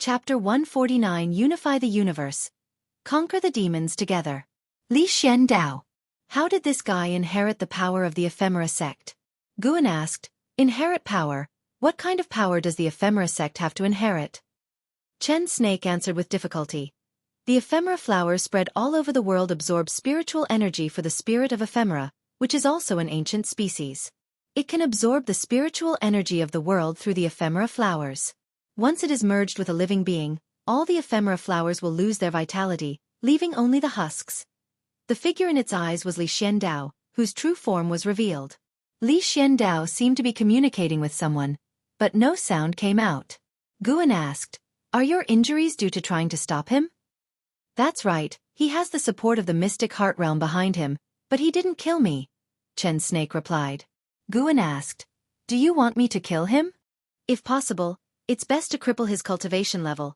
Chapter 149 Unify the Universe. Conquer the Demons Together. Li Xian Dao. How did this guy inherit the power of the Ephemera sect? Guan asked. Inherit power? What kind of power does the Ephemera sect have to inherit? Chen Snake answered with difficulty. The ephemera flower spread all over the world absorbs spiritual energy for the spirit of ephemera, which is also an ancient species. It can absorb the spiritual energy of the world through the ephemera flowers. Once it is merged with a living being, all the ephemera flowers will lose their vitality, leaving only the husks. The figure in its eyes was Li Xian Dao, whose true form was revealed. Li Xian Dao seemed to be communicating with someone, but no sound came out. Guan asked, "Are your injuries due to trying to stop him?" "That's right, he has the support of the mystic heart realm behind him, but he didn't kill me," Chen Snake replied. Guan asked, "Do you want me to kill him? If possible, it's best to cripple his cultivation level.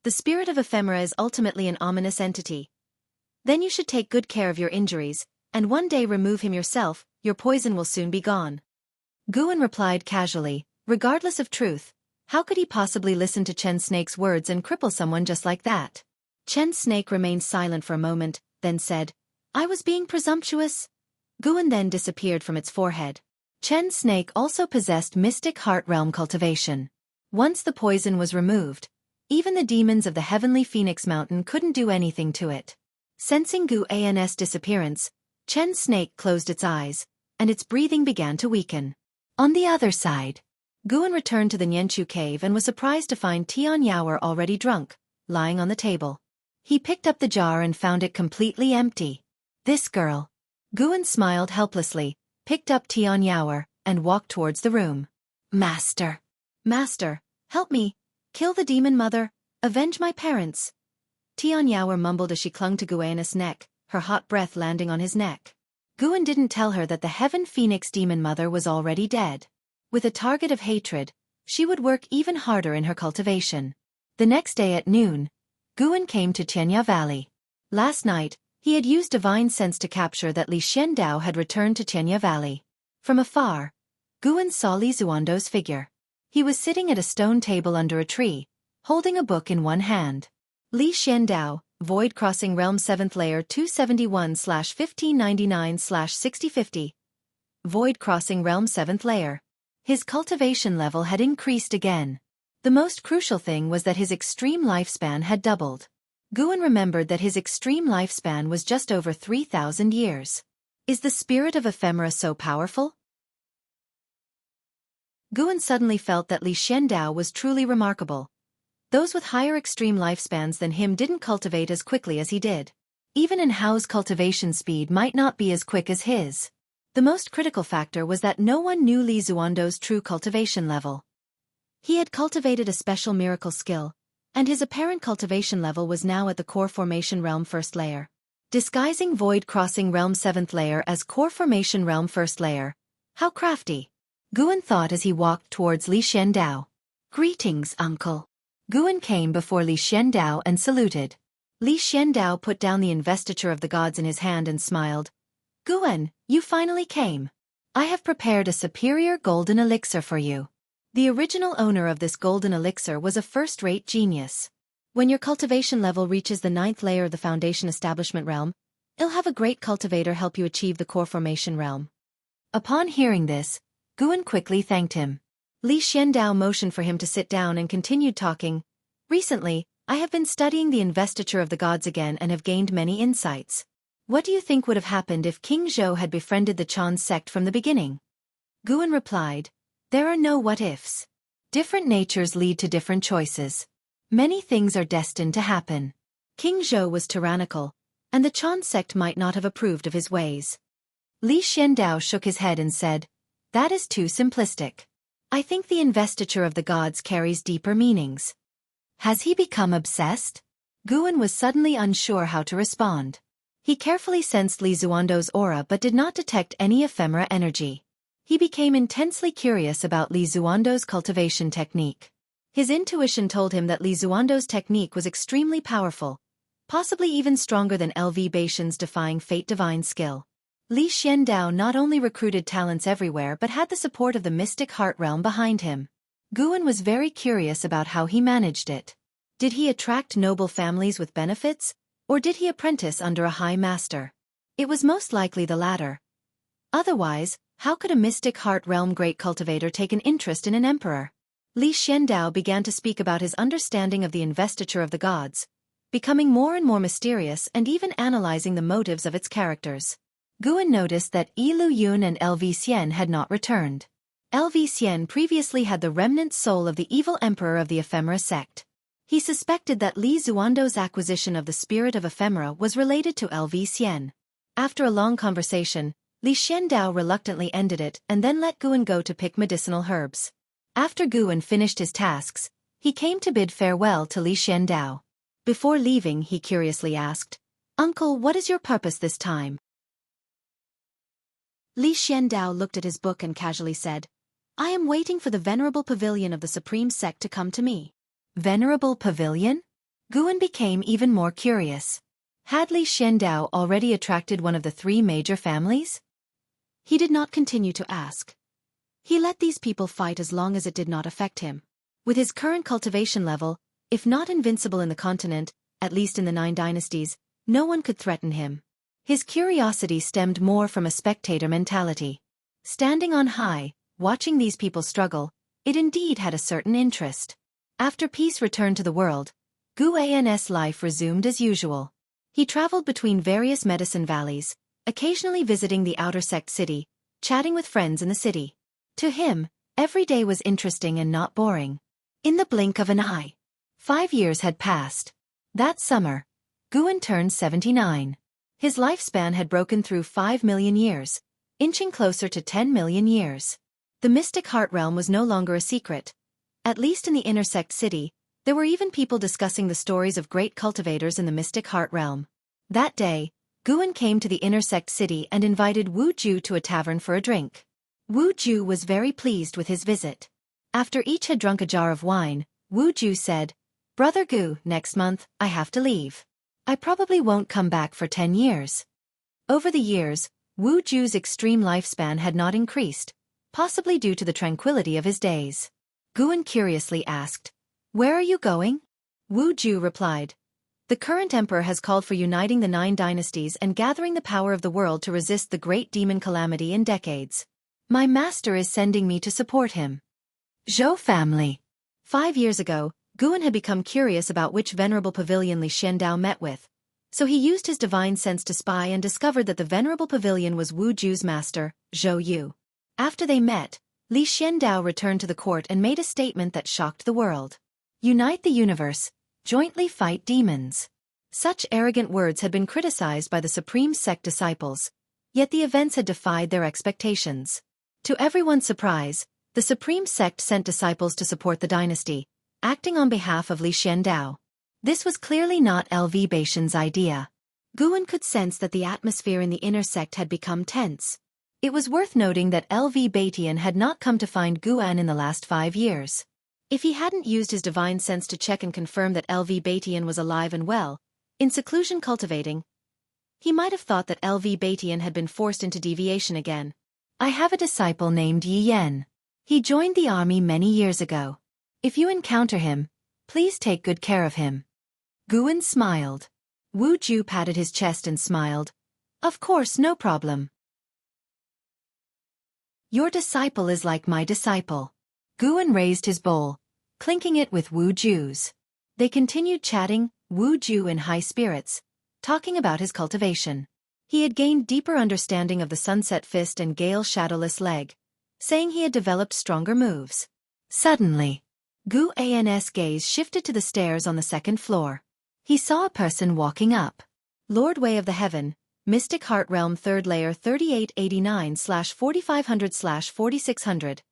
The spirit of ephemera is ultimately an ominous entity. Then you should take good care of your injuries, and one day remove him yourself, your poison will soon be gone." Guan replied casually, regardless of truth. How could he possibly listen to Chen Snake's words and cripple someone just like that? Chen Snake remained silent for a moment, then said, "I was being presumptuous." Guan then disappeared from its forehead. Chen Snake also possessed mystic heart realm cultivation. Once the poison was removed, even the demons of the heavenly Phoenix Mountain couldn't do anything to it. Sensing Guan's disappearance, Chen Snake closed its eyes, and its breathing began to weaken. On the other side, Guan returned to the Nianchu cave and was surprised to find Tian Yaoer already drunk, lying on the table. He picked up the jar and found it completely empty. This girl. Guan smiled helplessly, picked up Tian Yaoer, and walked towards the room. Master, help me. Kill the demon mother. Avenge my parents. Tian Yaoer mumbled as she clung to Guan's neck, her hot breath landing on his neck. Guan didn't tell her that the Heaven Phoenix demon mother was already dead. With a target of hatred, she would work even harder in her cultivation. The next day at noon, Guan came to Tianya Valley. Last night, he had used divine sense to capture that Li Xian Dao had returned to Tianya Valley. From afar, Guan saw Li Zuando's figure. He was sitting at a stone table under a tree, holding a book in one hand. Li Xian Dao, Void Crossing Realm 7th Layer 271/1599/6050. Void Crossing Realm 7th Layer. His cultivation level had increased again. The most crucial thing was that his extreme lifespan had doubled. Guan remembered that his extreme lifespan was just over 3,000 years. Is the spirit of ephemera so powerful? Guan suddenly felt that Li Xian Dao was truly remarkable. Those with higher extreme lifespans than him didn't cultivate as quickly as he did. Even in Hao's cultivation speed might not be as quick as his. The most critical factor was that no one knew Li Zuando's true cultivation level. He had cultivated a special miracle skill, and his apparent cultivation level was now at the Core Formation Realm 1st Layer. Disguising Void Crossing Realm 7th Layer as Core Formation Realm 1st Layer. How crafty! Guan thought as he walked towards Li Xian Dao. "Greetings, uncle." Guan came before Li Xian Dao and saluted. Li Xian Dao put down the investiture of the gods in his hand and smiled. "Guan, you finally came. I have prepared a superior golden elixir for you." The original owner of this golden elixir was a first-rate genius. When your cultivation level reaches the 9th layer of the Foundation Establishment Realm, you'll have a great cultivator help you achieve the Core Formation Realm. Upon hearing this, Guan quickly thanked him. Li Xian Dao motioned for him to sit down and continued talking. "Recently, I have been studying the investiture of the gods again and have gained many insights. What do you think would have happened if King Zhou had befriended the Chan sect from the beginning?" Guan replied, "There are no what-ifs. Different natures lead to different choices. Many things are destined to happen. King Zhou was tyrannical, and the Chan sect might not have approved of his ways." Li Xian Dao shook his head and said, "That is too simplistic. I think the investiture of the gods carries deeper meanings." Has he become obsessed? Guan was suddenly unsure how to respond. He carefully sensed Li Zuando's aura but did not detect any ephemera energy. He became intensely curious about Li Zuando's cultivation technique. His intuition told him that Li Zuando's technique was extremely powerful, possibly even stronger than LV Baishan's defying fate divine skill. Li Xian Dao not only recruited talents everywhere but had the support of the mystic heart realm behind him. Guan was very curious about how he managed it. Did he attract noble families with benefits, or did he apprentice under a high master? It was most likely the latter. Otherwise, how could a mystic heart realm great cultivator take an interest in an emperor? Li Xiandao began to speak about his understanding of the investiture of the gods, becoming more and more mysterious and even analyzing the motives of its characters. Guan noticed that Yi Lu Yun and LV Xian had not returned. LV Xian previously had the remnant soul of the evil emperor of the ephemera sect. He suspected that Li Zuando's acquisition of the spirit of ephemera was related to LV Xian. After a long conversation, Li Xiandao reluctantly ended it and then let Guan go to pick medicinal herbs. After Guan finished his tasks, he came to bid farewell to Li Xiandao. Before leaving, he curiously asked, "Uncle, what is your purpose this time?" Li Xiandao looked at his book and casually said, "I am waiting for the venerable pavilion of the supreme sect to come to me." Venerable pavilion? Guan became even more curious. Had Li Xiandao already attracted one of the three major families? He did not continue to ask. He let these people fight as long as it did not affect him. With his current cultivation level, if not invincible in the continent, at least in the 9 dynasties, no one could threaten him. His curiosity stemmed more from a spectator mentality. Standing on high, watching these people struggle, it indeed had a certain interest. After peace returned to the world, Guan's life resumed as usual. He traveled between various medicine valleys, occasionally visiting the outer sect city, chatting with friends in the city. To him, every day was interesting and not boring. In the blink of an eye, 5 years had passed. That summer, Guan turned 79. His lifespan had broken through 5 million years, inching closer to 10 million years. The mystic heart realm was no longer a secret. At least in the inner sect city, there were even people discussing the stories of great cultivators in the mystic heart realm. That day, Guan came to the inner sect city and invited Wu Ju to a tavern for a drink. Wu Ju was very pleased with his visit. After each had drunk a jar of wine, Wu Ju said, "Brother Gu, next month, I have to leave. I probably won't come back for 10 years. Over the years, Wu Ju's extreme lifespan had not increased, possibly due to the tranquility of his days. Guan curiously asked, "Where are you going?" Wu Ju replied, "The current emperor has called for uniting the 9 dynasties and gathering the power of the world to resist the great demon calamity in decades. My master is sending me to support him." Zhou family. 5 years ago, Guan had become curious about which venerable pavilion Li Xiandao met with, so he used his divine sense to spy and discovered that the venerable pavilion was Wu Ju's master, Zhou Yu. After they met, Li Xiandao returned to the court and made a statement that shocked the world. "Unite the universe, jointly fight demons." Such arrogant words had been criticized by the Supreme Sect disciples, yet the events had defied their expectations. To everyone's surprise, the Supreme Sect sent disciples to support the dynasty, acting on behalf of Li Xiandao. This was clearly not LV Baitian's idea. Guan could sense that the atmosphere in the inner sect had become tense. It was worth noting that LV Baitian had not come to find Guan in the last 5 years. If he hadn't used his divine sense to check and confirm that LV Baitian was alive and well, in seclusion cultivating, he might have thought that LV Baitian had been forced into deviation again. "I have a disciple named Yi Yen. He joined the army many years ago. If you encounter him, please take good care of him." Guan smiled. Wu Ju patted his chest and smiled. "Of course, no problem. Your disciple is like my disciple." Guan raised his bowl, clinking it with Wu Ju's. They continued chatting, Wu Ju in high spirits, talking about his cultivation. He had gained deeper understanding of the Sunset Fist and Gale Shadowless Leg, saying he had developed stronger moves. Suddenly, Guan's gaze shifted to the stairs on the 2nd floor. He saw a person walking up. Lord Way of the Heaven, Mystic Heart Realm 3rd Layer 3889/4500/4600.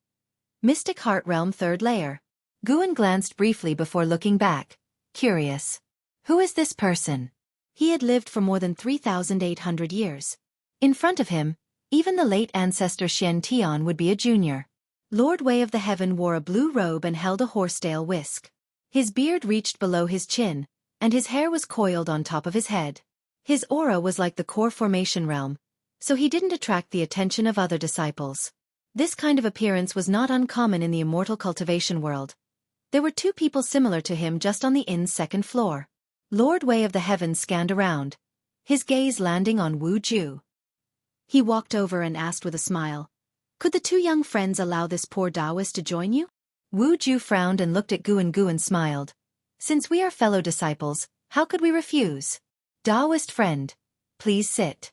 Mystic Heart Realm 3rd Layer. Guan glanced briefly before looking back, curious. Who is this person? He had lived for more than 3,800 years. In front of him, even the late ancestor Shen Tian would be a junior. Lord Way of the Heaven wore a blue robe and held a horsetail whisk. His beard reached below his chin, and his hair was coiled on top of his head. His aura was like the core formation realm, so he didn't attract the attention of other disciples. This kind of appearance was not uncommon in the immortal cultivation world, There were two people similar to him just on the inn's second floor. Lord Wei of the Heavens scanned around, his gaze landing on Wu Ju. He walked over and asked with a smile, "Could the two young friends allow this poor Taoist to join you?" Wu Ju frowned and looked at Guan. Guan smiled. "Since we are fellow disciples, how could we refuse? Taoist friend, please sit."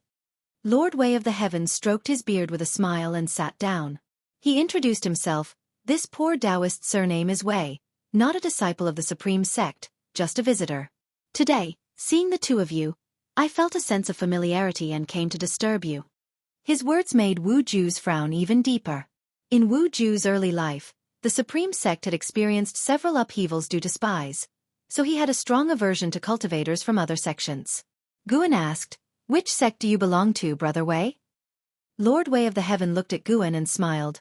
Lord Wei of the Heavens stroked his beard with a smile and sat down. He introduced himself. "This poor Taoist's surname is Wei, not a disciple of the Supreme Sect, just a visitor. Today, seeing the two of you, I felt a sense of familiarity and came to disturb you." His words made Wu Ju's frown even deeper. In Wu Ju's early life, the Supreme Sect had experienced several upheavals due to spies, so he had a strong aversion to cultivators from other sections. Guan asked, "Which sect do you belong to, Brother Wei?" Lord Wei of the Heaven looked at Guan and smiled.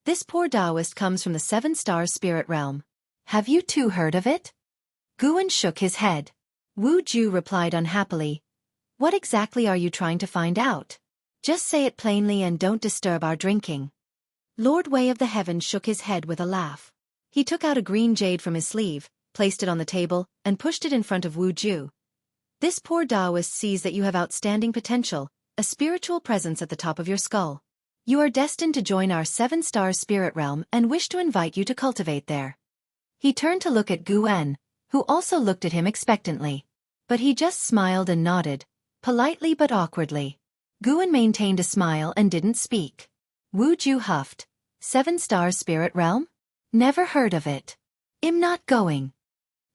"This poor Taoist comes from the Seven-Star Spirit Realm. Have you too heard of it?" Guan shook his head. Wu Ju replied unhappily, "What exactly are you trying to find out? Just say it plainly and don't disturb our drinking." Lord Wei of the Heaven shook his head with a laugh. He took out a green jade from his sleeve, placed it on the table, and pushed it in front of Wu Ju. "This poor Taoist sees that you have outstanding potential, a spiritual presence at the top of your skull. You are destined to join our Seven-Star Spirit Realm and wish to invite you to cultivate there." He turned to look at Guan, who also looked at him expectantly. But he just smiled and nodded, politely but awkwardly. Guan maintained a smile and didn't speak. Wu Ju huffed. "Seven-Star Spirit Realm? Never heard of it. I'm not going."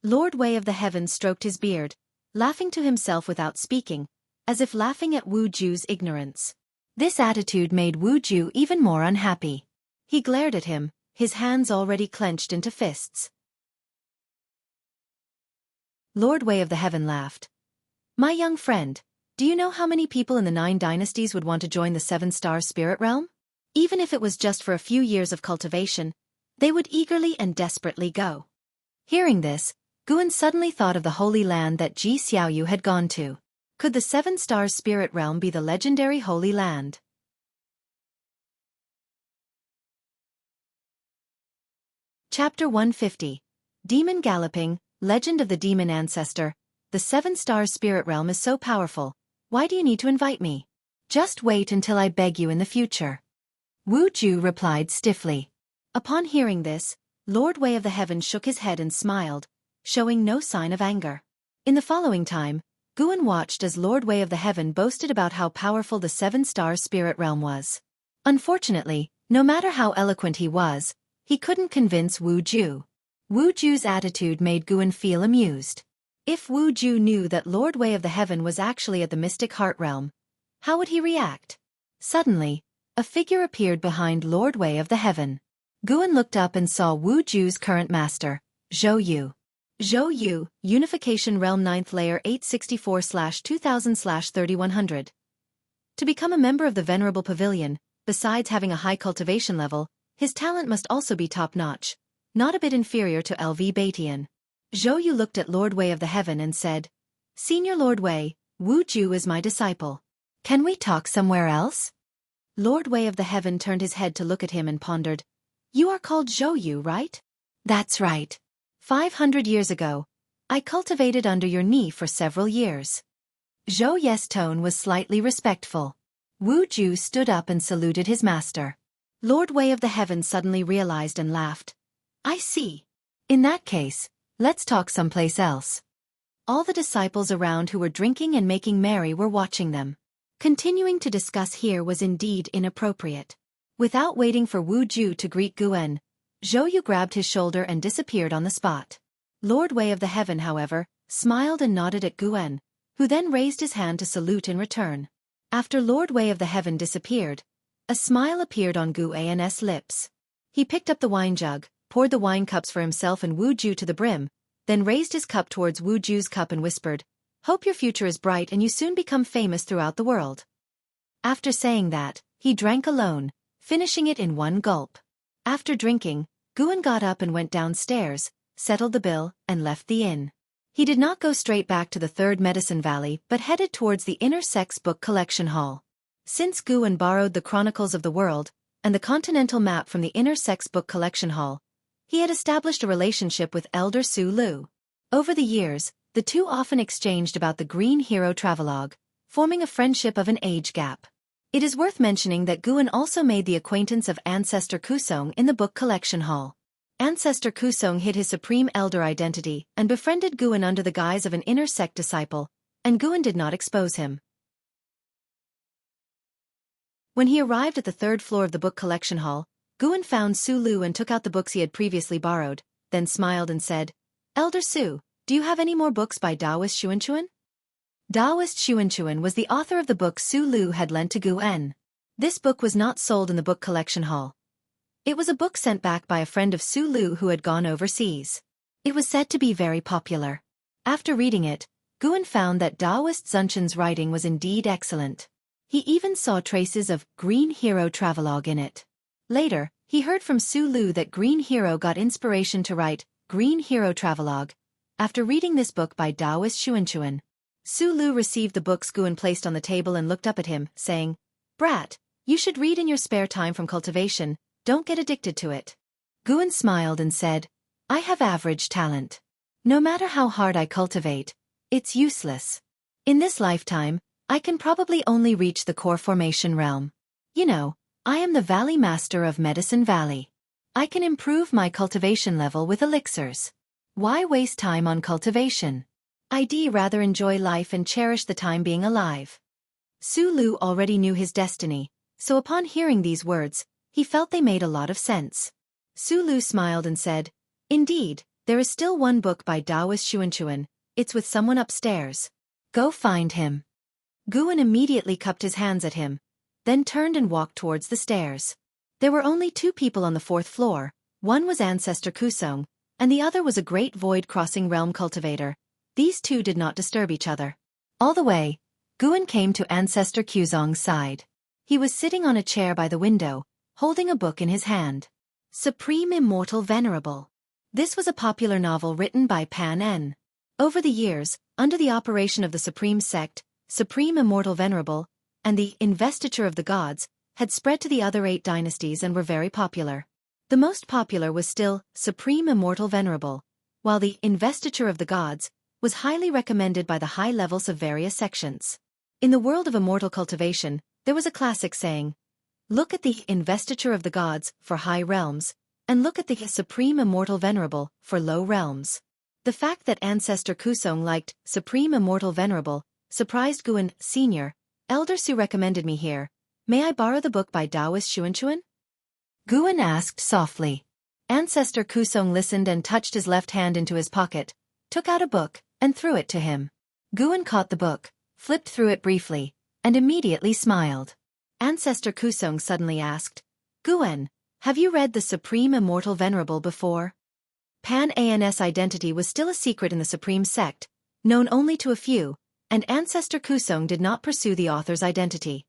Lord Wei of the Heavens stroked his beard, laughing to himself without speaking, as if laughing at Wu Ju's ignorance. This attitude made Wu Ju even more unhappy. He glared at him, his hands already clenched into fists. Lord Wei of the Heaven laughed. "My young friend, do you know how many people in the 9 dynasties would want to join the Seven-Star Spirit Realm? Even if it was just for a few years of cultivation, they would eagerly and desperately go." Hearing this, Guan suddenly thought of the Holy Land that Ji Xiaoyu had gone to. Could the Seven-Star Spirit Realm be the legendary Holy Land? Chapter 150. Demon Galloping, Legend of the Demon Ancestor. The Seven-Star Spirit Realm is so powerful. Why do you need to invite me? Just wait until I beg you in the future." Wu Ju replied stiffly. Upon hearing this, Lord Wei of the Heaven shook his head and smiled, showing no sign of anger. In the following time, Guan watched as Lord Wei of the Heaven boasted about how powerful the Seven-Star Spirit Realm was. Unfortunately, no matter how eloquent he was, he couldn't convince Wu Ju. Wu Ju's attitude made Guan feel amused. If Wu Ju knew that Lord Wei of the Heaven was actually at the mystic heart realm, how would he react? Suddenly, a figure appeared behind Lord Wei of the Heaven. Guan looked up and saw Wu Ju's current master, Zhou Yu. Zhou Yu, Unification Realm 9th Layer 864/2000/3100. To become a member of the Venerable Pavilion, besides having a high cultivation level, his talent must also be top-notch, not a bit inferior to LV Batian. Zhou Yu looked at Lord Wei of the Heaven and said, "Senior Lord Wei, Wu Ju is my disciple. Can we talk somewhere else?" Lord Wei of the Heaven turned his head to look at him and pondered. "You are called Zhou Yu, right?" "That's right. 500 years ago, I cultivated under your knee for several years." Zhou Yu's tone was slightly respectful. Wu Ju stood up and saluted his master. Lord Wei of the Heaven suddenly realized and laughed. "I see. In that case, let's talk someplace else." All the disciples around who were drinking and making merry were watching them. Continuing to discuss here was indeed inappropriate. Without waiting for Wu Ju to greet Guan, Zhou Yu grabbed his shoulder and disappeared on the spot. Lord Wei of the Heaven, however, smiled and nodded at Guan, who then raised his hand to salute in return. After Lord Wei of the Heaven disappeared, a smile appeared on Guan's lips. He picked up the wine jug, poured the wine cups for himself and Wu Ju to the brim, then raised his cup towards Wu Ju's cup and whispered, "Hope your future is bright and you soon become famous throughout the world." After saying that, he drank alone, finishing it in one gulp. After drinking, Guan got up and went downstairs, settled the bill, and left the inn. He did not go straight back to the Third Medicine Valley but headed towards the Inner Sex Book Collection Hall. Since Guan borrowed the Chronicles of the World and the Continental Map from the Inner Sex Book Collection Hall, He had established a relationship with Elder Su Lu. Over the years, the two often exchanged about the Green Hero travelogue, forming a friendship of an age gap. It is worth mentioning that Guan also made the acquaintance of Ancestor Kusong in the book collection hall. Ancestor Kusong hid his Supreme Elder identity and befriended Guan under the guise of an inner sect disciple, and Guan did not expose him. When he arrived at the third floor of the book collection hall, Guan found Su Lu and took out the books he had previously borrowed, then smiled and said, "Elder Su, do you have any more books by Taoist Xuanchuan?" Taoist Xuanchuan was the author of the book Su Lu had lent to Guan. This book was not sold in the book collection hall. It was a book sent back by a friend of Su Lu who had gone overseas. It was said to be very popular. After reading it, Guan found that Taoist Xuanchuan's writing was indeed excellent. He even saw traces of Green Hero travelogue in it. Later, he heard from Su Lu that Green Hero got inspiration to write Green Hero travelogue after reading this book by Taoist Xuanchuan. Su Lu received the books Guan placed on the table and looked up at him, saying, "Brat, you should read in your spare time from cultivation, don't get addicted to it." Guan smiled and said, "I have average talent. No matter how hard I cultivate, it's useless. In this lifetime, I can probably only reach the core formation realm. You know, I am the Valley Master of Medicine Valley. I can improve my cultivation level with elixirs. Why waste time on cultivation? I'd rather enjoy life and cherish the time being alive." Su Lu already knew his destiny, so upon hearing these words, he felt they made a lot of sense. Su Lu smiled and said, "Indeed, there is still one book by Taoist Xuanchuan, it's with someone upstairs. Go find him." Guan immediately cupped his hands at him, then turned and walked towards the stairs. There were only two people on the fourth floor, one was Ancestor Kusong, and the other was a great void-crossing realm cultivator. These two did not disturb each other. All the way, Guan came to Ancestor Kusong's side. He was sitting on a chair by the window, holding a book in his hand. Supreme Immortal Venerable. This was a popular novel written by Pan En. Over the years, under the operation of the Supreme Sect, Supreme Immortal Venerable, and the Investiture of the Gods, had spread to the other 8 dynasties and were very popular. The most popular was still Supreme Immortal Venerable, while the Investiture of the Gods was highly recommended by the high levels of various sections. In the world of immortal cultivation, there was a classic saying, "Look at the Investiture of the Gods for high realms, and look at the Supreme Immortal Venerable for low realms." The fact that Ancestor Kusong liked Supreme Immortal Venerable surprised Guan. "Senior, Elder Su recommended me here. May I borrow the book by Taoist Xuanchuan?" Guan asked softly. Ancestor Kusong listened and touched his left hand into his pocket, took out a book, and threw it to him. Guan caught the book, flipped through it briefly, and immediately smiled. Ancestor Kusong suddenly asked, "Guan, have you read the Supreme Immortal Venerable before?" Pan An's identity was still a secret in the Supreme Sect, known only to a few, and Ancestor Kusong did not pursue the author's identity.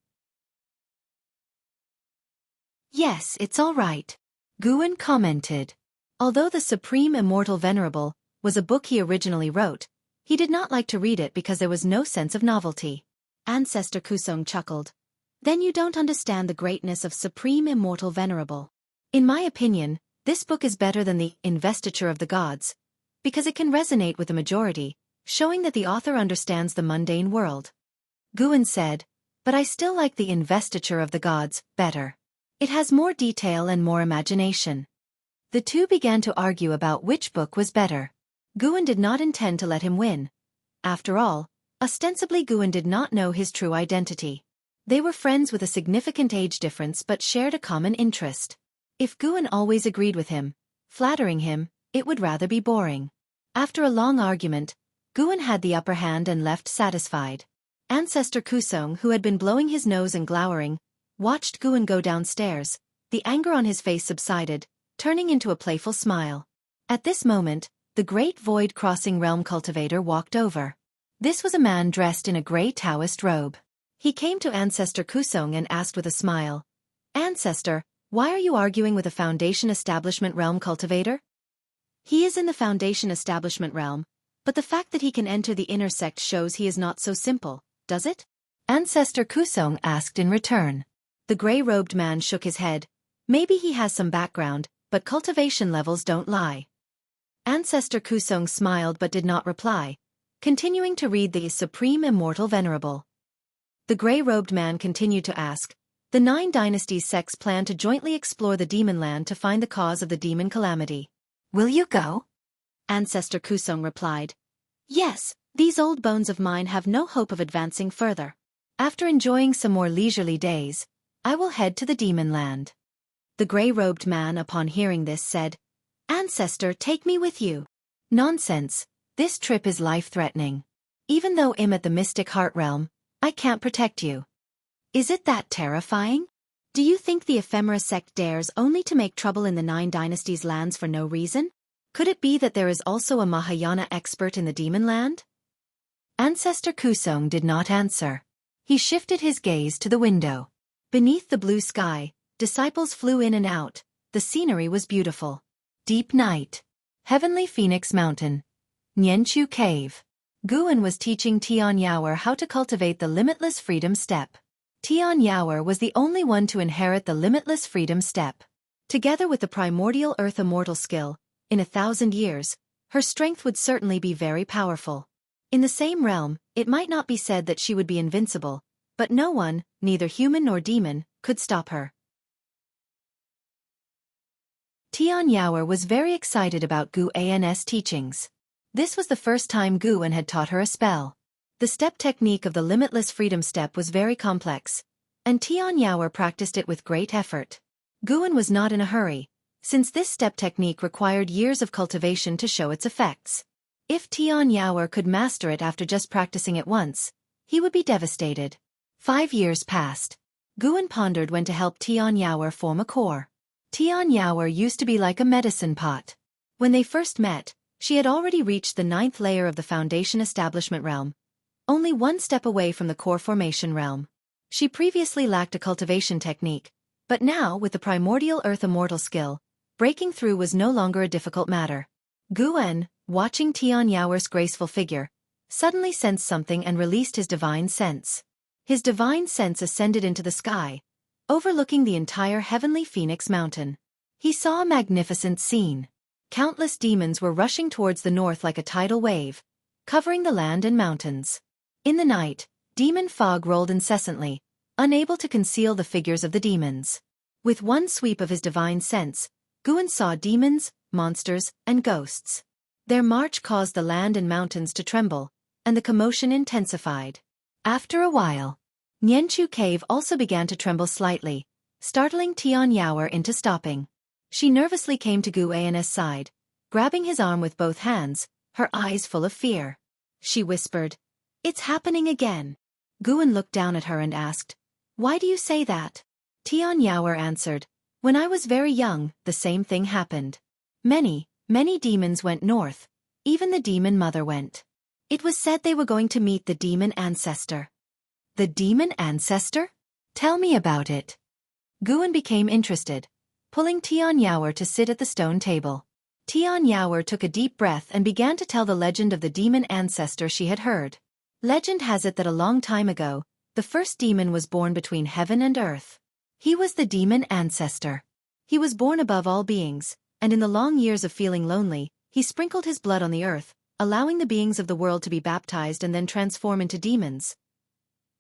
"Yes, it's all right," Guan commented. Although the Supreme Immortal Venerable was a book he originally wrote, he did not like to read it because there was no sense of novelty. Ancestor Kusong chuckled. "Then you don't understand the greatness of Supreme Immortal Venerable. In my opinion, this book is better than the Investiture of the Gods, because it can resonate with the majority, showing that the author understands the mundane world." Guan said, "But I still like the Investiture of the Gods better. It has more detail and more imagination." The two began to argue about which book was better. Guan did not intend to let him win. After all, ostensibly Guan did not know his true identity. They were friends with a significant age difference but shared a common interest. If Guan always agreed with him, flattering him, it would rather be boring. After a long argument, Guan had the upper hand and left satisfied. Ancestor Kusong, who had been blowing his nose and glowering, watched Guan go downstairs. The anger on his face subsided, turning into a playful smile. At this moment, the great void-crossing realm cultivator walked over. This was a man dressed in a grey Taoist robe. He came to Ancestor Kusong and asked with a smile, "Ancestor, why are you arguing with a Foundation Establishment realm cultivator?" "He is in the Foundation Establishment realm, but the fact that he can enter the inner sect shows he is not so simple, does it?" Ancestor Kusong asked in return. The grey-robed man shook his head. "Maybe he has some background, but cultivation levels don't lie. Ancestor Kusong smiled but did not reply, continuing to read the Supreme Immortal Venerable. The gray-robed man continued to ask, the 9 dynasties sects plan to jointly explore the demon land to find the cause of the demon calamity. Will you go? Ancestor Kusong replied. Yes, these old bones of mine have no hope of advancing further. After enjoying some more leisurely days, I will head to the demon land. The gray-robed man upon hearing this said, Ancestor, take me with you. Nonsense, this trip is life-threatening. Even though I'm at the mystic heart realm, I can't protect you. Is it that terrifying? Do you think the ephemera sect dares only to make trouble in the 9 dynasties lands for no reason? Could it be that there is also a Mahayana expert in the demon land? Ancestor Kusong did not answer. He shifted his gaze to the window. Beneath the blue sky, disciples flew in and out. The scenery was beautiful. Deep night. Heavenly Phoenix Mountain. Nianchu Cave. Guan was teaching Tian Yaoer how to cultivate the Limitless Freedom Step. Tian Yaoer was the only one to inherit the Limitless Freedom Step. Together with the primordial Earth Immortal skill, in 1,000 years, her strength would certainly be very powerful. In the same realm, it might not be said that she would be invincible, but no one, neither human nor demon, could stop her. Tian Yaoer was very excited about Guan's teachings. This was the first time Guan had taught her a spell. The step technique of the Limitless Freedom Step was very complex, and Tian Yaoer practiced it with great effort. Guan was not in a hurry, since this step technique required years of cultivation to show its effects. If Tian Yaoer could master it after just practicing it once, he would be devastated. 5 years passed. Guan pondered when to help Tian Yaoer form a core. Tian Yaoer used to be like a medicine pot. When they first met, she had already reached the 9th layer of the Foundation Establishment realm, only 1 step away from the core formation realm. She previously lacked a cultivation technique, but now with the primordial Earth Immortal skill, breaking through was no longer a difficult matter. Guan, watching Tian Yaoer's graceful figure, suddenly sensed something and released his divine sense. His divine sense ascended into the sky, overlooking the entire Heavenly Phoenix Mountain. He saw a magnificent scene. Countless demons were rushing towards the north like a tidal wave, covering the land and mountains. In the night, demon fog rolled incessantly, unable to conceal the figures of the demons. With one sweep of his divine sense, Guan saw demons, monsters, and ghosts. Their march caused the land and mountains to tremble, and the commotion intensified. After a while, Nianchu Cave also began to tremble slightly, startling Tian Yaoer into stopping. She nervously came to Guan's side, grabbing his arm with both hands, her eyes full of fear. She whispered, "It's happening again." Guan looked down at her and asked, "Why do you say that?" Tian Yaoer answered, "When I was very young, the same thing happened. Many demons went north, even the demon mother went. It was said they were going to meet the demon ancestor." "The demon ancestor? Tell me about it." Guan became interested, pulling Tian Yaoer to sit at the stone table. Tian Yaoer took a deep breath and began to tell the legend of the demon ancestor she had heard. Legend has it that a long time ago, the first demon was born between heaven and earth. He was the demon ancestor. He was born above all beings, and in the long years of feeling lonely, he sprinkled his blood on the earth, allowing the beings of the world to be baptized and then transform into demons.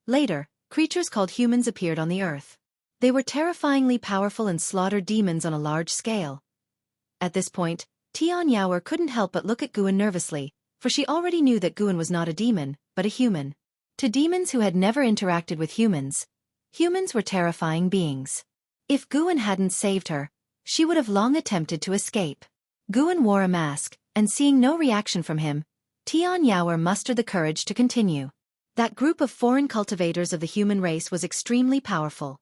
Later, creatures called humans appeared on the earth. They were terrifyingly powerful and slaughtered demons on a large scale. At this point, Tian Yaoer couldn't help but look at Guan nervously, for she already knew that Guan was not a demon, but a human. To demons who had never interacted with humans, humans were terrifying beings. If Guan hadn't saved her, she would have long attempted to escape. Guan wore a mask, and seeing no reaction from him, Tian Yaoer mustered the courage to continue. That group of foreign cultivators of the human race was extremely powerful.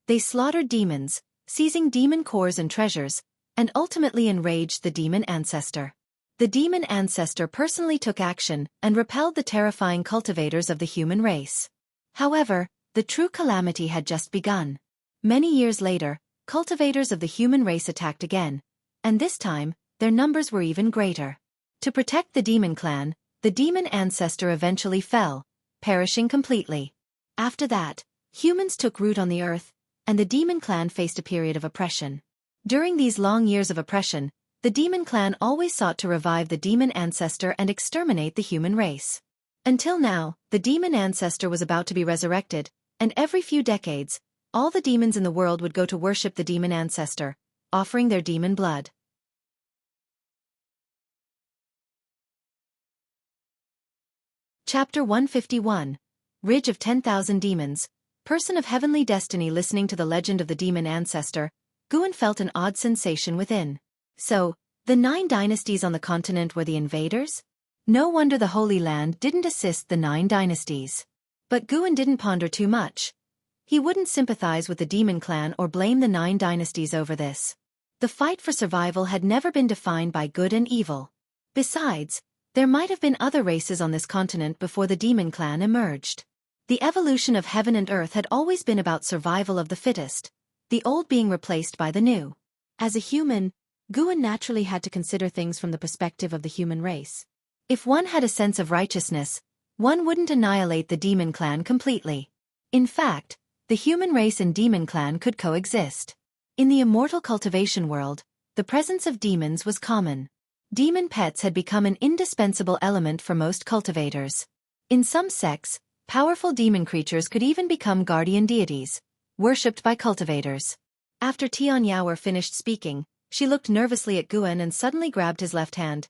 They slaughtered demons, seizing demon cores and treasures, and ultimately enraged the demon ancestor. The demon ancestor personally took action and repelled the terrifying cultivators of the human race. However, the true calamity had just begun. Many years later, cultivators of the human race attacked again, and this time, their numbers were even greater. To protect the demon clan, the demon ancestor eventually fell, perishing completely. After that, humans took root on the earth, and the demon clan faced a period of oppression. During these long years of oppression, the demon clan always sought to revive the demon ancestor and exterminate the human race. Until now, the demon ancestor was about to be resurrected, and every few decades, all the demons in the world would go to worship the demon ancestor, offering their demon blood. Chapter 151. Ridge of 10,000 Demons. Person of heavenly destiny listening to the legend of the demon ancestor, Guan felt an odd sensation within. So, the 9 dynasties on the continent were the invaders? No wonder the Holy Land didn't assist the 9 dynasties. But Guan didn't ponder too much. He wouldn't sympathize with the demon clan or blame the 9 dynasties over this. The fight for survival had never been defined by good and evil. Besides, there might have been other races on this continent before the demon clan emerged. The evolution of heaven and earth had always been about survival of the fittest, the old being replaced by the new. As a human, Guan naturally had to consider things from the perspective of the human race. If one had a sense of righteousness, one wouldn't annihilate the demon clan completely. In fact, the human race and demon clan could coexist. In the immortal cultivation world, the presence of demons was common. Demon pets had become an indispensable element for most cultivators. In some sects, powerful demon creatures could even become guardian deities, worshipped by cultivators. After Tian Yaoer finished speaking, she looked nervously at Guan and suddenly grabbed his left hand.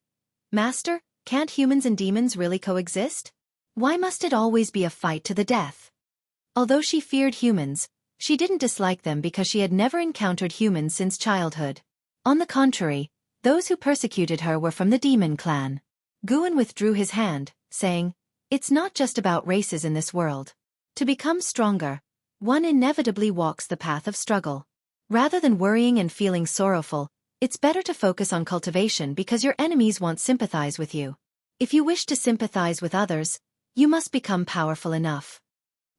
Master, can't humans and demons really coexist? Why must it always be a fight to the death? Although she feared humans, she didn't dislike them because she had never encountered humans since childhood. On the contrary, those who persecuted her were from the demon clan. Guan withdrew his hand, saying, "It's not just about races in this world. To become stronger, one inevitably walks the path of struggle. Rather than worrying and feeling sorrowful, it's better to focus on cultivation because your enemies won't sympathize with you. If you wish to sympathize with others, you must become powerful enough."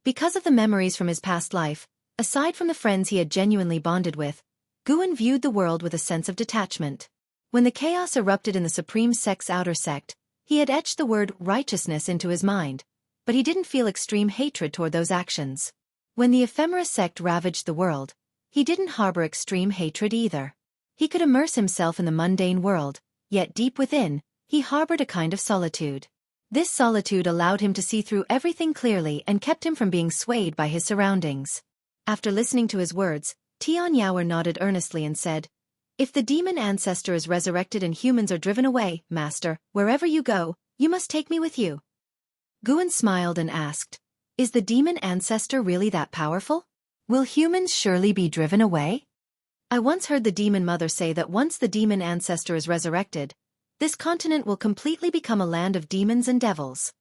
Because of the memories from his past life, aside from the friends he had genuinely bonded with, Guan viewed the world with a sense of detachment. When the chaos erupted in the Supreme Sect's outer sect, he had etched the word righteousness into his mind, but he didn't feel extreme hatred toward those actions. When the ephemera sect ravaged the world, he didn't harbor extreme hatred either. He could immerse himself in the mundane world, yet deep within, he harbored a kind of solitude. This solitude allowed him to see through everything clearly and kept him from being swayed by his surroundings. After listening to his words, Tian Yaoer nodded earnestly and said, "If the demon ancestor is resurrected and humans are driven away, Master, wherever you go, you must take me with you." Guan smiled and asked, "Is the demon ancestor really that powerful? Will humans surely be driven away? I once heard the demon mother say that once the demon ancestor is resurrected, this continent will completely become a land of demons and devils."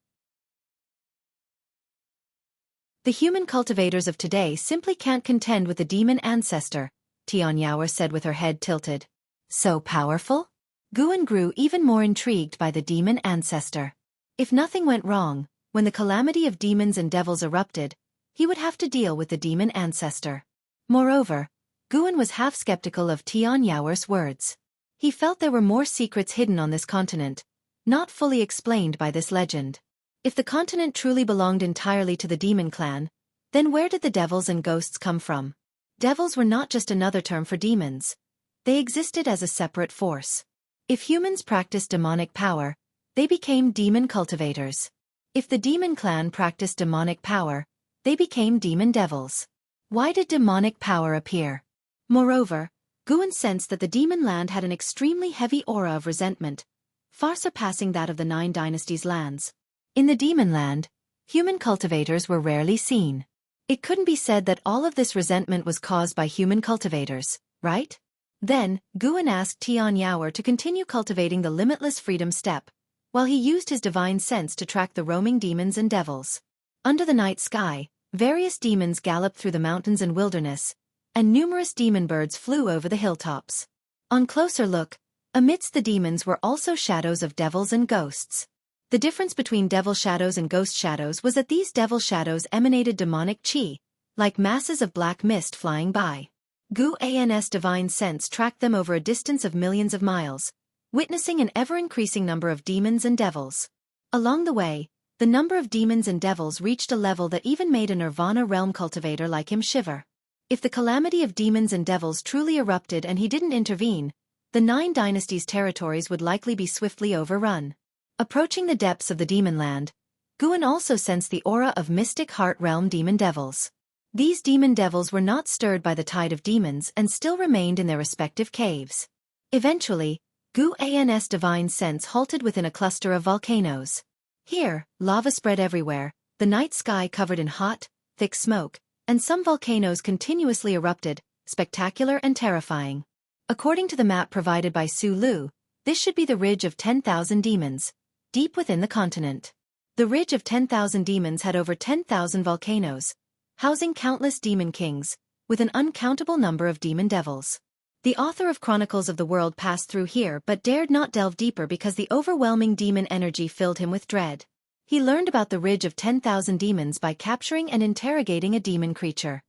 The human cultivators of today simply can't contend with the demon ancestor, Tian Yaoer said with her head tilted. So powerful? Guan grew even more intrigued by the demon ancestor. If nothing went wrong, when the calamity of demons and devils erupted, he would have to deal with the demon ancestor. Moreover, Guan was half skeptical of Tian Yaoer's words. He felt there were more secrets hidden on this continent, not fully explained by this legend. If the continent truly belonged entirely to the demon clan, then where did the devils and ghosts come from? Devils were not just another term for demons. They existed as a separate force. If humans practiced demonic power, they became demon cultivators. If the demon clan practiced demonic power, they became demon devils. Why did demonic power appear? Moreover, Guan sensed that the demon land had an extremely heavy aura of resentment, far surpassing that of the 9 dynasties' lands. In the demon land, human cultivators were rarely seen. It couldn't be said that all of this resentment was caused by human cultivators, right? Then, Guan asked Tian Yaoer to continue cultivating the limitless freedom step, while he used his divine sense to track the roaming demons and devils. Under the night sky, various demons galloped through the mountains and wilderness, and numerous demon birds flew over the hilltops. On closer look, amidst the demons were also shadows of devils and ghosts. The difference between devil shadows and ghost shadows was that these devil shadows emanated demonic chi, like masses of black mist flying by. Guan's divine sense tracked them over a distance of millions of miles, witnessing an ever-increasing number of demons and devils. Along the way, the number of demons and devils reached a level that even made a Nirvana realm cultivator like him shiver. If the calamity of demons and devils truly erupted and he didn't intervene, the 9 dynasties' territories would likely be swiftly overrun. Approaching the depths of the demon land, Guan also sensed the aura of mystic heart realm demon devils. These demon devils were not stirred by the tide of demons and still remained in their respective caves. Eventually, Guan's divine sense halted within a cluster of volcanoes. Here, lava spread everywhere, the night sky covered in hot, thick smoke, and some volcanoes continuously erupted, spectacular and terrifying. According to the map provided by Su Lu, this should be the Ridge of 10,000 Demons, deep within the continent. The Ridge of 10,000 Demons had over 10,000 volcanoes, housing countless demon kings, with an uncountable number of demon devils. The author of Chronicles of the World passed through here but dared not delve deeper because the overwhelming demon energy filled him with dread. He learned about the Ridge of 10,000 Demons by capturing and interrogating a demon creature.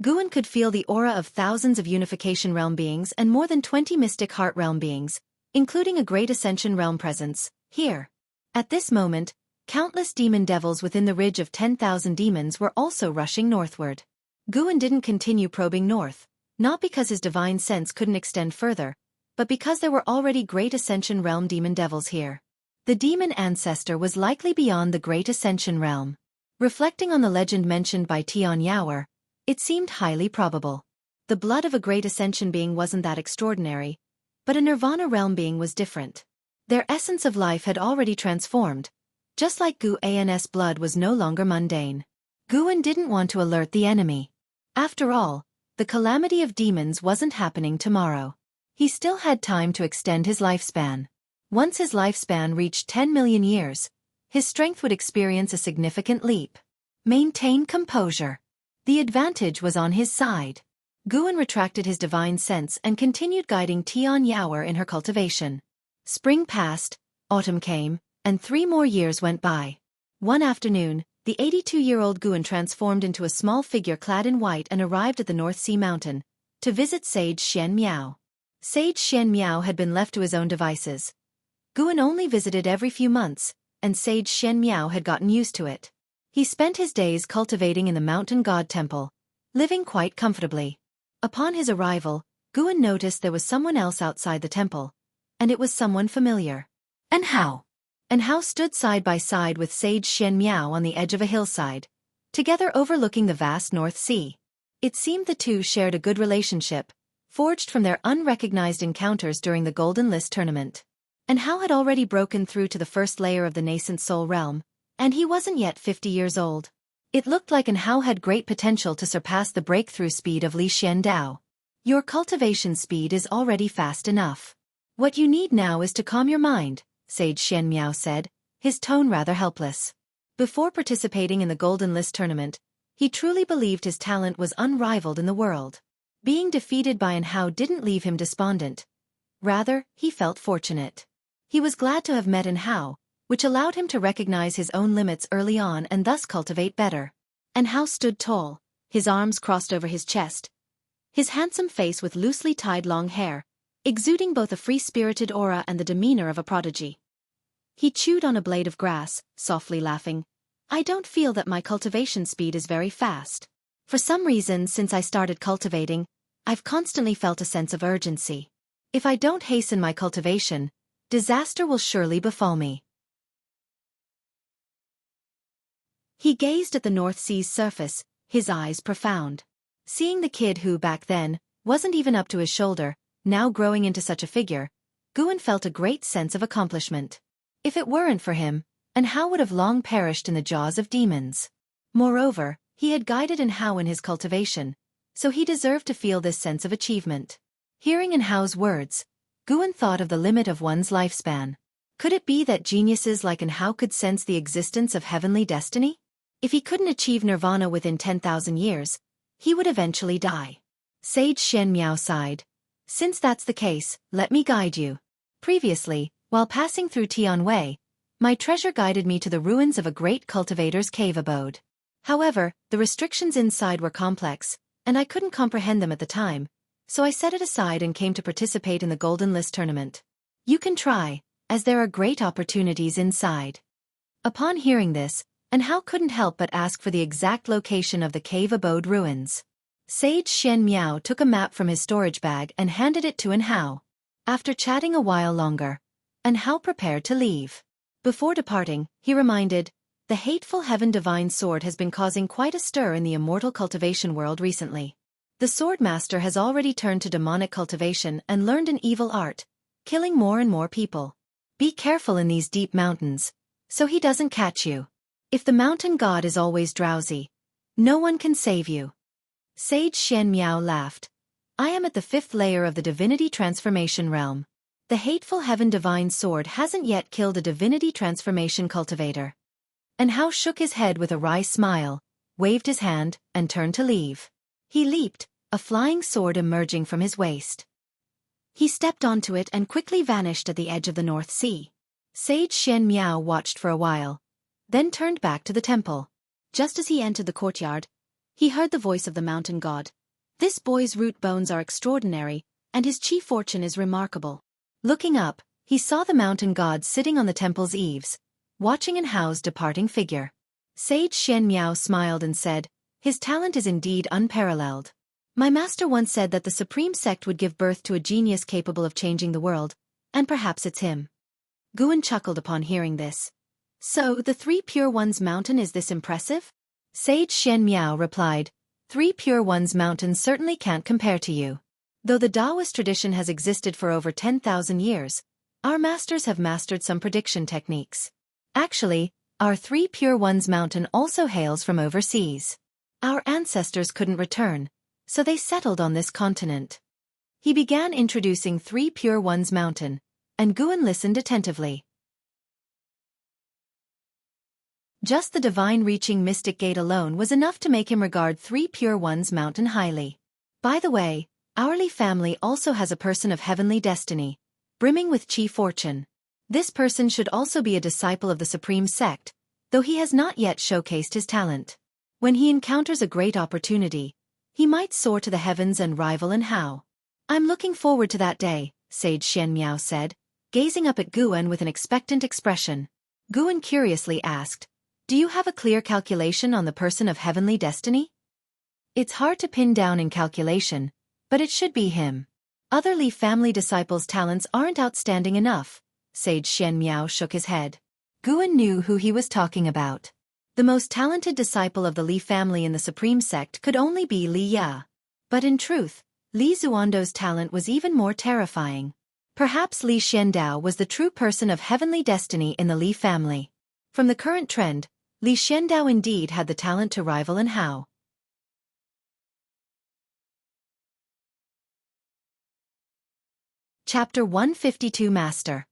Guan could feel the aura of thousands of Unification Realm beings and more than 20 Mystic Heart Realm beings, including a Great Ascension Realm presence, here. At this moment, countless demon devils within the Ridge of 10,000 Demons were also rushing northward. Guan didn't continue probing north, not because his divine sense couldn't extend further, but because there were already Great Ascension Realm demon devils here. The demon ancestor was likely beyond the Great Ascension Realm. Reflecting on the legend mentioned by Tian Yaoer, it seemed highly probable. The blood of a Great Ascension being wasn't that extraordinary, but a Nirvana Realm being was different. Their essence of life had already transformed, just like Guan's blood was no longer mundane. Guan didn't want to alert the enemy. After all, the calamity of demons wasn't happening tomorrow. He still had time to extend his lifespan. Once his lifespan reached 10 million years, his strength would experience a significant leap. Maintain composure. The advantage was on his side. Guan retracted his divine sense and continued guiding Tian Yaoer in her cultivation. Spring passed, autumn came, and 3 more years went by. One afternoon, the 82-year-old Guan transformed into a small figure clad in white and arrived at the North Sea Mountain to visit Sage Xian Miao. Sage Xian Miao had been left to his own devices. Guan only visited every few months, and Sage Xian Miao had gotten used to it. He spent his days cultivating in the mountain god temple, living quite comfortably. Upon his arrival, Guan noticed there was someone else outside the temple, and it was someone familiar. And Hao stood side by side with Sage Xian Miao on the edge of a hillside, together overlooking the vast North Sea. It seemed the two shared a good relationship, forged from their unrecognized encounters during the Golden List tournament. And Hao had already broken through to the first layer of the nascent soul realm, and he wasn't yet 50 years old. It looked like Hao had great potential to surpass the breakthrough speed of Li Xiandao. Your cultivation speed is already fast enough. What you need now is to calm your mind, Sage Xian Miao said, his tone rather helpless. Before participating in the Golden List tournament, he truly believed his talent was unrivaled in the world. Being defeated by Hao didn't leave him despondent. Rather, he felt fortunate. He was glad to have met Hao, which allowed him to recognize his own limits early on and thus cultivate better. Hao stood tall, his arms crossed over his chest, his handsome face with loosely tied long hair, exuding both a free-spirited aura and the demeanor of a prodigy. He chewed on a blade of grass, softly laughing. I don't feel that my cultivation speed is very fast. For some reason, since I started cultivating, I've constantly felt a sense of urgency. If I don't hasten my cultivation, disaster will surely befall me. He gazed at the North Sea's surface, his eyes profound. Seeing the kid who, back then, wasn't even up to his shoulder, now growing into such a figure, Guan felt a great sense of accomplishment. If it weren't for him, Hao would have long perished in the jaws of demons. Moreover, he had guided Hao in his cultivation, so he deserved to feel this sense of achievement. Hearing Hao's words, Guan thought of the limit of one's lifespan. Could it be that geniuses like Hao could sense the existence of heavenly destiny? If he couldn't achieve nirvana within 10,000 years, he would eventually die. Sage Xian Miao sighed. Since that's the case, let me guide you. Previously, while passing through Tianwei, my treasure guided me to the ruins of a great cultivator's cave abode. However, the restrictions inside were complex, and I couldn't comprehend them at the time, so I set it aside and came to participate in the Golden List tournament. You can try, as there are great opportunities inside. Upon hearing this, and Hao couldn't help but ask for the exact location of the cave abode ruins. Sage Xian Miao took a map from his storage bag and handed it to Hao. After chatting a while longer, Hao prepared to leave. Before departing, he reminded, "The hateful Heaven Divine Sword has been causing quite a stir in the immortal cultivation world recently. The Sword Master has already turned to demonic cultivation and learned an evil art, killing more and more people. Be careful in these deep mountains, so he doesn't catch you. If the mountain god is always drowsy, no one can save you." Sage Xian Miao laughed. "I am at the 5th layer of the divinity transformation realm. The hateful Heaven Divine Sword hasn't yet killed a divinity transformation cultivator." Hao shook his head with a wry smile, waved his hand, and turned to leave. He leaped, a flying sword emerging from his waist. He stepped onto it and quickly vanished at the edge of the North Sea. Sage Xian Miao watched for a while, then turned back to the temple. Just as he entered the courtyard, he heard the voice of the mountain god. "This boy's root bones are extraordinary, and his chi fortune is remarkable." Looking up, he saw the mountain god sitting on the temple's eaves, watching Hao's departing figure. Sage Xian Miao smiled and said, "His talent is indeed unparalleled. My master once said that the supreme sect would give birth to a genius capable of changing the world, and perhaps it's him." Guan chuckled upon hearing this. "So, the Three Pure Ones Mountain is this impressive?" Sage Xian Miao replied, "Three Pure Ones Mountain certainly can't compare to you. Though the Taoist tradition has existed for over 10,000 years, our masters have mastered some prediction techniques. Actually, our Three Pure Ones Mountain also hails from overseas. Our ancestors couldn't return, so they settled on this continent." He began introducing Three Pure Ones Mountain, and Guan listened attentively. Just the divine reaching mystic gate alone was enough to make him regard Three Pure Ones Mountain highly. By the way, our Li family also has a person of heavenly destiny, brimming with chi fortune. This person should also be a disciple of the supreme sect, though he has not yet showcased his talent. When he encounters a great opportunity, he might soar to the heavens and rival Hao. "I'm looking forward to that day," Sage Xian Miao said, gazing up at Guan with an expectant expression. Guan curiously asked, "Do you have a clear calculation on the person of heavenly destiny?" "It's hard to pin down in calculation, but it should be him. Other Li family disciples' talents aren't outstanding enough." Sage Xian Miao shook his head. Guan knew who he was talking about. The most talented disciple of the Li family in the supreme sect could only be Li Ya. But in truth, Li Zuando's talent was even more terrifying. Perhaps Li Xiandao was the true person of heavenly destiny in the Li family. From the current trend, Li Xiandao indeed had the talent to rival Hao. Chapter 152 Master.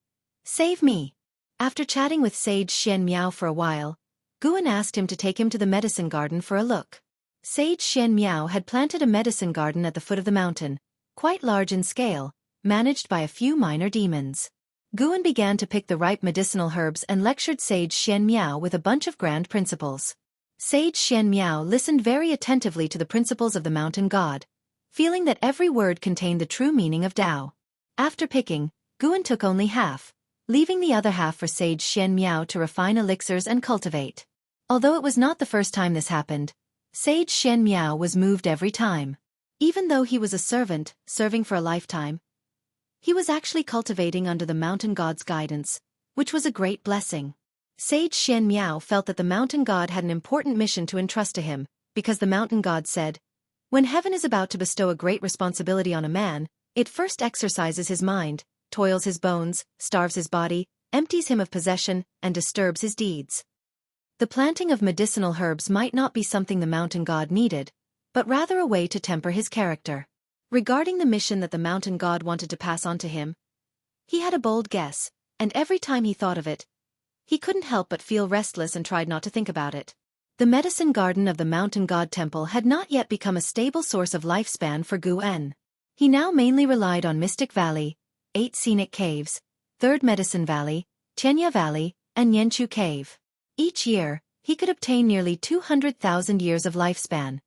Save me. After chatting with Sage Xian Miao for a while, Guan asked him to take him to the medicine garden for a look. Sage Xian Miao had planted a medicine garden at the foot of the mountain, quite large in scale, managed by a few minor demons. Guan began to pick the ripe medicinal herbs and lectured Sage Xian Miao with a bunch of grand principles. Sage Xian Miao listened very attentively to the principles of the mountain god, feeling that every word contained the true meaning of Tao. After picking, Guan took only half, leaving the other half for Sage Xian Miao to refine elixirs and cultivate. Although it was not the first time this happened, Sage Xian Miao was moved every time. Even though he was a servant, serving for a lifetime, he was actually cultivating under the mountain god's guidance, which was a great blessing. Sage Xian Miao felt that the mountain god had an important mission to entrust to him, because the mountain god said, "When heaven is about to bestow a great responsibility on a man, it first exercises his mind, toils his bones, starves his body, empties him of possession, and disturbs his deeds." The planting of medicinal herbs might not be something the mountain god needed, but rather a way to temper his character. Regarding the mission that the mountain god wanted to pass on to him, he had a bold guess, and every time he thought of it, he couldn't help but feel restless and tried not to think about it. The medicine garden of the mountain god temple had not yet become a stable source of lifespan for Guan. He now mainly relied on Mystic Valley, 8 scenic caves, 3rd Medicine Valley, Chenya Valley, and Yanchu Cave. Each year, he could obtain nearly 200,000 years of lifespan,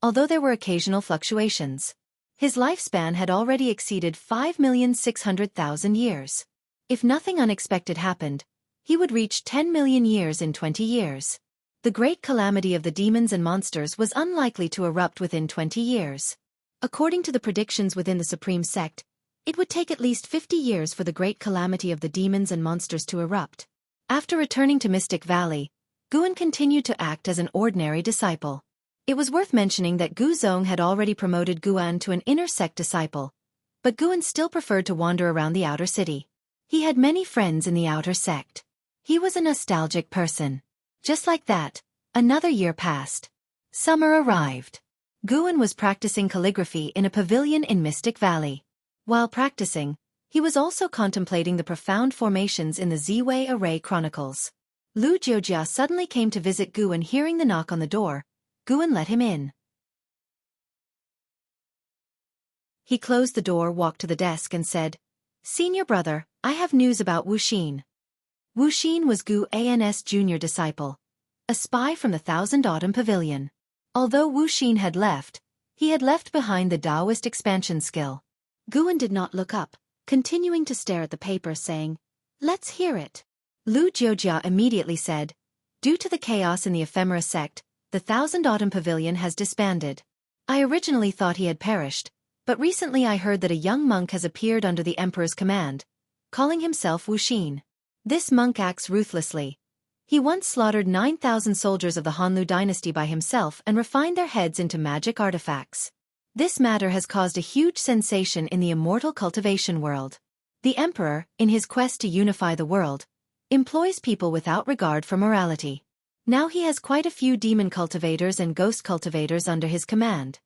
although there were occasional fluctuations. His lifespan had already exceeded 5,600,000 years. If nothing unexpected happened, he would reach 10 million years in 20 years. The great calamity of the demons and monsters was unlikely to erupt within 20 years. According to the predictions within the Supreme Sect, it would take at least 50 years for the great calamity of the demons and monsters to erupt. After returning to Mystic Valley, Guan continued to act as an ordinary disciple. It was worth mentioning that Gu Zong had already promoted Guan to an inner sect disciple, but Guan still preferred to wander around the outer city. He had many friends in the outer sect. He was a nostalgic person. Just like that, another year passed. Summer arrived. Guan was practicing calligraphy in a pavilion in Mystic Valley. While practicing, he was also contemplating the profound formations in the Ziwei Array Chronicles. Lu Jiujia suddenly came to visit Guan. Hearing the knock on the door, Guan let him in. He closed the door, walked to the desk and said, "Senior brother, I have news about Wu Xin." Wu Xin was Gu An's junior disciple, a spy from the Thousand Autumn Pavilion. Although Wu Xin had left, he had left behind the Taoist expansion skill. Guan did not look up, continuing to stare at the paper, saying, "Let's hear it." Lu Jiujia immediately said, "Due to the chaos in the Ephemera sect, the Thousand Autumn Pavilion has disbanded. I originally thought he had perished, but recently I heard that a young monk has appeared under the Emperor's command, calling himself Wu Xin. This monk acts ruthlessly. He once slaughtered 9,000 soldiers of the Hanlu dynasty by himself and refined their heads into magic artifacts. This matter has caused a huge sensation in the immortal cultivation world. The Emperor, in his quest to unify the world, employs people without regard for morality. Now he has quite a few demon cultivators and ghost cultivators under his command."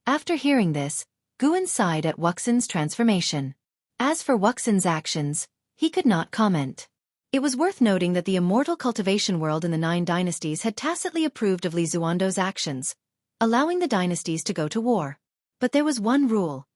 After hearing this, Guan sighed at Wuxin's transformation. As for Wuxin's actions, he could not comment. It was worth noting that the immortal cultivation world in the 9 dynasties had tacitly approved of Li Zuando's actions, allowing the dynasties to go to war. But there was one rule.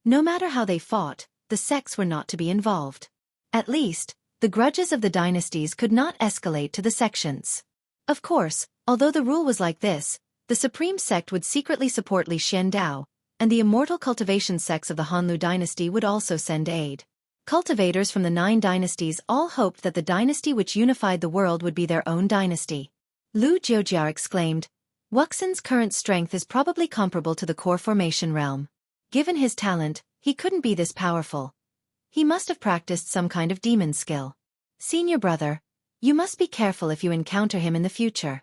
No matter how they fought, the sects were not to be involved. At least, the grudges of the dynasties could not escalate to the sections. Of course, although the rule was like this, the Supreme Sect would secretly support Li Xiandao, and the immortal cultivation sects of the Hanlu dynasty would also send aid. Cultivators from the 9 dynasties all hoped that the dynasty which unified the world would be their own dynasty. Lu Jiujia exclaimed, "Wuxin's current strength is probably comparable to the core formation realm. Given his talent, he couldn't be this powerful. He must have practiced some kind of demon skill. Senior brother, you must be careful if you encounter him in the future."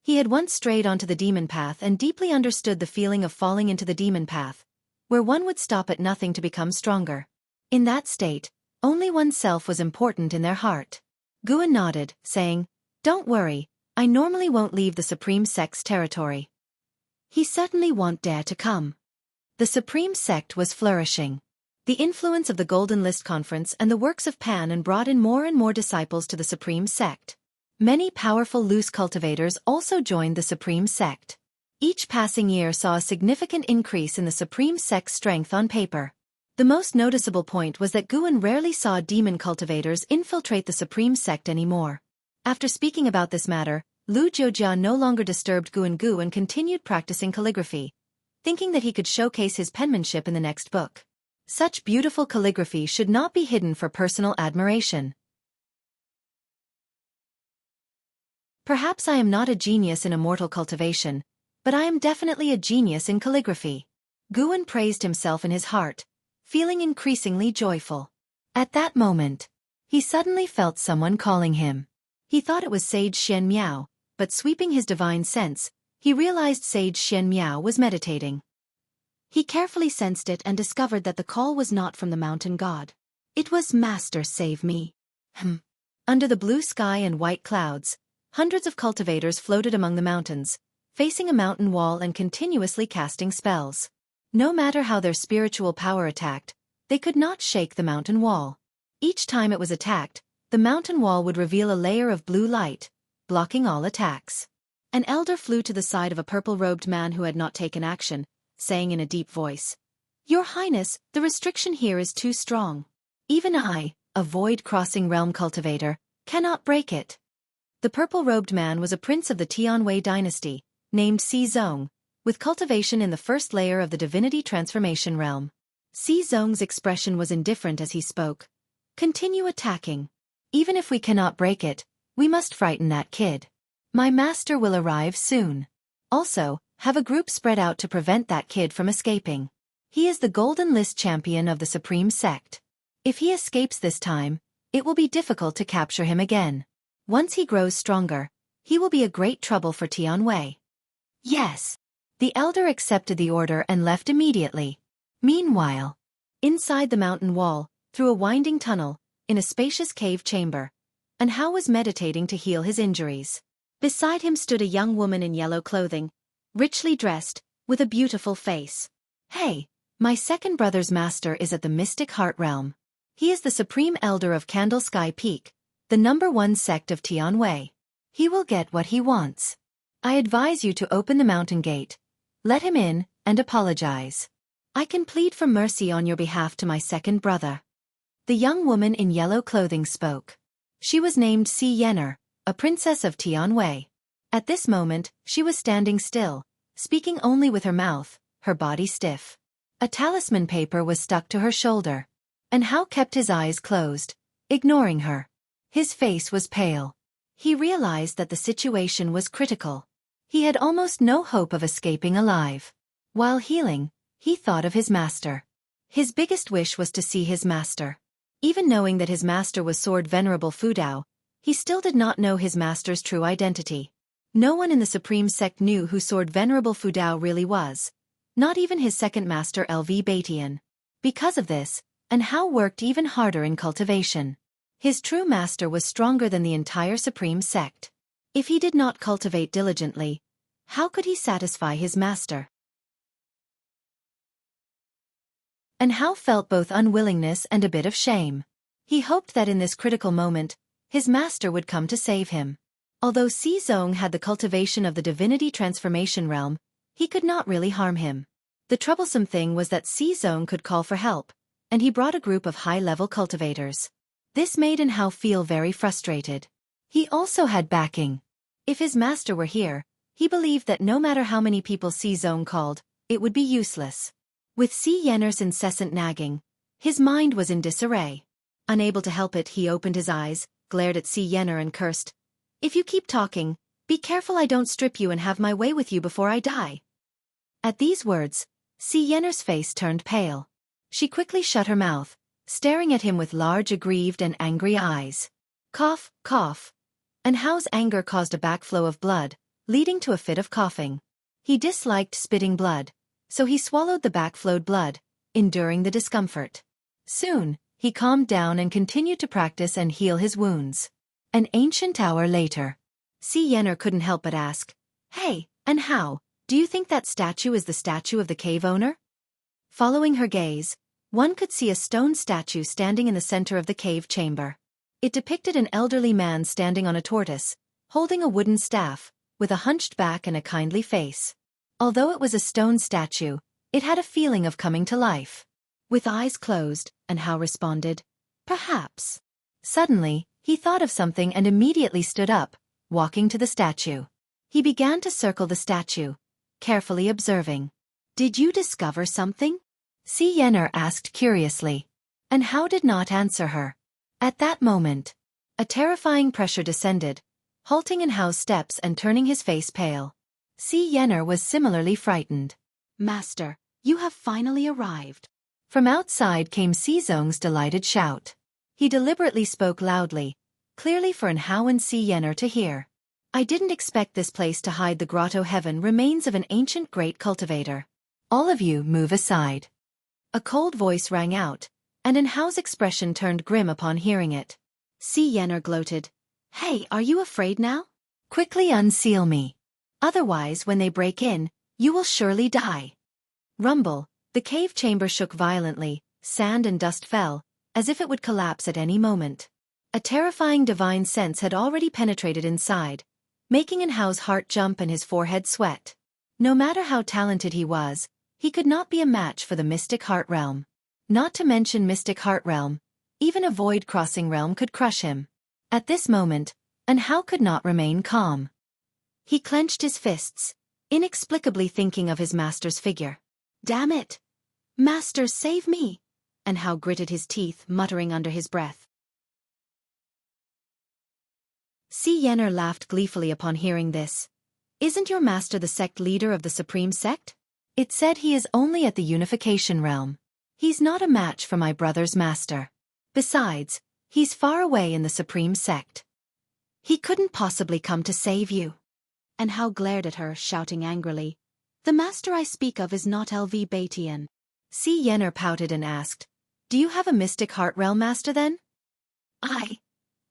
He had once strayed onto the demon path and deeply understood the feeling of falling into the demon path, where one would stop at nothing to become stronger. In that state, only oneself was important in their heart. Guan nodded, saying, "Don't worry, I normally won't leave the Supreme Sect's territory." He certainly won't dare to come. The Supreme Sect was flourishing. The influence of the Golden List Conference and the works of Pan and brought in more and more disciples to the Supreme Sect. Many powerful loose cultivators also joined the Supreme Sect. Each passing year saw a significant increase in the Supreme Sect's strength on paper. The most noticeable point was that Guan rarely saw demon cultivators infiltrate the Supreme Sect anymore. After speaking about this matter, Lu Jiujia no longer disturbed Guan and continued practicing calligraphy, thinking that he could showcase his penmanship in the next book. Such beautiful calligraphy should not be hidden for personal admiration. Perhaps I am not a genius in immortal cultivation, but I am definitely a genius in calligraphy. Guan praised himself in his heart, feeling increasingly joyful. At that moment, he suddenly felt someone calling him. He thought it was Sage Xian Miao, but sweeping his divine sense, he realized Sage Xian Miao was meditating. He carefully sensed it and discovered that the call was not from the mountain god. It was "Master, save me." Under the blue sky and white clouds, hundreds of cultivators floated among the mountains, facing a mountain wall and continuously casting spells. No matter how their spiritual power attacked, they could not shake the mountain wall. Each time it was attacked, the mountain wall would reveal a layer of blue light, blocking all attacks. An elder flew to the side of a purple-robed man who had not taken action, saying in a deep voice, "Your Highness, the restriction here is too strong. Even I, a void-crossing realm cultivator, cannot break it." The purple-robed man was a prince of the Tianwei dynasty, named Si Zong, with cultivation in the first layer of the divinity transformation realm. Si Zong's expression was indifferent as he spoke. "Continue attacking. Even if we cannot break it, we must frighten that kid." My master will arrive soon. Also, have a group spread out to prevent that kid from escaping. He is the golden list champion of the Supreme Sect. If he escapes this time, it will be difficult to capture him again. Once he grows stronger, he will be a great trouble for Tianwei. Yes. The elder accepted the order and left immediately. Meanwhile, inside the mountain wall, through a winding tunnel, in a spacious cave chamber, Anhao was meditating to heal his injuries. Beside him stood a young woman in yellow clothing, richly dressed, with a beautiful face. Hey, my second brother's master is at the Mystic Heart Realm. He is the supreme elder of Candle Sky Peak, the #1 sect of Tianwei. He will get what he wants. I advise you to open the mountain gate, let him in, and apologize. I can plead for mercy on your behalf to my second brother. The young woman in yellow clothing spoke. She was named Si Yener, a princess of Tianwei. At this moment, she was standing still, speaking only with her mouth, her body stiff. A talisman paper was stuck to her shoulder. Anhao kept his eyes closed, ignoring her. His face was pale. He realized that the situation was critical. He had almost no hope of escaping alive. While healing, he thought of his master. His biggest wish was to see his master. Even knowing that his master was Sword Venerable Fudao, he still did not know his master's true identity. No one in the Supreme Sect knew who Sword Venerable Fudao really was. Not even his second master LV Batian. Because of this, Anhao worked even harder in cultivation. His true master was stronger than the entire Supreme Sect. If he did not cultivate diligently, how could he satisfy his master? Anhao felt both unwillingness and a bit of shame. He hoped that in this critical moment, his master would come to save him. Although Si Zong had the cultivation of the divinity transformation realm, he could not really harm him. The troublesome thing was that Si Zong could call for help, and he brought a group of high-level cultivators. This made Anhao feel very frustrated. He also had backing. If his master were here, he believed that no matter how many people Si Zong called, it would be useless. With Si Yener's incessant nagging, his mind was in disarray. Unable to help it, he opened his eyes, glared at Si Yener and cursed, "If you keep talking, be careful I don't strip you and have my way with you before I die." At these words, Si Yener's face turned pale. She quickly shut her mouth, staring at him with large aggrieved and angry eyes. Cough, cough. Anhao's anger caused a backflow of blood, leading to a fit of coughing. He disliked spitting blood, so he swallowed the backflowed blood, enduring the discomfort. Soon, he calmed down and continued to practice and heal his wounds. An ancient hour later, Si Yener couldn't help but ask, "Hey, Anhao, do you think that statue is the statue of the cave owner?" Following her gaze, one could see a stone statue standing in the center of the cave chamber. It depicted an elderly man standing on a tortoise, holding a wooden staff, with a hunched back and a kindly face. Although it was a stone statue, it had a feeling of coming to life. With eyes closed, Anhao responded, "Perhaps." Suddenly, he thought of something and immediately stood up, walking to the statue. He began to circle the statue, carefully observing. "Did you discover something?" Si Yener asked curiously. Anhao did not answer her. At that moment, a terrifying pressure descended, halting Anhao's steps and turning his face pale. Si Yener was similarly frightened. "Master, you have finally arrived." From outside came Si Zong's delighted shout. He deliberately spoke loudly, clearly for Anhao and Si Yener to hear. "I didn't expect this place to hide the grotto heaven remains of an ancient great cultivator. All of you move aside." A cold voice rang out, and Anhao's expression turned grim upon hearing it. Si Yener gloated, "Hey, are you afraid now? Quickly unseal me. Otherwise, when they break in, you will surely die." Rumble, the cave chamber shook violently, sand and dust fell, as if it would collapse at any moment. A terrifying divine sense had already penetrated inside, making Anhao's heart jump and his forehead sweat. No matter how talented he was, he could not be a match for the Mystic Heart Realm. Not to mention Mystic Heart Realm, even a void-crossing realm could crush him. At this moment, Anhao could not remain calm. He clenched his fists, inexplicably thinking of his master's figure. "Damn it! Master, save me!" Anhao gritted his teeth, muttering under his breath. Si Yenner laughed gleefully upon hearing this. Isn't your master the sect leader of the supreme sect? It said he is only at the unification realm. He's not a match for my brother's master. Besides, he's far away in the supreme sect. He couldn't possibly come to save you. And Hao glared at her, shouting angrily, The master I speak of is not LV Batian. Si Yenner pouted and asked, Do you have a mystic heart realm master then?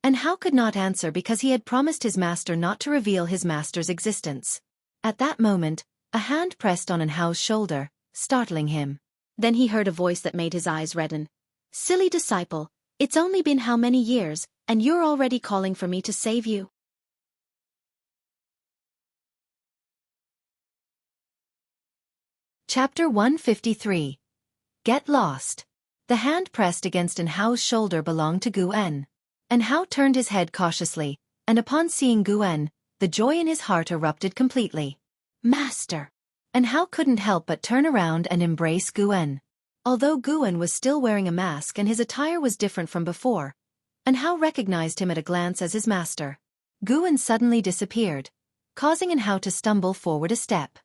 And Hao could not answer because he had promised his master not to reveal his master's existence. At that moment, a hand pressed on Hao's shoulder, startling him. Then he heard a voice that made his eyes redden. Silly disciple, it's only been how many years, and you're already calling for me to save you? Chapter 153. Get Lost. The hand pressed against Hao's shoulder belonged to Gu-en. Hao turned his head cautiously, and upon seeing Gu-en, the joy in his heart erupted completely. Master! Hao couldn't help but turn around and embrace Gu-en. Although Gu-en was still wearing a mask and his attire was different from before, Hao recognized him at a glance as his master. Gu-en suddenly disappeared, causing Hao to stumble forward a step.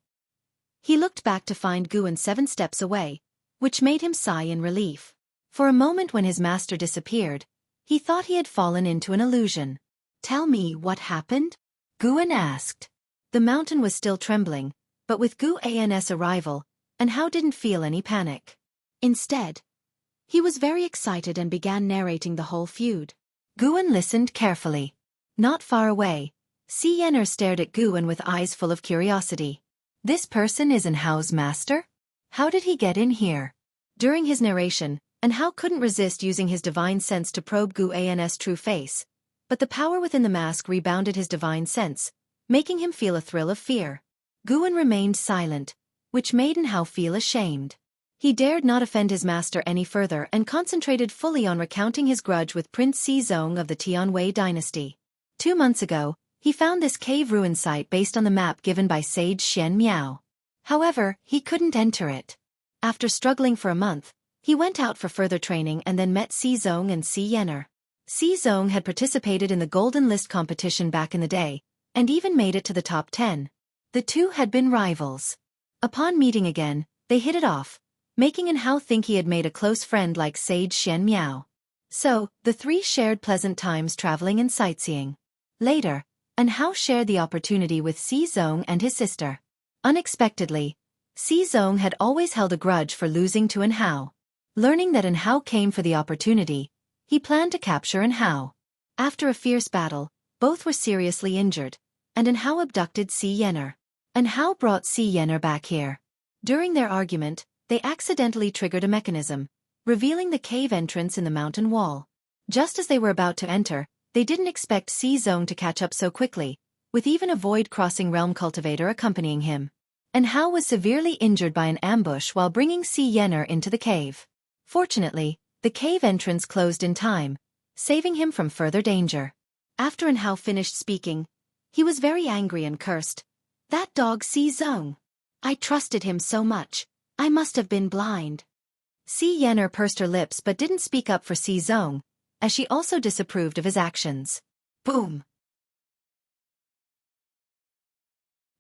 He looked back to find Gu-en 7 steps away, which made him sigh in relief. For a moment when his master disappeared, he thought he had fallen into an illusion. Tell me what happened? Gu-en asked. The mountain was still trembling, but with Gu-en's arrival, Hao didn't feel any panic. Instead, he was very excited and began narrating the whole feud. Gu-en listened carefully. Not far away, Si Yenner stared at Gu-en with eyes full of curiosity. This person is Hao's master? How did he get in here? During his narration, Hao couldn't resist using his divine sense to probe Gu-en's true face, but the power within the mask rebounded his divine sense, making him feel a thrill of fear. Gu-en remained silent, which made Hao feel ashamed. He dared not offend his master any further and concentrated fully on recounting his grudge with Prince Xizong of the Tianwei dynasty. 2 months ago, he found this cave ruin site based on the map given by Sage Xian Miao. However, he couldn't enter it. After struggling for a month, he went out for further training and then met Xizong and Si Yenner. Xizong had participated in the Golden List competition back in the day, and even made it to the top 10. The two had been rivals. Upon meeting again, they hit it off, making Hao think he had made a close friend like Sage Xian Miao. So, the three shared pleasant times traveling and sightseeing. Later, Hao shared the opportunity with Xizong and his sister. Unexpectedly, Xizong had always held a grudge for losing to Hao. Learning that Hao came for the opportunity, he planned to capture Hao. After a fierce battle, both were seriously injured, and Hao abducted Si Yenner. Hao brought Si Yenner back here. During their argument, they accidentally triggered a mechanism, revealing the cave entrance in the mountain wall. Just as they were about to enter, they didn't expect Xizong to catch up so quickly, with even a void-crossing realm cultivator accompanying him. Hao was severely injured by an ambush while bringing Si Yenner into the cave. Fortunately, the cave entrance closed in time, saving him from further danger. After Hao finished speaking, he was very angry and cursed. That dog Xizong! I trusted him so much, I must have been blind. Si Yenner pursed her lips but didn't speak up for Xizong, as she also disapproved of his actions. Boom!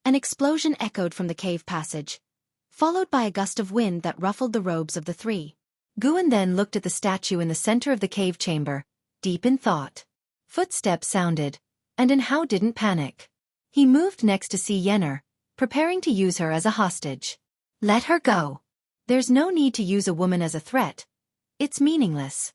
An explosion echoed from the cave passage, followed by a gust of wind that ruffled the robes of the three. Gu-en then looked at the statue in the center of the cave chamber, deep in thought. Footsteps sounded, and Hao didn't panic. He moved next to Si Yenner, preparing to use her as a hostage. Let her go. There's no need to use a woman as a threat. It's meaningless.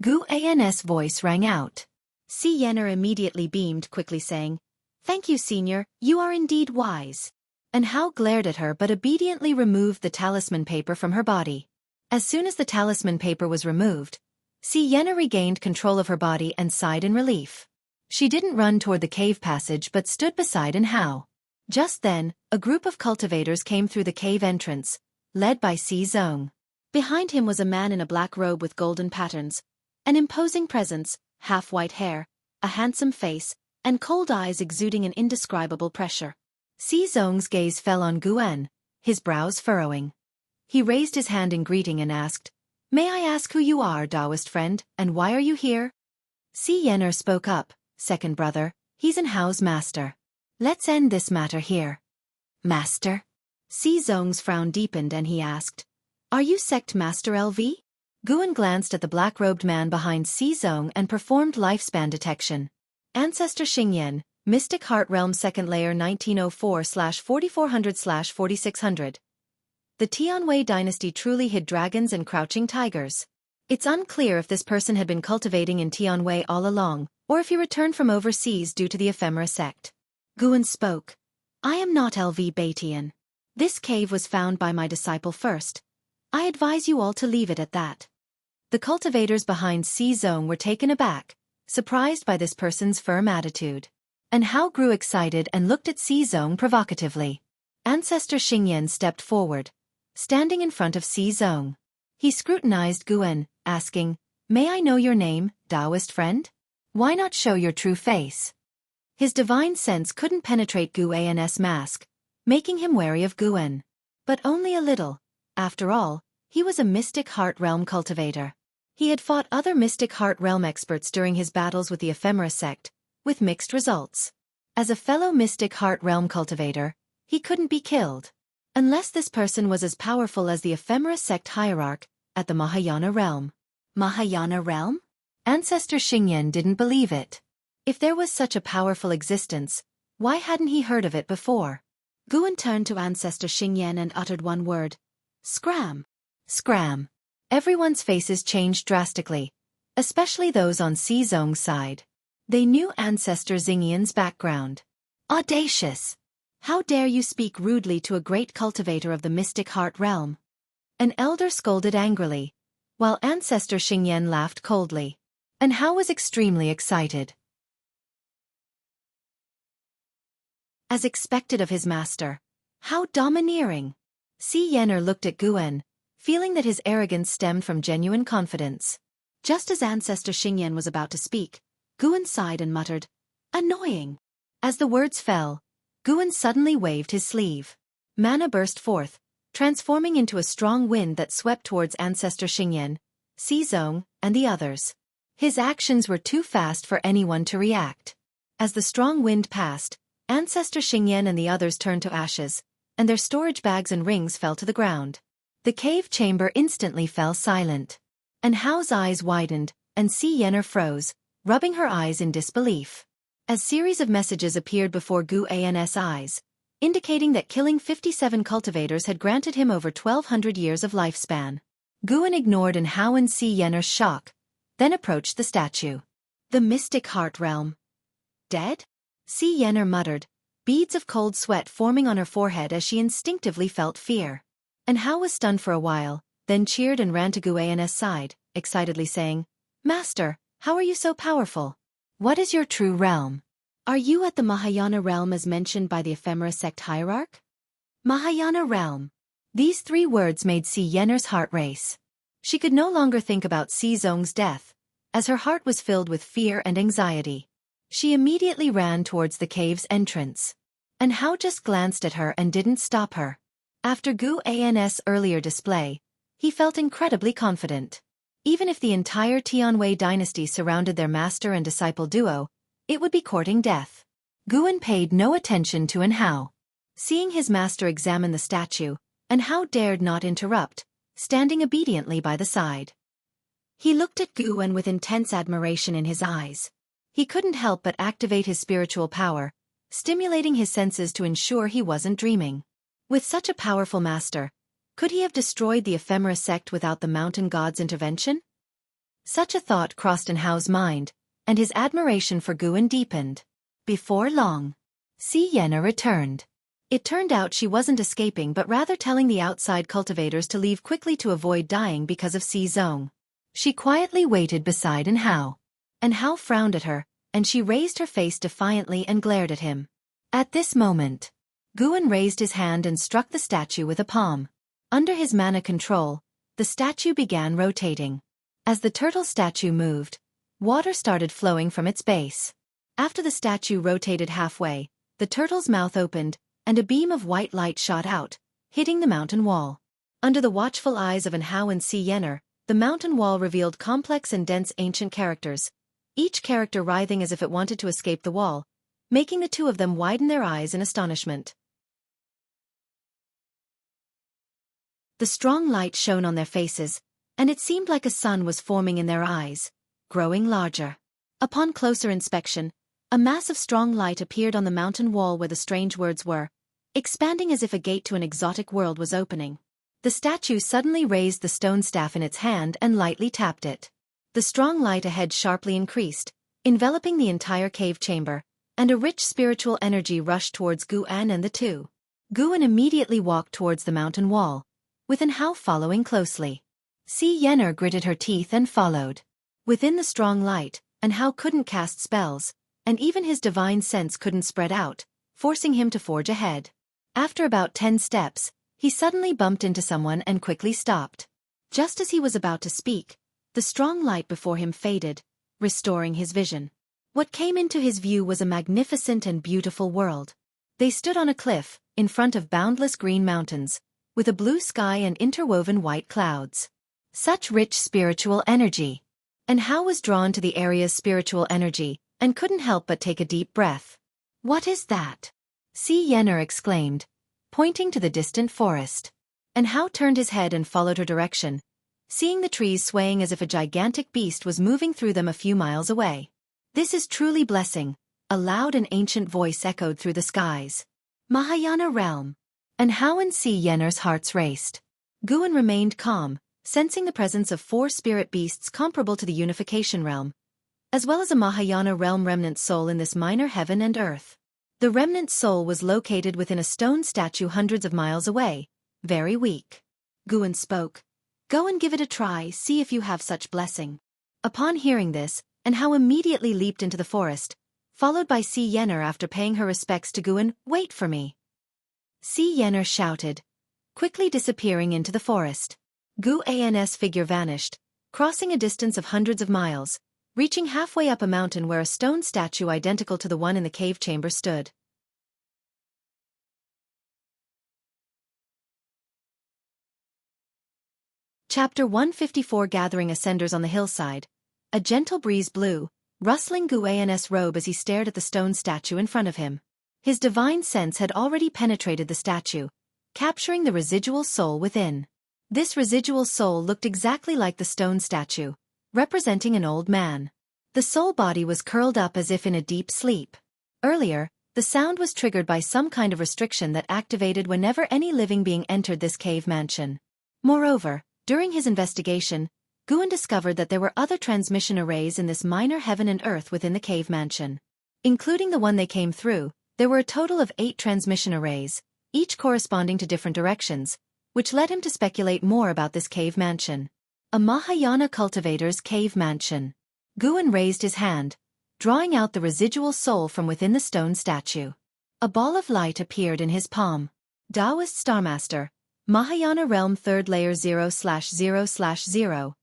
Gu-en's voice rang out. Si Yenner immediately beamed, quickly saying, Thank you, Senior, you are indeed wise. Hao glared at her but obediently removed the talisman paper from her body. As soon as the talisman paper was removed, Si Yenner regained control of her body and sighed in relief. She didn't run toward the cave passage but stood beside Hao. Just then, a group of cultivators came through the cave entrance, led by Xizong. Behind him was a man in a black robe with golden patterns, an imposing presence, half-white hair, a handsome face, and cold eyes exuding an indescribable pressure. Xizong's gaze fell on Gu-en, his brows furrowing. He raised his hand in greeting and asked, May I ask who you are, Taoist friend, and why are you here? Si Yenner spoke up, Second brother, He's Enhao's master. Let's end this matter here. Master? Zong's frown deepened and he asked, "Are you sect master LV?" Guan glanced at the black-robed man behind Zong and performed lifespan detection. Ancestor Xingyan, Mystic Heart Realm 2nd Layer 1904/4400/4600. The Tianwei dynasty truly hid dragons and crouching tigers. It's unclear if this person had been cultivating in Tianwei all along, or if he returned from overseas due to the ephemera sect. Guan spoke. "I am not LV Batian. This cave was found by my disciple first. I advise you all to leave it at that." The cultivators behind Zong were taken aback, surprised by this person's firm attitude. And Hao grew excited and looked at Zong provocatively. Ancestor Xingyan stepped forward, standing in front of Zong. He scrutinized Guan, asking, "May I know your name, Taoist friend? Why not show your true face?" His divine sense couldn't penetrate Guan's mask, making him wary of Guan. But only a little. After all, he was a Mystic Heart Realm cultivator. He had fought other Mystic Heart Realm experts during his battles with the ephemera sect, with mixed results. As a fellow Mystic Heart Realm cultivator, he couldn't be killed. Unless this person was as powerful as the ephemera sect hierarch at the Mahayana realm. Mahayana realm? Ancestor Xingyan didn't believe it. If there was such a powerful existence, why hadn't he heard of it before? Guan turned to Ancestor Xingyan and uttered one word. Scram. Scram. Everyone's faces changed drastically, especially those on Zong's side. They knew Ancestor Xingyan's background. Audacious! How dare you speak rudely to a great cultivator of the Mystic Heart Realm? An elder scolded angrily, while Ancestor Xingyan laughed coldly. And Hao was extremely excited. As expected of his master. How domineering! Xingyan looked at Guan, feeling that his arrogance stemmed from genuine confidence. Just as Ancestor Xingyan was about to speak, Guan sighed and muttered, "Annoying." As the words fell, Guan suddenly waved his sleeve. Mana burst forth, transforming into a strong wind that swept towards Ancestor Xingyan, Zong, and the others. His actions were too fast for anyone to react. As the strong wind passed, Ancestor Xingyan and the others turned to ashes, and their storage bags and rings fell to the ground. The cave chamber instantly fell silent. And Hao's eyes widened, and Xingyan froze, rubbing her eyes in disbelief. A series of messages appeared before Guan's eyes, indicating that killing 57 cultivators had granted him over 1,200 years of lifespan. Guan ignored Hao and Xingyan's shock, then approached the statue. The Mystic Heart Realm. Dead? Xingyan muttered, beads of cold sweat forming on her forehead as she instinctively felt fear. And Hao was stunned for a while, then cheered and ran to Guan's side, excitedly saying, "Master, how are you so powerful? What is your true realm? Are you at the Mahayana realm as mentioned by the ephemera sect hierarch?" Mahayana realm. These 3 words made Xingyan's heart race. She could no longer think about Zong's death, as her heart was filled with fear and anxiety. She immediately ran towards the cave's entrance. And Hao just glanced at her and didn't stop her. After Guan's earlier display, he felt incredibly confident. Even if the entire Tianwei dynasty surrounded their master and disciple duo, it would be courting death. Guan paid no attention to Hao. Seeing his master examine the statue, Hao dared not interrupt, standing obediently by the side. He looked at Guan with intense admiration in his eyes. He couldn't help but activate his spiritual power, stimulating his senses to ensure he wasn't dreaming. With such a powerful master, could he have destroyed the ephemera sect without the mountain god's intervention? Such a thought crossed Hao's mind, and his admiration for Guan deepened. Before long, Xingyan returned. It turned out she wasn't escaping but rather telling the outside cultivators to leave quickly to avoid dying because of Zong. She quietly waited beside Hao. Hao frowned at her, and she raised her face defiantly and glared at him. At this moment, Guan raised his hand and struck the statue with a palm. Under his mana control, the statue began rotating. As the turtle statue moved, water started flowing from its base. After the statue rotated halfway, the turtle's mouth opened, and a beam of white light shot out, hitting the mountain wall. Under the watchful eyes of Hao and Xingyan, the mountain wall revealed complex and dense ancient characters, each character writhing as if it wanted to escape the wall, making the two of them widen their eyes in astonishment. The strong light shone on their faces, and it seemed like a sun was forming in their eyes, growing larger. Upon closer inspection, a mass of strong light appeared on the mountain wall where the strange words were, expanding as if a gate to an exotic world was opening. The statue suddenly raised the stone staff in its hand and lightly tapped it. The strong light ahead sharply increased, enveloping the entire cave chamber, and a rich spiritual energy rushed towards Guan and the two. Guan immediately walked towards the mountain wall, with An Hao following closely. Si Yener gritted her teeth and followed. Within the strong light, An Hao couldn't cast spells, and even his divine sense couldn't spread out, forcing him to forge ahead. After about 10 steps, he suddenly bumped into someone and quickly stopped. Just as he was about to speak, the strong light before him faded, restoring his vision. What came into his view was a magnificent and beautiful world. They stood on a cliff, in front of boundless green mountains, with a blue sky and interwoven white clouds. Such rich spiritual energy. And Hao was drawn to the area's spiritual energy, and couldn't help but take a deep breath. "What is that?" Si Yener exclaimed, pointing to the distant forest. And Hao turned his head and followed her direction, seeing the trees swaying as if a gigantic beast was moving through them a few miles away. "This is truly blessing," a loud and ancient voice echoed through the skies. "Mahayana realm." And Hao and Si Yener's hearts raced. Guan remained calm, sensing the presence of 4 spirit beasts comparable to the unification realm, as well as a Mahayana realm remnant soul in this minor heaven and earth. The remnant soul was located within a stone statue hundreds of miles away, very weak. Guan spoke. "Go and give it a try, see if you have such blessing." Upon hearing this, An Hao immediately leaped into the forest, followed by Si Yener after paying her respects to Guan. "Wait for me." Si Yener shouted, quickly disappearing into the forest. Guan's figure vanished, crossing a distance of hundreds of miles, reaching halfway up a mountain where a stone statue identical to the one in the cave chamber stood. Chapter 154. Gathering ascenders on the hillside. A gentle breeze blew, rustling Guan's robe as he stared at the stone statue in front of him. His divine sense had already penetrated the statue, capturing the residual soul within. This residual soul looked exactly like the stone statue, representing an old man. The soul body was curled up as if in a deep sleep. Earlier, the sound was triggered by some kind of restriction that activated whenever any living being entered this cave mansion. Moreover, during his investigation, Guan discovered that there were other transmission arrays in this minor heaven and earth within the cave mansion. Including the one they came through, there were a total of 8 transmission arrays, each corresponding to different directions, which led him to speculate more about this cave mansion. A Mahayana cultivator's cave mansion. Guan raised his hand, drawing out the residual soul from within the stone statue. A ball of light appeared in his palm. Taoist Starmaster, Mahayana Realm 3rd Layer 0/0/0.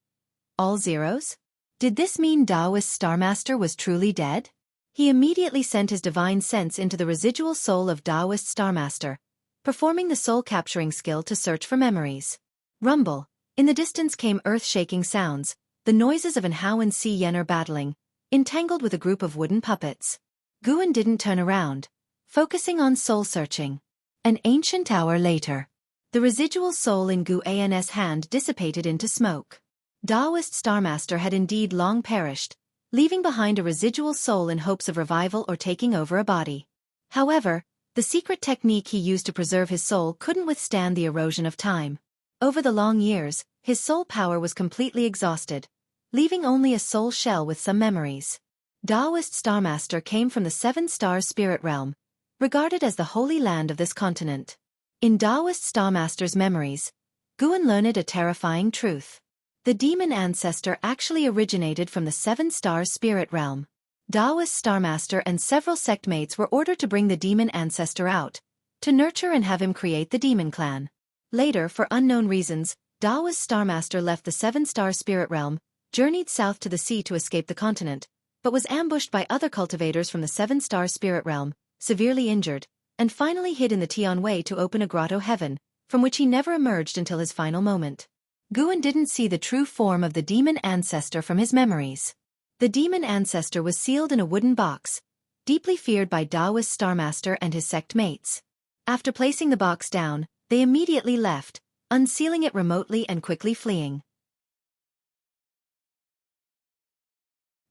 All zeros? Did this mean Taoist Starmaster was truly dead? He immediately sent his divine sense into the residual soul of Taoist Starmaster, performing the soul-capturing skill to search for memories. Rumble. In the distance came earth-shaking sounds, the noises of An Hao and Si Yener battling, entangled with a group of wooden puppets. Guan didn't turn around, focusing on soul-searching. An ancient hour later. The residual soul in Guan's hand dissipated into smoke. Taoist Starmaster had indeed long perished, leaving behind a residual soul in hopes of revival or taking over a body. However, the secret technique he used to preserve his soul couldn't withstand the erosion of time. Over the long years, his soul power was completely exhausted, leaving only a soul shell with some memories. Taoist Starmaster came from the 7-star spirit realm, regarded as the holy land of this continent. In Taoist Starmaster's memories, Guan learned a terrifying truth. The demon ancestor actually originated from the 7-star spirit realm. Taoist Starmaster and several sectmates were ordered to bring the demon ancestor out, to nurture and have him create the demon clan. Later, for unknown reasons, Taoist Starmaster left the 7-star spirit realm, journeyed south to the sea to escape the continent, but was ambushed by other cultivators from the 7-star spirit realm, severely injured, and finally hid in the Tian Way to open a grotto heaven, from which he never emerged until his final moment. Guan didn't see the true form of the demon ancestor from his memories. The demon ancestor was sealed in a wooden box, deeply feared by Taoist Starmaster and his sect mates. After placing the box down, they immediately left, unsealing it remotely and quickly fleeing.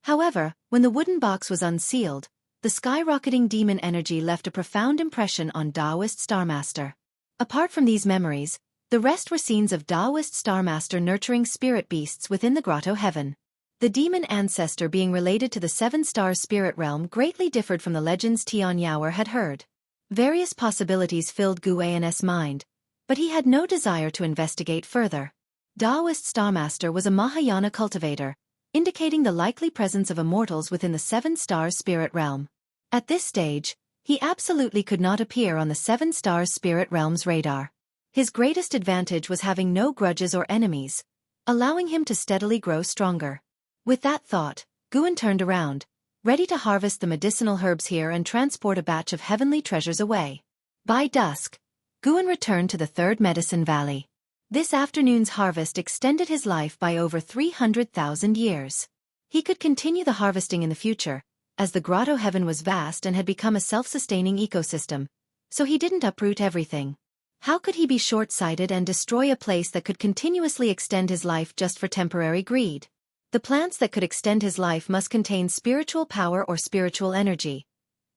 However, when the wooden box was unsealed, the skyrocketing demon energy left a profound impression on Taoist Starmaster. Apart from these memories, the rest were scenes of Taoist Starmaster nurturing spirit beasts within the grotto heaven. The demon ancestor being related to the seven-star spirit realm greatly differed from the legends Tian Yaoer had heard. Various possibilities filled Gu An's mind, but he had no desire to investigate further. Taoist Starmaster was a Mahayana cultivator, indicating the likely presence of immortals within the seven-star spirit realm. At this stage, he absolutely could not appear on the seven-star spirit realm's radar. His greatest advantage was having no grudges or enemies, allowing him to steadily grow stronger. With that thought, Guan turned around, ready to harvest the medicinal herbs here and transport a batch of heavenly treasures away. By dusk, Guan returned to the third medicine valley. This afternoon's harvest extended his life by over 300,000 years. He could continue the harvesting in the future, as the grotto heaven was vast and had become a self-sustaining ecosystem, so he didn't uproot everything. How could he be short-sighted and destroy a place that could continuously extend his life just for temporary greed? The plants that could extend his life must contain spiritual power or spiritual energy,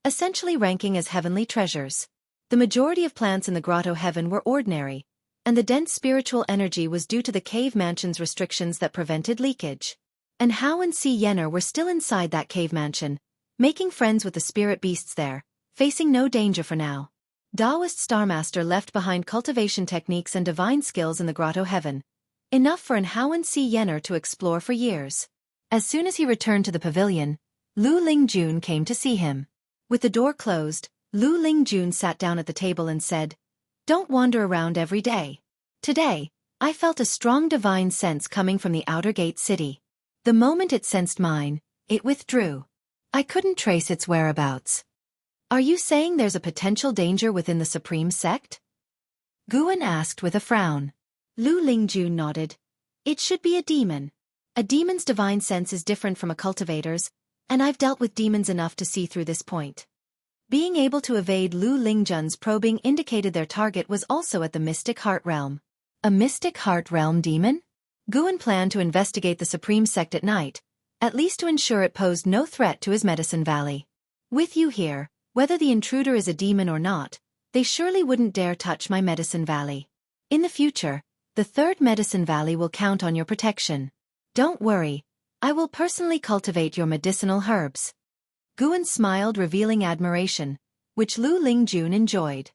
essentially ranking as heavenly treasures. The majority of plants in the grotto heaven were ordinary, and the dense spiritual energy was due to the cave mansion's restrictions that prevented leakage. And Hao and Si Yenner were still inside that cave mansion, making friends with the spirit beasts there, facing no danger for now. Taoist Starmaster left behind cultivation techniques and divine skills in the grotto heaven, enough for Hao and Si Yenner to explore for years. As soon as he returned to the pavilion, Lu Lingjun came to see him. With the door closed, Lu Lingjun sat down at the table and said, "Don't wander around every day. Today, I felt a strong divine sense coming from the outer gate city. The moment it sensed mine, it withdrew. I couldn't trace its whereabouts." "Are you saying there's a potential danger within the Supreme Sect?" Guan asked with a frown. Lu Lingjun nodded. "It should be a demon. A demon's divine sense is different from a cultivator's, and I've dealt with demons enough to see through this point." Being able to evade Lu Lingjun's probing indicated their target was also at the Mystic Heart Realm. A Mystic Heart Realm demon? Guan planned to investigate the Supreme Sect at night, at least to ensure it posed no threat to his Medicine Valley. With you here, whether the intruder is a demon or not, they surely wouldn't dare touch my Medicine Valley. In the future, the third Medicine Valley will count on your protection. Don't worry, I will personally cultivate your medicinal herbs. Guan smiled, revealing admiration, which Lu Lingjun enjoyed.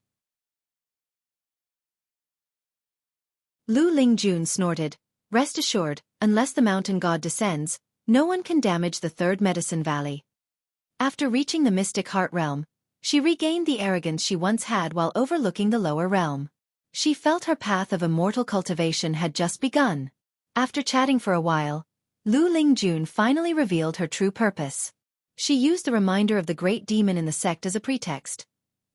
Lu Lingjun snorted, "Rest assured, unless the mountain god descends, no one can damage the third Medicine Valley." After reaching the Mystic Heart Realm, she regained the arrogance she once had while overlooking the lower realm. She felt her path of immortal cultivation had just begun. After chatting for a while, Lu Lingjun finally revealed her true purpose. She used the reminder of the great demon in the sect as a pretext.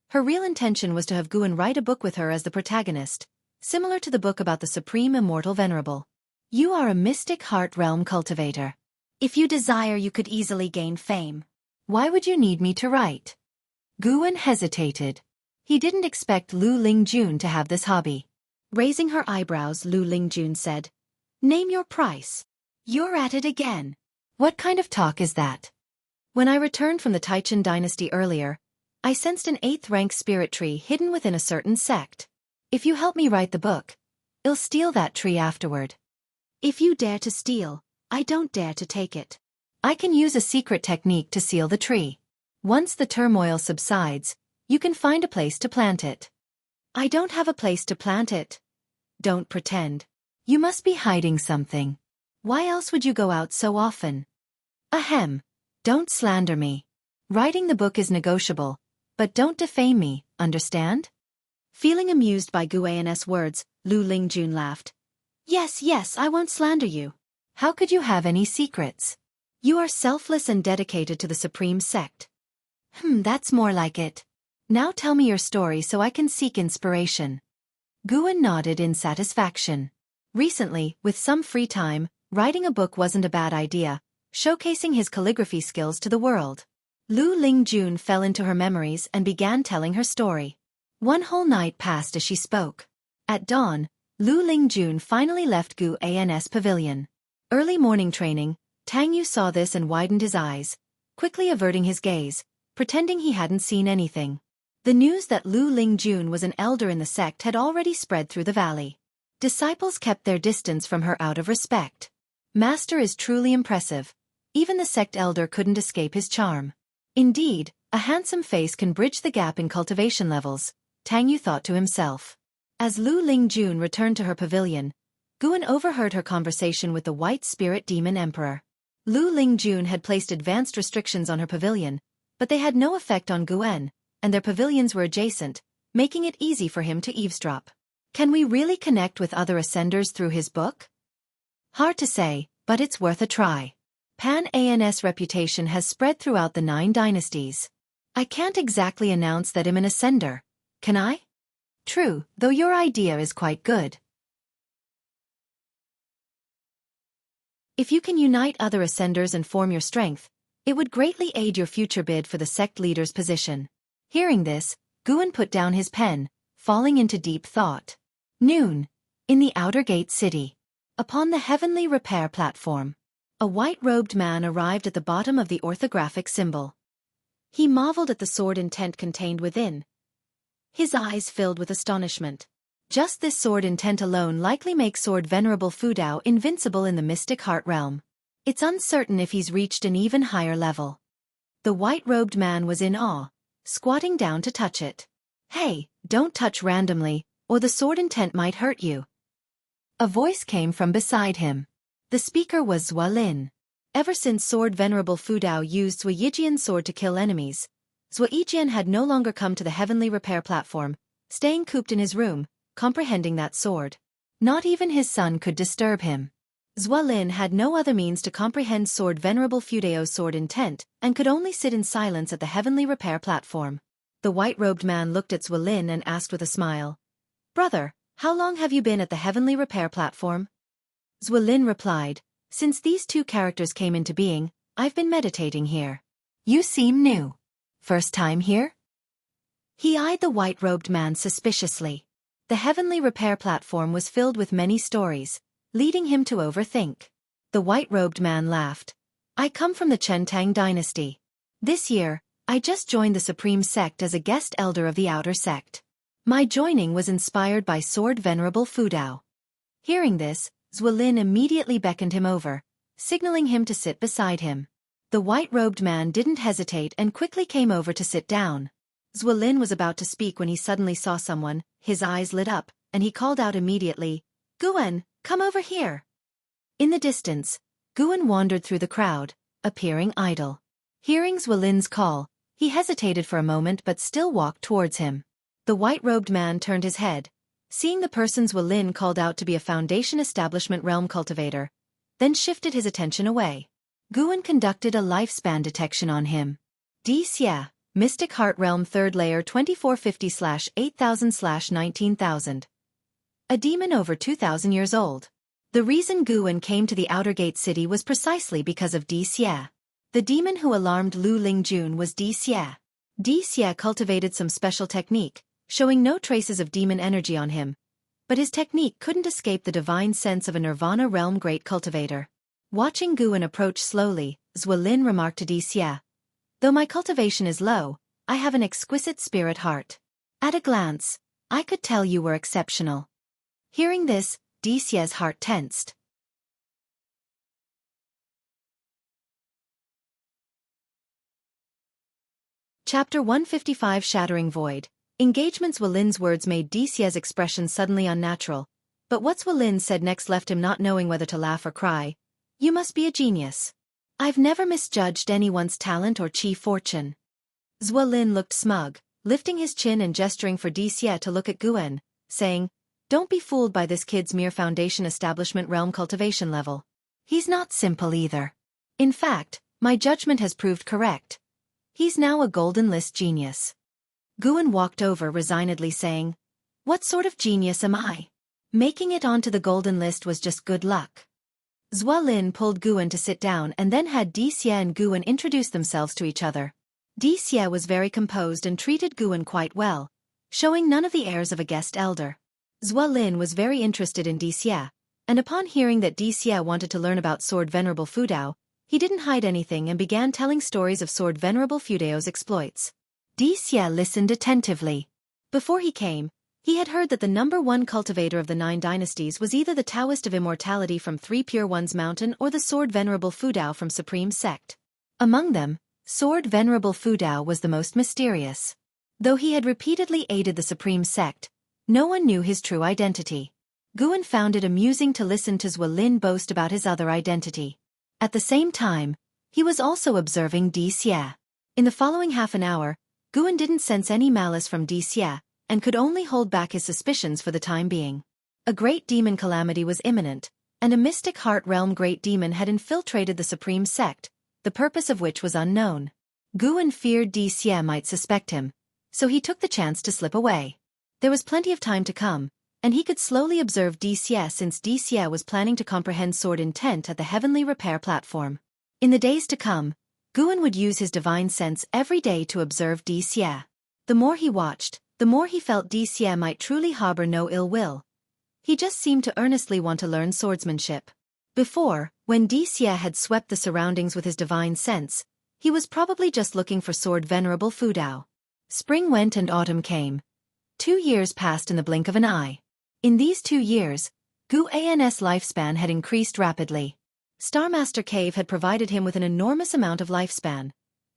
Her real intention was to have Guan write a book with her as the protagonist, similar to the book about the Supreme Immortal Venerable. "You are a Mystic Heart Realm cultivator. If you desire, you could easily gain fame. Why would you need me to write?" Guan hesitated. He didn't expect Lu Lingjun to have this hobby. Raising her eyebrows, Lu Lingjun said, "Name your price." "You're at it again. What kind of talk is that? When I returned from the Taichin dynasty earlier, I sensed an 8th-rank spirit tree hidden within a certain sect. If you help me write the book, I'll steal that tree afterward. If you dare to steal, I don't dare to take it. I can use a secret technique to seal the tree. Once the turmoil subsides, you can find a place to plant it." "I don't have a place to plant it." "Don't pretend. You must be hiding something. Why else would you go out so often?" "Ahem. Don't slander me. Writing the book is negotiable, but don't defame me, understand?" Feeling amused by Guan's words, Lu Lingjun laughed. Yes, I won't slander you. How could you have any secrets? You are selfless and dedicated to the Supreme Sect." That's more like it. Now tell me your story so I can seek inspiration." Guan nodded in satisfaction. Recently, with some free time, writing a book wasn't a bad idea, showcasing his calligraphy skills to the world. Lu Lingjun fell into her memories and began telling her story. One whole night passed as she spoke. At dawn, Lu Lingjun finally left Gu An's pavilion. Early morning training, Tang Yu saw this and widened his eyes, quickly averting his gaze, pretending he hadn't seen anything. The news that Lu Lingjun was an elder in the sect had already spread through the valley. Disciples kept their distance from her out of respect. Master is truly impressive. Even the sect elder couldn't escape his charm. Indeed, a handsome face can bridge the gap in cultivation levels, Tang Yu thought to himself. As Lu Lingjun returned to her pavilion, Guan overheard her conversation with the White Spirit Demon Emperor. Lu Lingjun had placed advanced restrictions on her pavilion, but they had no effect on Guan, and their pavilions were adjacent, making it easy for him to eavesdrop. Can we really connect with other ascenders through his book? Hard to say, but it's worth a try. Pan An's reputation has spread throughout the 9 dynasties. I can't exactly announce that I'm an ascender, can I? True, though your idea is quite good. If you can unite other ascenders and form your strength, it would greatly aid your future bid for the sect leader's position. Hearing this, Guan put down his pen, falling into deep thought. Noon. In the outer gate city. Upon the heavenly repair platform. A white-robed man arrived at the bottom of the orthographic symbol. He marveled at the sword intent contained within. His eyes filled with astonishment. Just this sword intent alone likely makes Sword Venerable Fudao invincible in the mystic heart realm. It's uncertain if he's reached an even higher level. The white-robed man was in awe, squatting down to touch it. Hey, don't touch randomly, or the sword intent might hurt you. A voice came from beside him. The speaker was Zhua Lin. Ever since Sword Venerable Fudao used Zhua Yijian's sword to kill enemies, Zhua Yijian had no longer come to the heavenly repair platform, staying cooped in his room, comprehending that sword. Not even his son could disturb him. Zhua Lin had no other means to comprehend Sword Venerable Fudao's sword intent, and could only sit in silence at the heavenly repair platform. The white-robed man looked at Zhua Lin and asked with a smile, "Brother, how long have you been at the heavenly repair platform?" Zhua Lin replied, "Since these 2 characters came into being, I've been meditating here." "You seem new. First time here?" He eyed the white-robed man suspiciously. The heavenly repair platform was filled with many stories, leading him to overthink. The white-robed man laughed. "I come from the Chentang dynasty. This year, I just joined the Supreme Sect as a guest elder of the Outer Sect. My joining was inspired by Sword Venerable Fudao." Hearing this, Zhua Lin immediately beckoned him over, signaling him to sit beside him. The white-robed man didn't hesitate and quickly came over to sit down. Zhua Lin was about to speak when he suddenly saw someone, his eyes lit up, and he called out immediately, "Guan, come over here." In the distance, Guan wandered through the crowd, appearing idle. Hearing Zhua Lin's call, he hesitated for a moment but still walked towards him. The white-robed man turned his head, seeing the person Zhua Lin called out to be a Foundation Establishment realm cultivator, then shifted his attention away. Guan conducted a lifespan detection on him. D. Xia, Mystic Heart Realm 3rd Layer 2450/8000/19000. A demon over 2,000 years old. The reason Guan came to the Outer Gate City was precisely because of D. Xia. The demon who alarmed Lu Lingjun was D. Xia. D. Xia cultivated some special technique, showing no traces of demon energy on him, but his technique couldn't escape the divine sense of a Nirvana realm great cultivator. Watching Guan approach slowly, Zhua Lin remarked to D. Xia, "Though my cultivation is low, I have an exquisite spirit heart. At a glance, I could tell you were exceptional." Hearing this, D. Xia's heart tensed. Chapter 155 Shattering Void. Engagements. Zhua Lin's words made D. Xia's expression suddenly unnatural, but what Zhua Lin said next left him not knowing whether to laugh or cry. "You must be a genius. I've never misjudged anyone's talent or chi fortune." Zhua Lin looked smug, lifting his chin and gesturing for D. Xia to look at Guan, saying, "Don't be fooled by this kid's mere Foundation Establishment realm cultivation level. He's not simple either. In fact, my judgment has proved correct. He's now a Golden List genius." Guan walked over resignedly saying, "What sort of genius am I? Making it onto the Golden List was just good luck." Zhua Lin pulled Guan to sit down and then had D. Xia and Guan introduce themselves to each other. Xie was very composed and treated Guan quite well, showing none of the airs of a guest elder. Zhuo Lin was very interested in Xie, and upon hearing that Xie wanted to learn about Sword Venerable Fudao, he didn't hide anything and began telling stories of Sword Venerable Fudao's exploits. Xie listened attentively. Before he came, he had heard that the #1 cultivator of the 9 dynasties was either the Taoist of Immortality from 3 Pure Ones Mountain or the Sword Venerable Fudao from Supreme Sect. Among them, Sword Venerable Fudao was the most mysterious. Though he had repeatedly aided the Supreme Sect, no one knew his true identity. Guan found it amusing to listen to Zhuo Lin boast about his other identity. At the same time, he was also observing Xie. In the following half an hour, Guan didn't sense any malice from Xie, and could only hold back his suspicions for the time being. A great demon calamity was imminent, and a mystic heart realm great demon had infiltrated the Supreme Sect, the purpose of which was unknown. Guan feared Xie might suspect him, so he took the chance to slip away. There was plenty of time to come, and he could slowly observe Xie since Xie was planning to comprehend sword intent at the heavenly repair platform. In the days to come, Guan would use his divine sense every day to observe Xie. The more he watched, the more he felt Xie might truly harbor no ill will. He just seemed to earnestly want to learn swordsmanship. Before, when Xie had swept the surroundings with his divine sense, he was probably just looking for Sword Venerable Fudao. Spring went and autumn came. 2 years passed in the blink of an eye. In these 2 years, Guan's lifespan had increased rapidly. Starmaster Cave had provided him with an enormous amount of lifespan.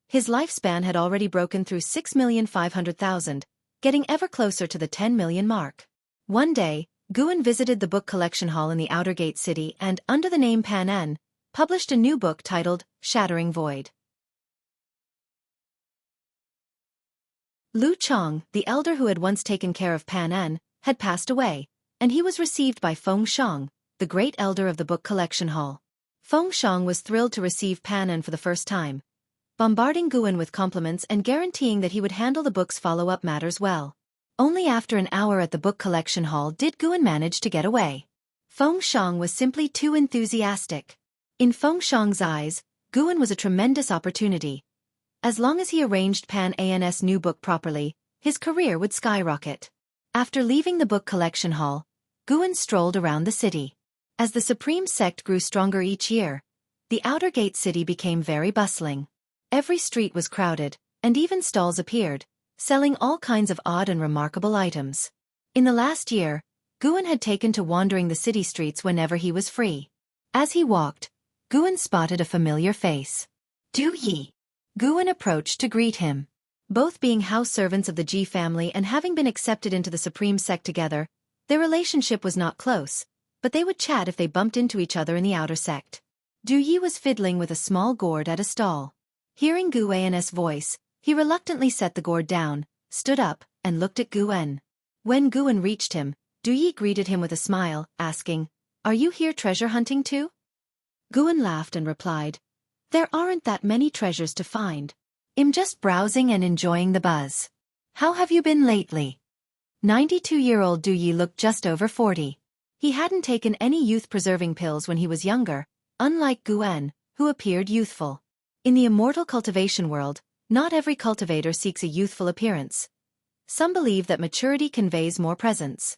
His lifespan had already broken through 6,500,000, getting ever closer to the 10 million mark. One day, Guan visited the book collection hall in the Outer Gate City and, under the name Pan En, published a new book titled Shattering Void. Lu Chong, the elder who had once taken care of Pan En, had passed away, and he was received by Feng Shang, the great elder of the book collection hall. Feng Shang was thrilled to receive Pan En for the first time, bombarding Guan with compliments and guaranteeing that he would handle the book's follow-up matters well. Only after an hour at the book collection hall did Guan manage to get away. Feng Shang was simply too enthusiastic. In Feng Shang's eyes, Guan was a tremendous opportunity. As long as he arranged Pan En's new book properly, his career would skyrocket. After leaving the book collection hall, Guan strolled around the city. As the Supreme Sect grew stronger each year, the Outer Gate City became very bustling. Every street was crowded, and even stalls appeared, selling all kinds of odd and remarkable items. In the last year, Guan had taken to wandering the city streets whenever he was free. As he walked, Guan spotted a familiar face. Du Yi. Guan approached to greet him. Both being house servants of the Ji family and having been accepted into the Supreme Sect together, their relationship was not close, but they would chat if they bumped into each other in the outer sect. Du Yi was fiddling with a small gourd at a stall. Hearing Guan's voice, he reluctantly set the gourd down, stood up, and looked at Guan. When Guan reached him, Du Yi greeted him with a smile, asking, "Are you here treasure hunting too?" Guan laughed and replied, "There aren't that many treasures to find. I'm just browsing and enjoying the buzz. How have you been lately?" 92-year-old Du Yi looked just over 40. He hadn't taken any youth-preserving pills when he was younger, unlike Guan, who appeared youthful. In the immortal cultivation world, not every cultivator seeks a youthful appearance. Some believe that maturity conveys more presence.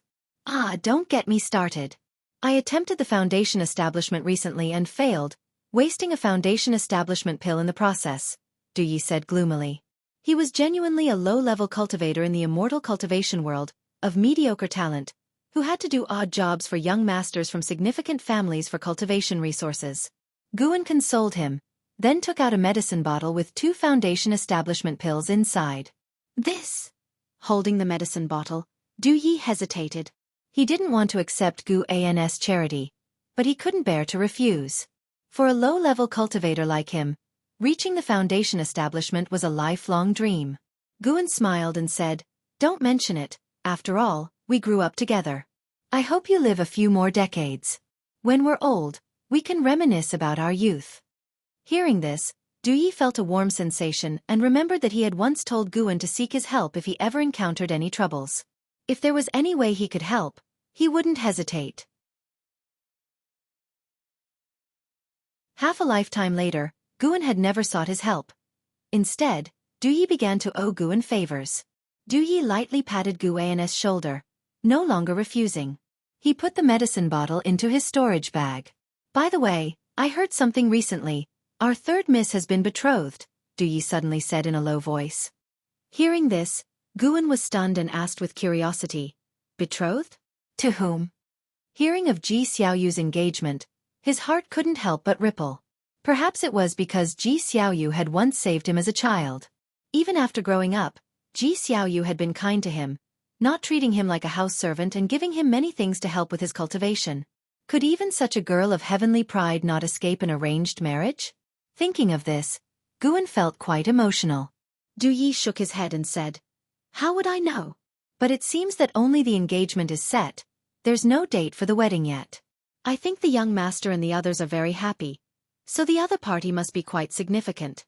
Don't get me started. I attempted the foundation establishment recently and failed, wasting a foundation establishment pill in the process, Du Yi said gloomily. He was genuinely a low-level cultivator in the immortal cultivation world, of mediocre talent, who had to do odd jobs for young masters from significant families for cultivation resources. Guan consoled him, then took out a medicine bottle with 2 foundation establishment pills inside. This. Holding the medicine bottle, Du Yi hesitated. He didn't want to accept Guan's charity, but he couldn't bear to refuse. For a low-level cultivator like him, reaching the foundation establishment was a lifelong dream. Guan smiled and said, "Don't mention it, after all, we grew up together. I hope you live a few more decades. When we're old, we can reminisce about our youth." Hearing this, Du Yi felt a warm sensation and remembered that he had once told Guan to seek his help if he ever encountered any troubles. If there was any way he could help, he wouldn't hesitate. Half a lifetime later, Guan had never sought his help. Instead, Du Yi began to owe Guan favors. Yi lightly patted Guan's shoulder, no longer refusing. He put the medicine bottle into his storage bag. By the way, I heard something recently. Our third miss has been betrothed, Yi suddenly said in a low voice. Hearing this, Guan was stunned and asked with curiosity, betrothed? To whom? Hearing of Ji Xiaoyu's engagement, his heart couldn't help but ripple. Perhaps it was because Ji Xiaoyu had once saved him as a child. Even after growing up, Ji Xiaoyu had been kind to him, not treating him like a house servant and giving him many things to help with his cultivation. Could even such a girl of heavenly pride not escape an arranged marriage? Thinking of this, Guan felt quite emotional. Yi shook his head and said, How would I know? But it seems that only the engagement is set. There's no date for the wedding yet. I think the young master and the others are very happy, so the other party must be quite significant.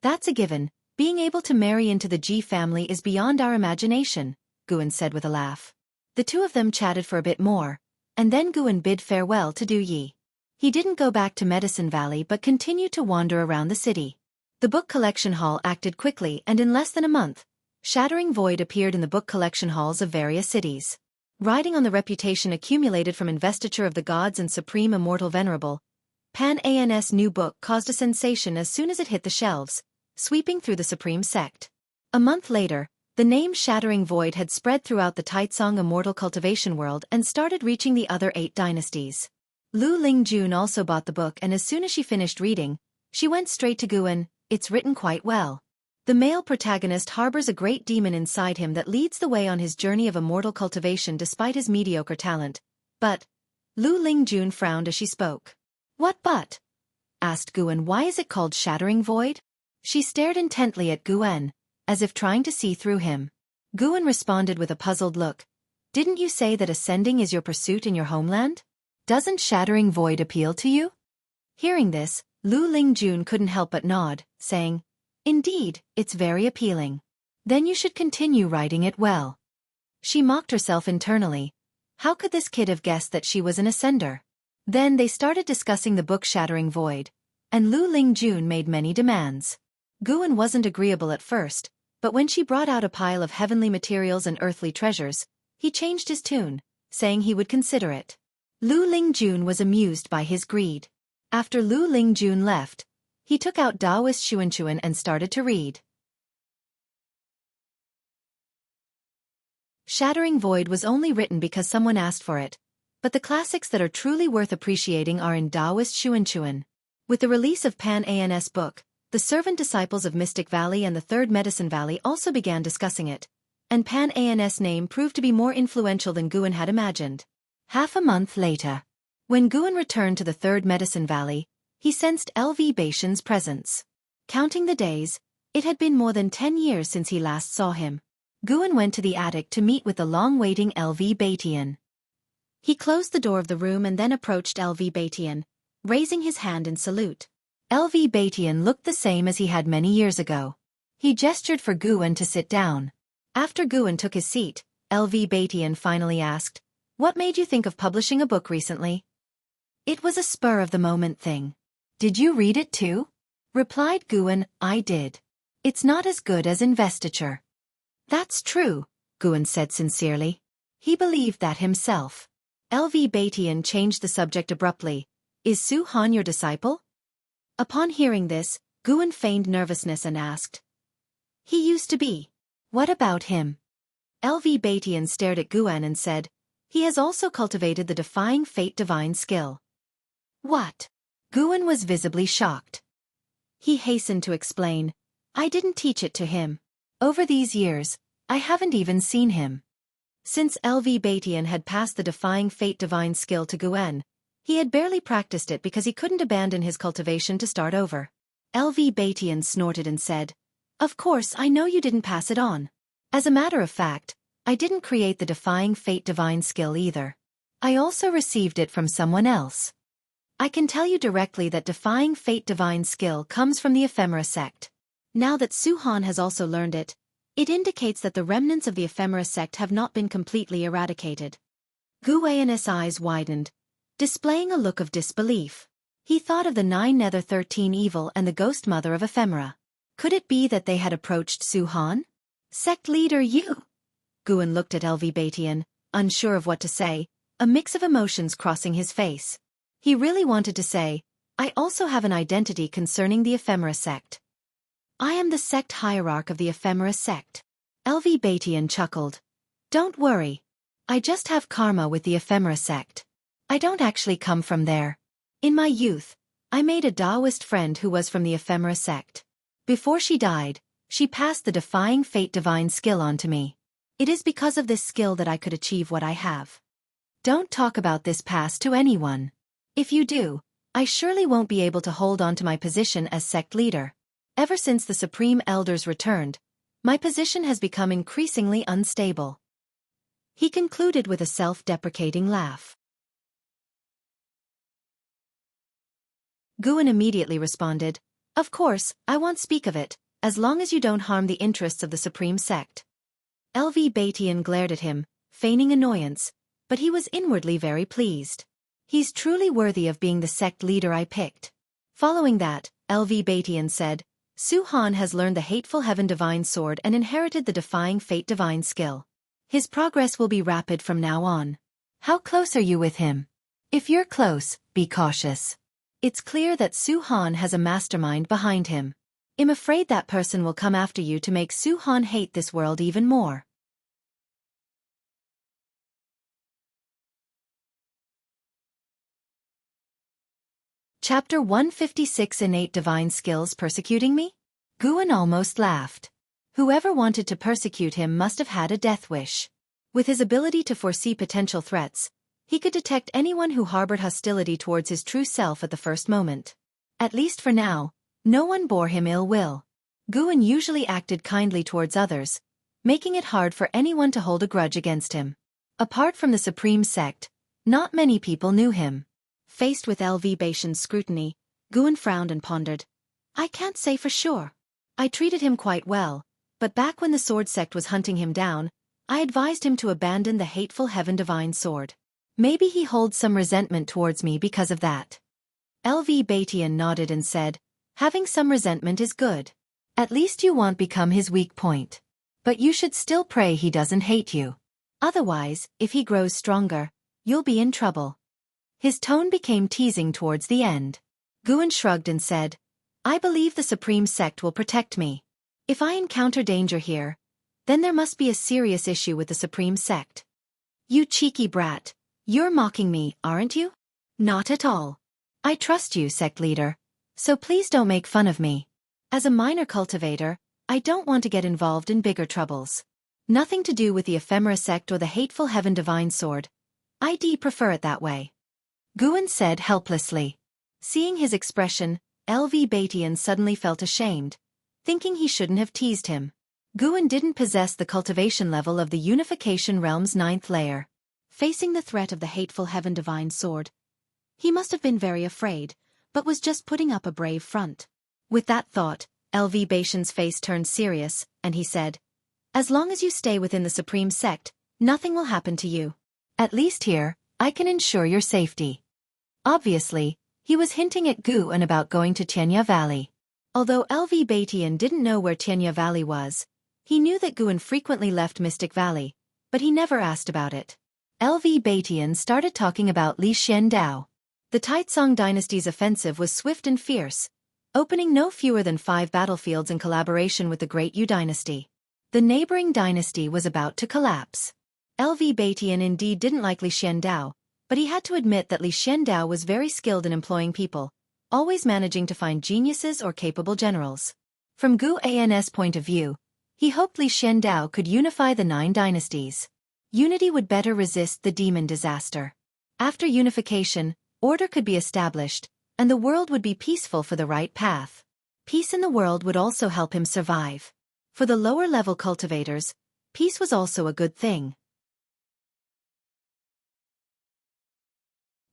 That's a given. Being able to marry into the Ji family is beyond our imagination, Guan said with a laugh. The two of them chatted for a bit more, and then Guan bid farewell to Yi. He didn't go back to Medicine Valley but continued to wander around the city. The book collection hall acted quickly, and in less than a month, Shattering Void appeared in the book collection halls of various cities. Riding on the reputation accumulated from investiture of the gods and Supreme Immortal Venerable, Pan-An's new book caused a sensation as soon as it hit the shelves, sweeping through the Supreme Sect. A month later, the name Shattering Void had spread throughout the Taitsong Immortal Cultivation world and started reaching the other 8 dynasties. Lu Lingjun also bought the book, and as soon as she finished reading, she went straight to Guan. It's written quite well. The male protagonist harbors a great demon inside him that leads the way on his journey of immortal cultivation despite his mediocre talent. But, Lu Lingjun frowned as she spoke. What but? Asked Guan. Why is it called Shattering Void? She stared intently at Guan, as if trying to see through him. Guan responded with a puzzled look. Didn't you say that ascending is your pursuit in your homeland? Doesn't Shattering Void appeal to you? Hearing this, Lu Lingjun couldn't help but nod, saying, Indeed, it's very appealing. Then you should continue writing it well. She mocked herself internally. How could this kid have guessed that she was an ascender? Then they started discussing the book Shattering Void, and Lu Lingjun made many demands. Guan wasn't agreeable at first, but when she brought out a pile of heavenly materials and earthly treasures, he changed his tune, saying he would consider it. Lu Lingjun was amused by his greed. After Lu Lingjun left, he took out Daoist Xuanchuan and started to read. Shattering Void was only written because someone asked for it, but the classics that are truly worth appreciating are in Daoist Xuanchuan. With the release of Pan-An's book, the servant disciples of Mystic Valley and the Third Medicine Valley also began discussing it, and Pan-An's name proved to be more influential than Guan had imagined. Half a month later, when Guan returned to the Third Medicine Valley, he sensed LV Baitian's presence. Counting the days, it had been more than 10 years since he last saw him. Guan went to the attic to meet with the long-waiting LV Baitian. He closed the door of the room and then approached LV Baitian, raising his hand in salute. LV Baitian looked the same as he had many years ago. He gestured for Guan to sit down. After Guan took his seat, LV Baitian finally asked, What made you think of publishing a book recently? It was a spur-of-the-moment thing. Did you read it too? Replied Guan, I did. It's not as good as Investiture. That's true, Guan said sincerely. He believed that himself. LV Baitian changed the subject abruptly. Is Su Han your disciple? Upon hearing this, Guan feigned nervousness and asked. He used to be. What about him? LV Baitian stared at Guan and said, He has also cultivated the Defying Fate divine skill. What? Guan was visibly shocked. He hastened to explain, I didn't teach it to him. Over these years, I haven't even seen him. Since LV Baitian had passed the Defying Fate divine skill to Guan, he had barely practiced it because he couldn't abandon his cultivation to start over. LV Baitian snorted and said, Of course I know you didn't pass it on. As a matter of fact, I didn't create the Defying Fate divine skill either. I also received it from someone else. I can tell you directly that Defying Fate divine skill comes from the Ephemera sect. Now that Su Han has also learned it, it indicates that the remnants of the Ephemera sect have not been completely eradicated. Guan's eyes widened, displaying a look of disbelief. He thought of the 9 Nether 13 evil and the Ghost Mother of Ephemera. Could it be that they had approached Su-Han? Sect leader you? Guan looked at Batian, unsure of what to say, a mix of emotions crossing his face. He really wanted to say, I also have an identity concerning the Ephemera sect. I am the sect hierarch of the Ephemera sect. Batian chuckled. Don't worry. I just have karma with the Ephemera sect. I don't actually come from there. In my youth, I made a Taoist friend who was from the Ephemera sect. Before she died, she passed the Defying Fate divine skill on to me. It is because of this skill that I could achieve what I have. Don't talk about this past to anyone. If you do, I surely won't be able to hold on to my position as sect leader. Ever since the Supreme Elders returned, my position has become increasingly unstable. He concluded with a self-deprecating laugh. Guan immediately responded, Of course, I won't speak of it, as long as you don't harm the interests of the Supreme Sect. Batian glared at him, feigning annoyance, but he was inwardly very pleased. He's truly worthy of being the sect leader I picked. Following that, Batian said, Su-Han has learned the Hateful Heaven Divine Sword and inherited the Defying Fate Divine skill. His progress will be rapid from now on. How close are you with him? If you're close, be cautious. It's clear that Su-Han has a mastermind behind him. I'm afraid that person will come after you to make Su-Han hate this world even more. Chapter 156 Innate Divine Skills Persecuting Me? Guan almost laughed. Whoever wanted to persecute him must have had a death wish. With his ability to foresee potential threats, he could detect anyone who harbored hostility towards his true self at the first moment. At least for now, no one bore him ill will. Guan usually acted kindly towards others, making it hard for anyone to hold a grudge against him. Apart from the Supreme Sect, not many people knew him. Faced with Batian's scrutiny, Guan frowned and pondered. I can't say for sure. I treated him quite well, but back when the Sword Sect was hunting him down, I advised him to abandon the Hateful Heaven Divine Sword. Maybe he holds some resentment towards me because of that. Batian nodded and said, Having some resentment is good. At least you won't become his weak point. But you should still pray he doesn't hate you. Otherwise, if he grows stronger, you'll be in trouble. His tone became teasing towards the end. Guan shrugged and said, I believe the Supreme Sect will protect me. If I encounter danger here, then there must be a serious issue with the Supreme Sect. You cheeky brat, you're mocking me, aren't you? Not at all. I trust you, sect leader, so please don't make fun of me. As a minor cultivator, I don't want to get involved in bigger troubles. Nothing to do with the Ephemera sect or the Hateful Heaven Divine Sword. I'd prefer it that way. Guan said helplessly. Seeing his expression, Batian suddenly felt ashamed, thinking he shouldn't have teased him. Guan didn't possess the cultivation level of the Unification Realm's 9th layer. Facing the threat of the Hateful Heaven Divine Sword, he must have been very afraid, but was just putting up a brave front. With that thought, Batian's face turned serious, and he said, As long as you stay within the Supreme Sect, nothing will happen to you. At least here, I can ensure your safety. Obviously, he was hinting at Guan about going to Tianya Valley. Although Batian didn't know where Tianya Valley was, he knew that Guan frequently left Mystic Valley, but he never asked about it. Batian started talking about Li Xiandao. The Taitsong dynasty's offensive was swift and fierce, opening no fewer than 5 battlefields in collaboration with the Great Yu dynasty. The neighboring dynasty was about to collapse. Batian indeed didn't like Li Xiandao, but he had to admit that Li Xiandao was very skilled in employing people, always managing to find geniuses or capable generals. From Guan's point of view, he hoped Li Xiandao could unify the 9 dynasties. Unity would better resist the demon disaster. After unification, order could be established, and the world would be peaceful for the right path. Peace in the world would also help him survive. For the lower-level cultivators, peace was also a good thing.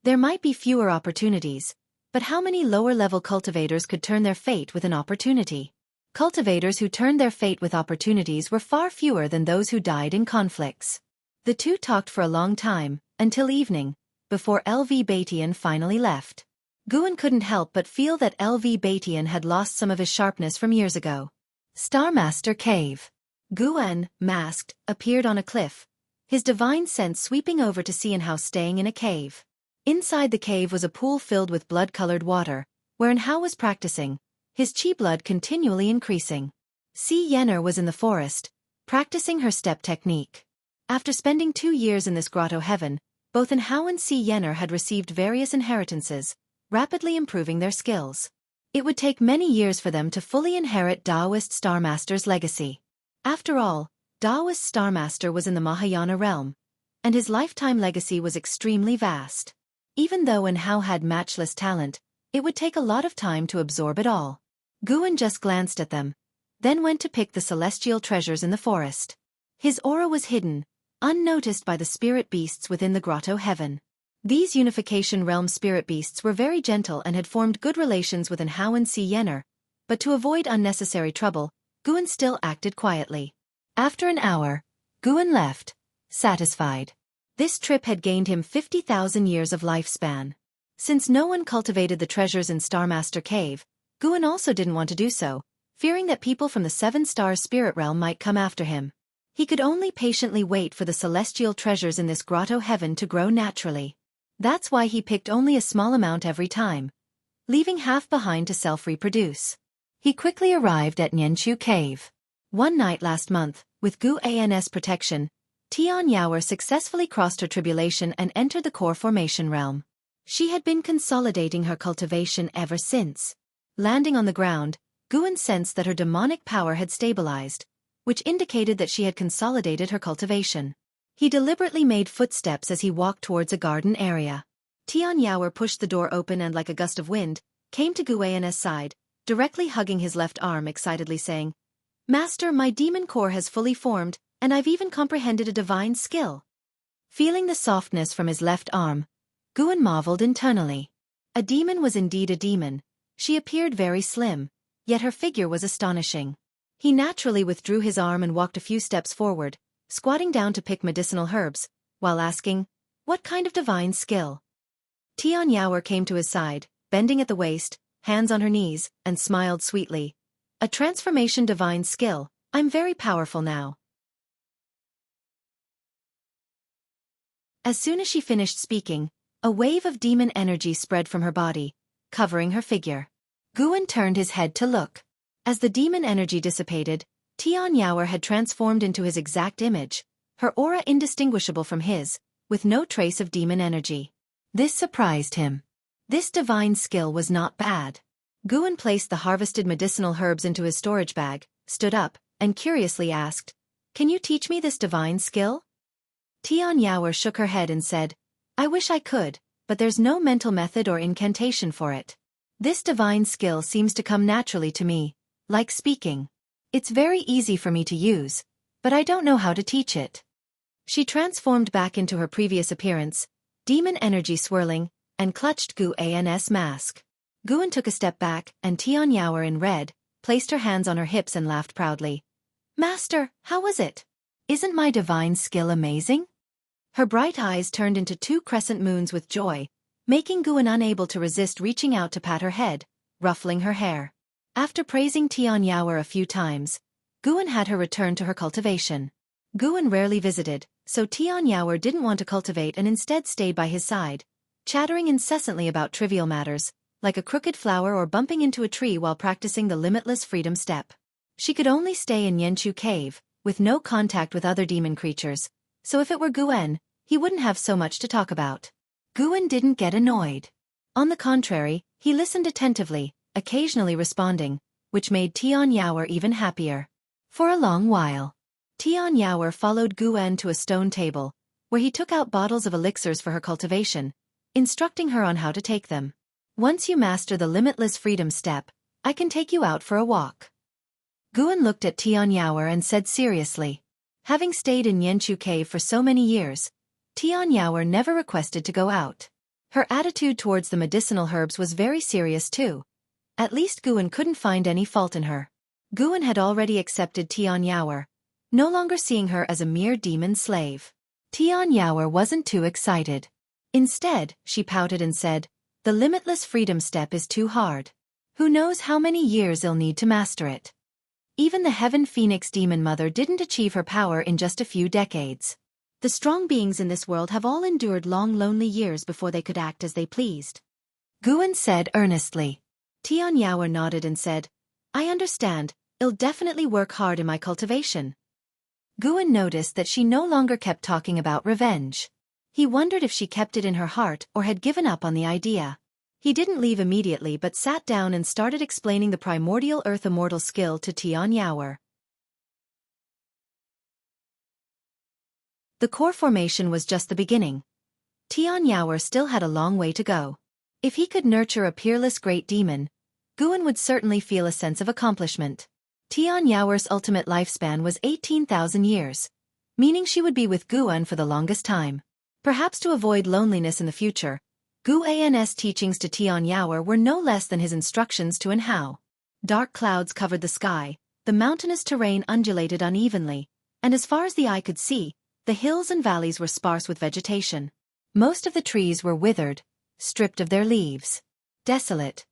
There might be fewer opportunities, but how many lower-level cultivators could turn their fate with an opportunity? Cultivators who turned their fate with opportunities were far fewer than those who died in conflicts. The two talked for a long time, until evening, before Batian finally left. Guan couldn't help but feel that Batian had lost some of his sharpness from years ago. Star Master Cave. Guan, masked, appeared on a cliff, his divine sense sweeping over to see Enhao staying in a cave. Inside the cave was a pool filled with blood-colored water, where Enhao was practicing, his chi blood continually increasing. Si Yenner was in the forest, practicing her step technique. After spending 2 years in this grotto heaven, both Enhao and Si Yenner had received various inheritances, rapidly improving their skills. It would take many years for them to fully inherit Taoist Star Master's legacy. After all, Taoist Star Master was in the Mahayana realm, and his lifetime legacy was extremely vast. Even though Enhao had matchless talent, it would take a lot of time to absorb it all. Guan just glanced at them, then went to pick the celestial treasures in the forest. His aura was hidden, unnoticed by the spirit beasts within the grotto heaven. These Unification Realm spirit beasts were very gentle and had formed good relations with Enhao and Si Yenner, but to avoid unnecessary trouble, Guan still acted quietly. After an hour, Guan left, satisfied. This trip had gained him 50,000 years of lifespan. Since no one cultivated the treasures in Star Master Cave, Guan also didn't want to do so, fearing that people from the 7-star spirit realm might come after him. He could only patiently wait for the celestial treasures in this grotto heaven to grow naturally. That's why he picked only a small amount every time, leaving half behind to self-reproduce. He quickly arrived at Nianchu Cave. One night last month, with Gu An's protection, Tian Yaoer successfully crossed her tribulation and entered the core formation realm. She had been consolidating her cultivation ever since. Landing on the ground, Guan sensed that her demonic power had stabilized, which indicated that she had consolidated her cultivation. He deliberately made footsteps as he walked towards a garden area. Tian Yaoer pushed the door open and, like a gust of wind, came to Gu An's side, directly hugging his left arm, excitedly saying, "Master, my demon core has fully formed, and I've even comprehended a divine skill." Feeling the softness from his left arm, Guan marveled internally. A demon was indeed a demon. She appeared very slim, yet her figure was astonishing. He naturally withdrew his arm and walked a few steps forward, squatting down to pick medicinal herbs, while asking, "What kind of divine skill?" Tian Yaoer came to his side, bending at the waist, hands on her knees, and smiled sweetly. "A transformation divine skill. I'm very powerful now." As soon as she finished speaking, a wave of demon energy spread from her body, covering her figure. Guan turned his head to look. As the demon energy dissipated, Tian Yaoer had transformed into his exact image, her aura indistinguishable from his, with no trace of demon energy. This surprised him. This divine skill was not bad. Guan placed the harvested medicinal herbs into his storage bag, stood up, and curiously asked, "Can you teach me this divine skill?" Tian Yaoer shook her head and said, "I wish I could, but there's no mental method or incantation for it. This divine skill seems to come naturally to me, like speaking. It's very easy for me to use, but I don't know how to teach it." She transformed back into her previous appearance, demon energy swirling, and clutched Gu An's mask. Guan took a step back, and Tian Yaoer in red, placed her hands on her hips and laughed proudly. "Master, how was it? Isn't my divine skill amazing?" Her bright eyes turned into 2 crescent moons with joy, making Guan unable to resist reaching out to pat her head, ruffling her hair. After praising Tian Yaoer a few times, Guan had her return to her cultivation. Guan rarely visited, so Tian Yaoer didn't want to cultivate and instead stayed by his side, chattering incessantly about trivial matters, like a crooked flower or bumping into a tree while practicing the limitless freedom step. She could only stay in Nianchu Cave, with no contact with other demon creatures, so if it were Guan, he wouldn't have so much to talk about. Guan didn't get annoyed. On the contrary, he listened attentively, occasionally responding, which made Tian Yaoer even happier. For a long while, Tian Yaoer followed Guan to a stone table, where he took out bottles of elixirs for her cultivation, instructing her on how to take them. "Once you master the limitless freedom step, I can take you out for a walk." Guan looked at Tian Yaoer and said seriously. Having stayed in Nianchu Cave for so many years, Tian Yaoer never requested to go out. Her attitude towards the medicinal herbs was very serious too. At least Guan couldn't find any fault in her. Guan had already accepted Tian Yaoer, no longer seeing her as a mere demon slave. Tian Yaoer wasn't too excited. Instead, she pouted and said, "The limitless freedom step is too hard. Who knows how many years I'll need to master it." Even the Heaven Phoenix Demon Mother didn't achieve her power in just a few decades. The strong beings in this world have all endured long lonely years before they could act as they pleased. Guan said earnestly. Tian Yaoer nodded and said, I understand, I'll definitely work hard in my cultivation. Guan noticed that she no longer kept talking about revenge. He wondered if she kept it in her heart or had given up on the idea. He didn't leave immediately but sat down and started explaining the primordial earth immortal skill to Tian Yaoer. The core formation was just the beginning. Tian Yaoer still had a long way to go. If he could nurture a peerless great demon, Guan would certainly feel a sense of accomplishment. Tian Yaoer's ultimate lifespan was 18,000 years, meaning she would be with Guan for the longest time. Perhaps to avoid loneliness in the future, Guan's teachings to Tian Yaoer were no less than his instructions to Hao. Dark clouds covered the sky, the mountainous terrain undulated unevenly, and as far as the eye could see, the hills and valleys were sparse with vegetation. Most of the trees were withered, stripped of their leaves. Desolate.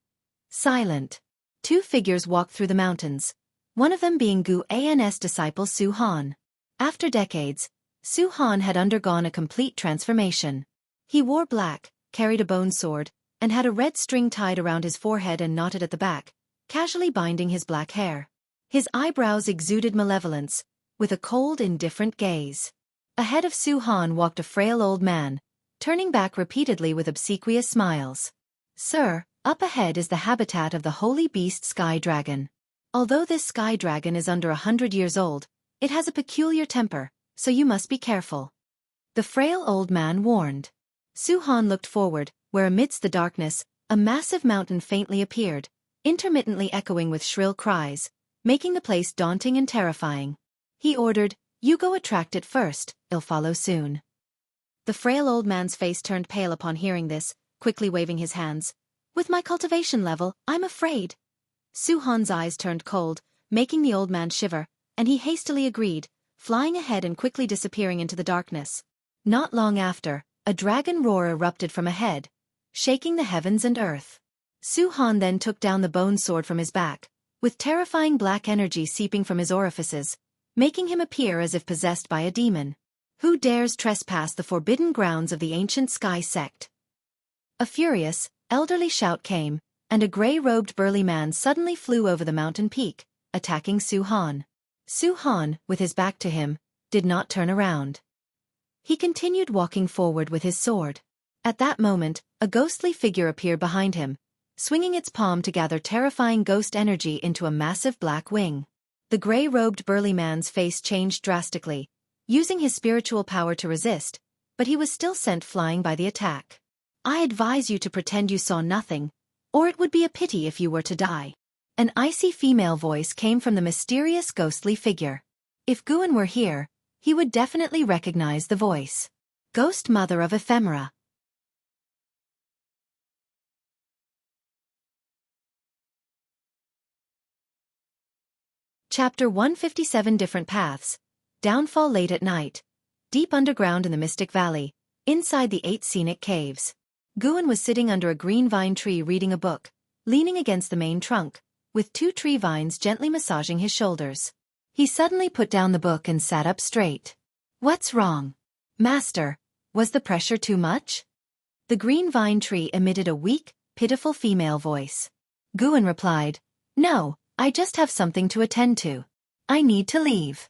Silent. Two figures walked through the mountains, one of them being Guan's disciple Su Han. After decades, Su Han had undergone a complete transformation. He wore black, carried a bone sword, and had a red string tied around his forehead and knotted at the back, casually binding his black hair. His eyebrows exuded malevolence, with a cold, indifferent gaze. Ahead of Su Han walked a frail old man, turning back repeatedly with obsequious smiles. Sir, up ahead is the habitat of the holy beast Sky Dragon. Although this Sky Dragon is under 100 years old, it has a peculiar temper, so you must be careful. The frail old man warned. Su Han looked forward, where amidst the darkness, a massive mountain faintly appeared, intermittently echoing with shrill cries, making the place daunting and terrifying. He ordered, You go attract it first, I'll follow soon. The frail old man's face turned pale upon hearing this, quickly waving his hands. With my cultivation level, I'm afraid. Su Han's eyes turned cold, making the old man shiver, and he hastily agreed, flying ahead and quickly disappearing into the darkness. Not long after, a dragon roar erupted from ahead, shaking the heavens and earth. Su Han then took down the bone sword from his back, with terrifying black energy seeping from his orifices, making him appear as if possessed by a demon. Who dares trespass the forbidden grounds of the ancient Sky Sect? A furious, elderly shout came, and a gray-robed burly man suddenly flew over the mountain peak, attacking Su Han. Su Han, with his back to him, did not turn around. He continued walking forward with his sword. At that moment, a ghostly figure appeared behind him, swinging its palm to gather terrifying ghost energy into a massive black wing. The gray-robed burly man's face changed drastically, using his spiritual power to resist, but he was still sent flying by the attack. I advise you to pretend you saw nothing, or it would be a pity if you were to die. An icy female voice came from the mysterious ghostly figure. If Guan were here, he would definitely recognize the voice. Ghost Mother of Ephemera. Chapter 157 Different Paths. Downfall late at night. Deep underground in the Mystic Valley, inside the 8 scenic caves. Guan was sitting under a green vine tree reading a book, leaning against the main trunk, with 2 tree vines gently massaging his shoulders. He suddenly put down the book and sat up straight. What's wrong? Master, was the pressure too much? The green vine tree emitted a weak, pitiful female voice. Guan replied, No, I just have something to attend to. I need to leave.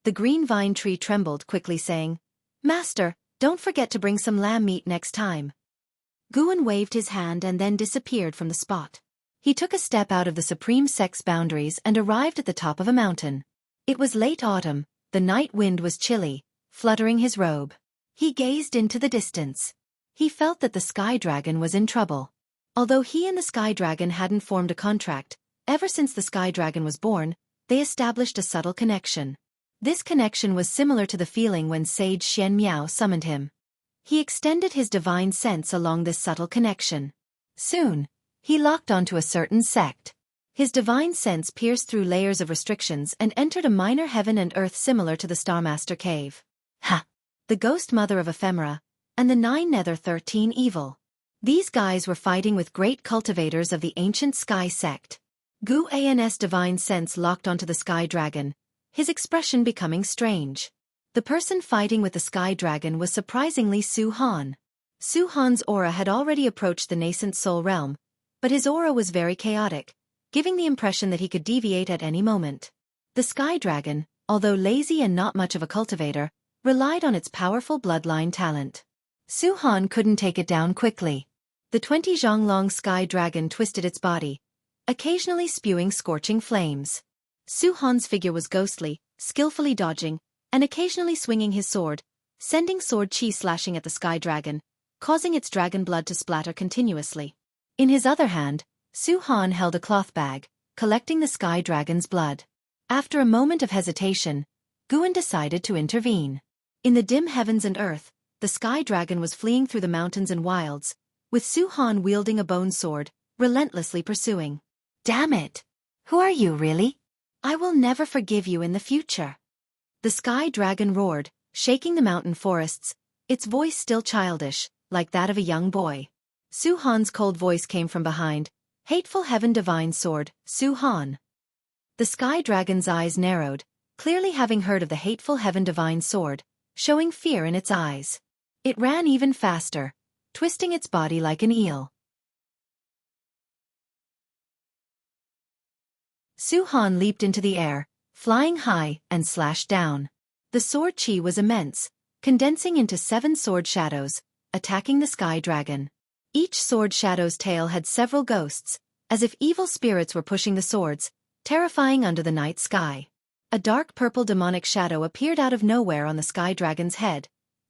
The green vine tree trembled, quickly saying, Master, don't forget to bring some lamb meat next time. Guan waved his hand and then disappeared from the spot. He took a step out of the supreme sect's boundaries and arrived at the top of a mountain. It was late autumn, the night wind was chilly, fluttering his robe. He gazed into the distance. He felt that the Sky Dragon was in trouble. Although he and the Sky Dragon hadn't formed a contract, ever since the Sky Dragon was born, they established a subtle connection. This connection was similar to the feeling when Sage Xian Miao summoned him. He extended his divine sense along this subtle connection. Soon, he locked onto a certain sect. His divine sense pierced through layers of restrictions and entered a minor heaven and earth similar to the Starmaster Cave. Ha! The Ghost Mother of Ephemera, and the 9 Nether 13 Evil. These guys were fighting with great cultivators of the ancient Sky Sect. Guan's divine sense locked onto the sky dragon, his expression becoming strange. The person fighting with the sky dragon was surprisingly Su-Han. Su-Han's aura had already approached the nascent soul realm, but his aura was very chaotic, giving the impression that he could deviate at any moment. The sky dragon, although lazy and not much of a cultivator, relied on its powerful bloodline talent. Su-Han couldn't take it down quickly. The 20 zhang-long sky dragon twisted its body, occasionally spewing scorching flames. Su-Han's figure was ghostly, skillfully dodging, and occasionally swinging his sword, sending sword chi slashing at the sky dragon, causing its dragon blood to splatter continuously. In his other hand, Su-Han held a cloth bag, collecting the sky dragon's blood. After a moment of hesitation, Guan decided to intervene. In the dim heavens and earth, the sky dragon was fleeing through the mountains and wilds, with Su-Han wielding a bone sword, relentlessly pursuing. "Damn it! Who are you really? I will never forgive you in the future." The sky dragon roared, shaking the mountain forests, its voice still childish, like that of a young boy. Su-Han's cold voice came from behind. "Hateful heaven divine sword, Su-Han." The sky dragon's eyes narrowed, clearly having heard of the hateful heaven divine sword, showing fear in its eyes. It ran even faster, twisting its body like an eel. Su-Han leaped into the air, flying high, and slashed down. The sword chi was immense, condensing into 7 sword shadows, attacking the sky dragon. Each sword shadow's tail had several ghosts, as if evil spirits were pushing the swords, terrifying under the night sky. A dark purple demonic shadow appeared out of nowhere on the sky dragon's head,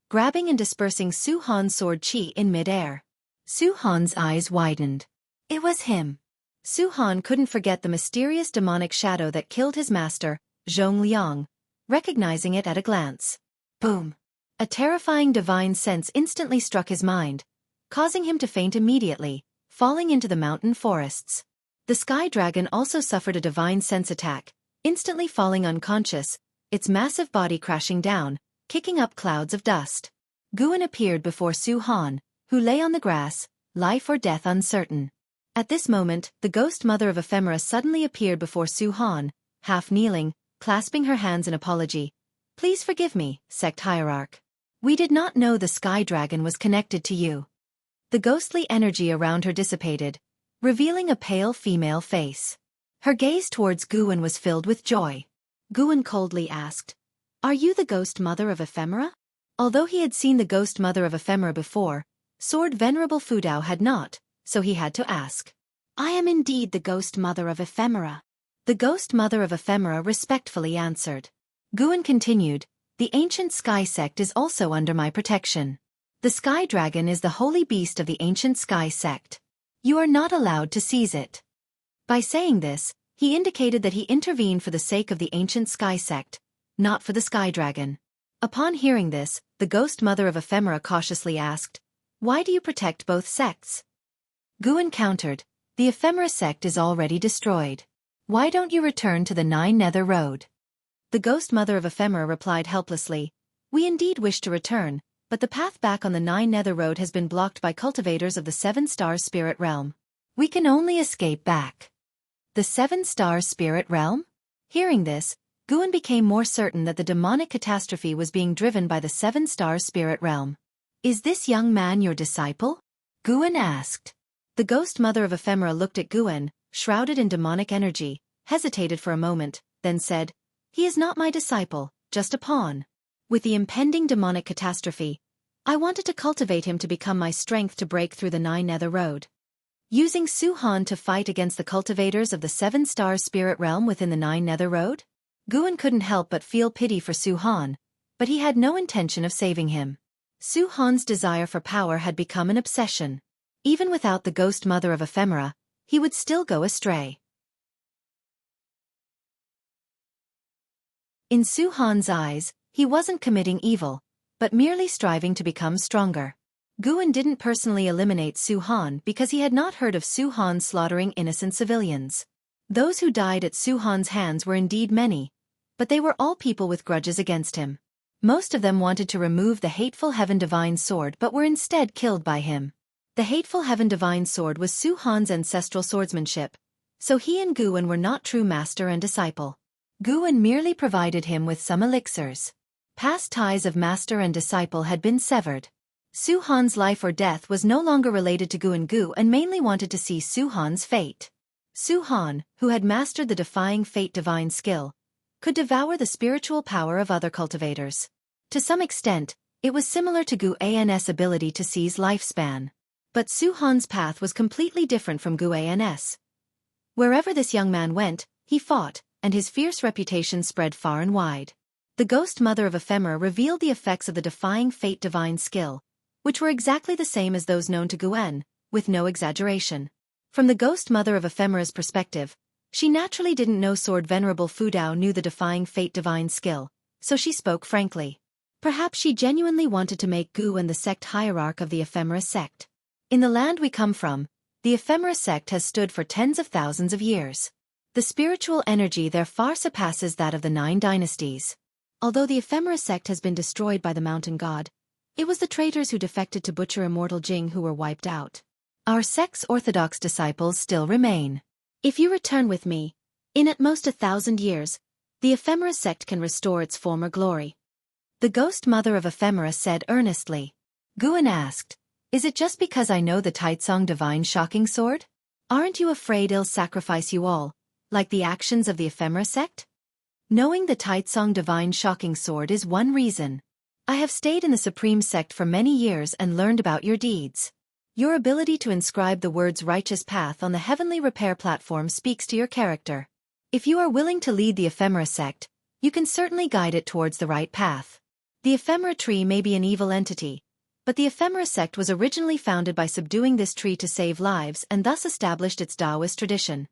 grabbing and dispersing Su-Han's sword chi in mid-air. Su-Han's eyes widened. It was him. Su-Han couldn't forget the mysterious demonic shadow that killed his master, Zhong Liang, recognizing it at a glance. Boom! A terrifying divine sense instantly struck his mind, causing him to faint immediately, falling into the mountain forests. The sky dragon also suffered a divine sense attack, instantly falling unconscious, its massive body crashing down, kicking up clouds of dust. Guan appeared before Su-Han, who lay on the grass, life or death uncertain. At this moment, the ghost mother of Ephemera suddenly appeared before Su-Han, half kneeling, clasping her hands in apology. "Please forgive me, sect hierarch. We did not know the sky dragon was connected to you." The ghostly energy around her dissipated, revealing a pale female face. Her gaze towards Guan was filled with joy. Guan coldly asked, "Are you the ghost mother of Ephemera?" Although he had seen the ghost mother of Ephemera before, Sword Venerable Fudao had not, so he had to ask. "I am indeed the ghost mother of Ephemera." The ghost mother of Ephemera respectfully answered. Guan continued, "The ancient sky sect is also under my protection. The sky dragon is the holy beast of the ancient sky sect. You are not allowed to seize it." By saying this, he indicated that he intervened for the sake of the ancient sky sect, not for the sky dragon. Upon hearing this, the ghost mother of Ephemera cautiously asked, "Why do you protect both sects?" Guan countered, "The Ephemera sect is already destroyed. Why don't you return to the Nine Nether Road?" The ghost mother of Ephemera replied helplessly, "We indeed wish to return, but the path back on the Nine Nether Road has been blocked by cultivators of the 7-star spirit realm. We can only escape back." The 7-star spirit realm? Hearing this, Guan became more certain that the demonic catastrophe was being driven by the 7-star spirit realm. "Is this young man your disciple?" Guan asked. The ghost mother of Ephemera looked at Guan, shrouded in demonic energy, hesitated for a moment, then said, "He is not my disciple, just a pawn. With the impending demonic catastrophe, I wanted to cultivate him to become my strength to break through the Nine Nether Road." Using Su-Han to fight against the cultivators of the 7-star spirit realm within the Nine Nether Road? Guan couldn't help but feel pity for Su-Han, but he had no intention of saving him. Su-Han's desire for power had become an obsession. Even without the ghost mother of Ephemera, he would still go astray. In Su-Han's eyes, he wasn't committing evil, but merely striving to become stronger. Guan didn't personally eliminate Su-Han because he had not heard of Su-Han slaughtering innocent civilians. Those who died at Su-Han's hands were indeed many, but they were all people with grudges against him. Most of them wanted to remove the hateful Heaven Divine Sword but were instead killed by him. The hateful Heaven Divine Sword was Su-Han's ancestral swordsmanship, So he and Guan were not true master and disciple. Guan merely provided him with some elixirs. Past ties of master and disciple had been severed. Su-han's life or death was no longer related to Guan Gu and mainly wanted to see Su-han's fate. Su-han, who had mastered the defying fate divine skill, could devour the spiritual power of other cultivators. To some extent, it was similar to Guan's ability to seize lifespan. But Su-han's path was completely different from Guan's. Wherever this young man went, he fought, and his fierce reputation spread far and wide. The Ghost Mother of Ephemera revealed the effects of the defying fate divine skill, which were exactly the same as those known to Guan, with no exaggeration. From the Ghost Mother of Ephemera's perspective, she naturally didn't know Sword Venerable Fudao knew the defying fate divine skill, so she spoke frankly. Perhaps she genuinely wanted to make Guan the sect hierarch of the Ephemera sect. In the land we come from, the Ephemera sect has stood for tens of thousands of years. The spiritual energy there far surpasses that of the 9 dynasties. Although the Ephemera sect has been destroyed by the mountain god, it was the traitors who defected to butcher immortal Jing who were wiped out. Our sect's orthodox disciples still remain. If you return with me, in at most 1,000 years, the Ephemera sect can restore its former glory. The Ghost Mother of Ephemera said earnestly. Guan asked, is it just because I know the Taitsong divine shocking sword? Aren't you afraid it'll sacrifice you all, like the actions of the Ephemera sect? Knowing the Taitsong divine shocking sword is one reason. I have stayed in the Supreme Sect for many years and learned about your deeds. Your ability to inscribe the words righteous path on the heavenly repair platform speaks to your character. If you are willing to lead the Ephemera sect, you can certainly guide it towards the right path. The Ephemera tree may be an evil entity, but the Ephemera sect was originally founded by subduing this tree to save lives and thus established its Taoist tradition.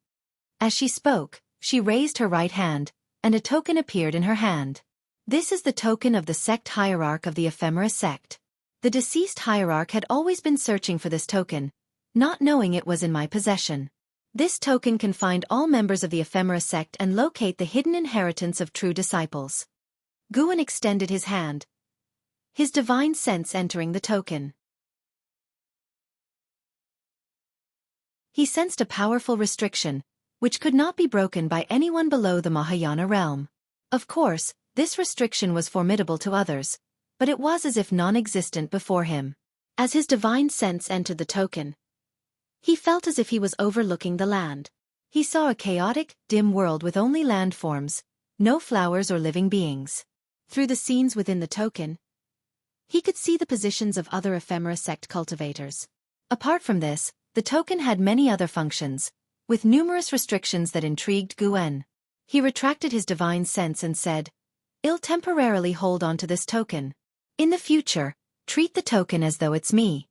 As she spoke, she raised her right hand, and a token appeared in her hand. This is the token of the sect hierarch of the Ephemera sect. The deceased hierarch had always been searching for this token, not knowing it was in my possession. This token can find all members of the Ephemera sect and locate the hidden inheritance of true disciples. Guan extended his hand, his divine sense entering the token. He sensed a powerful restriction, which could not be broken by anyone below the Mahayana realm. Of course, this restriction was formidable to others, but it was as if non-existent before him. As his divine sense entered the token, he felt as if he was overlooking the land. He saw a chaotic, dim world with only landforms, no flowers or living beings. Through the scenes within the token, he could see the positions of other Ephemera sect cultivators. Apart from this, the token had many other functions, with numerous restrictions that intrigued Guan. He retracted his divine sense and said, I'll temporarily hold on to this token. In the future, treat the token as though it's me.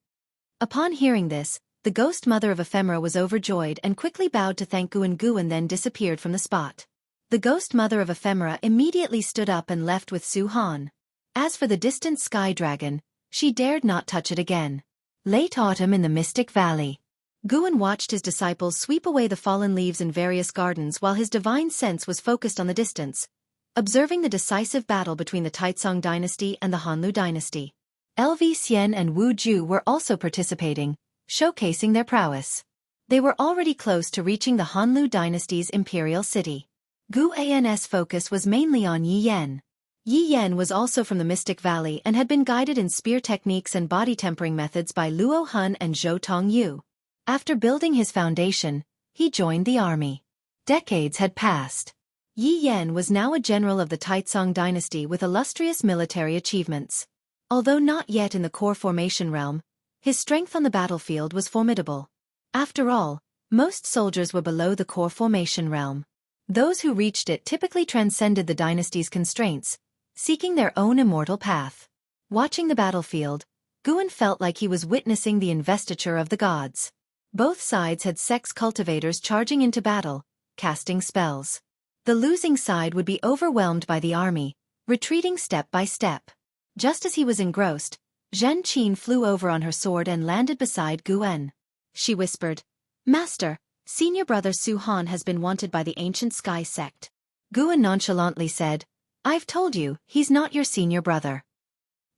Upon hearing this, the Ghost Mother of Ephemera was overjoyed and quickly bowed to thank Guan Gu and then disappeared from the spot. The Ghost Mother of Ephemera immediately stood up and left with Su-han. As for the distant sky dragon, she dared not touch it again. Late autumn in the Mystic Valley. Guan watched his disciples sweep away the fallen leaves in various gardens while his divine sense was focused on the distance, observing the decisive battle between the Taitsong dynasty and the Hanlu dynasty. LV Xian and Wu Ju were also participating, showcasing their prowess. They were already close to reaching the Hanlu dynasty's imperial city. Guan's focus was mainly on Yi Yan. Yi Yan was also from the Mystic Valley and had been guided in spear techniques and body tempering methods by Luo Hun and Zhou Tongyu. After building his foundation, he joined the army. Decades had passed. Yi Yan was now a general of the Taitsong dynasty with illustrious military achievements. Although not yet in the core formation realm, his strength on the battlefield was formidable. After all, most soldiers were below the core formation realm. Those who reached it typically transcended the dynasty's constraints, seeking their own immortal path. Watching the battlefield, Guan felt like he was witnessing the investiture of the gods. Both sides had sex cultivators charging into battle, casting spells. The losing side would be overwhelmed by the army, retreating step by step. Just as he was engrossed, Zhen Qin flew over on her sword and landed beside Guan. She whispered, Master, senior brother Su-han has been wanted by the ancient sky sect. Guan nonchalantly said, I've told you, he's not your senior brother.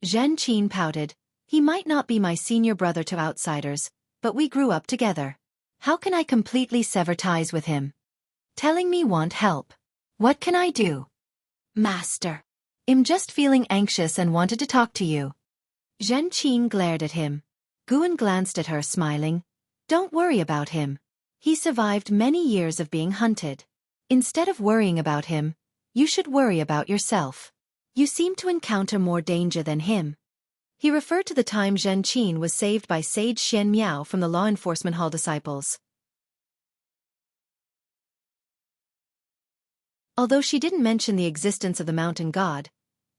Zhen Qin pouted, he might not be my senior brother to outsiders, but we grew up together. How can I completely sever ties with him? Telling me want help. What can I do? Master. I'm just feeling anxious and wanted to talk to you. Zhen Qin glared at him. Guan glanced at her, smiling. Don't worry about him. He survived many years of being hunted. Instead of worrying about him, you should worry about yourself. You seem to encounter more danger than him. He referred to the time Zhen Qin was saved by Sage Xian Miao from the law enforcement hall disciples. Although she didn't mention the existence of the mountain god,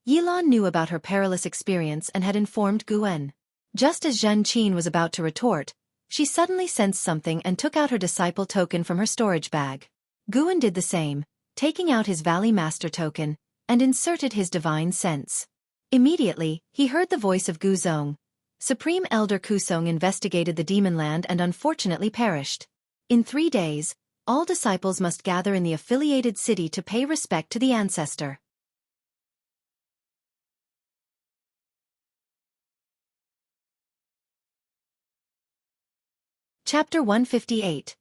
Yilan knew about her perilous experience and had informed Guan. Just as Zhen Qin was about to retort, she suddenly sensed something and took out her disciple token from her storage bag. Guan did the same, taking out his Valley Master token, and inserted his divine sense. Immediately, he heard the voice of Gu Zong. Supreme Elder Kusong investigated the demon land and unfortunately perished. In 3 days, all disciples must gather in the affiliated city to pay respect to the ancestor. Chapter 158.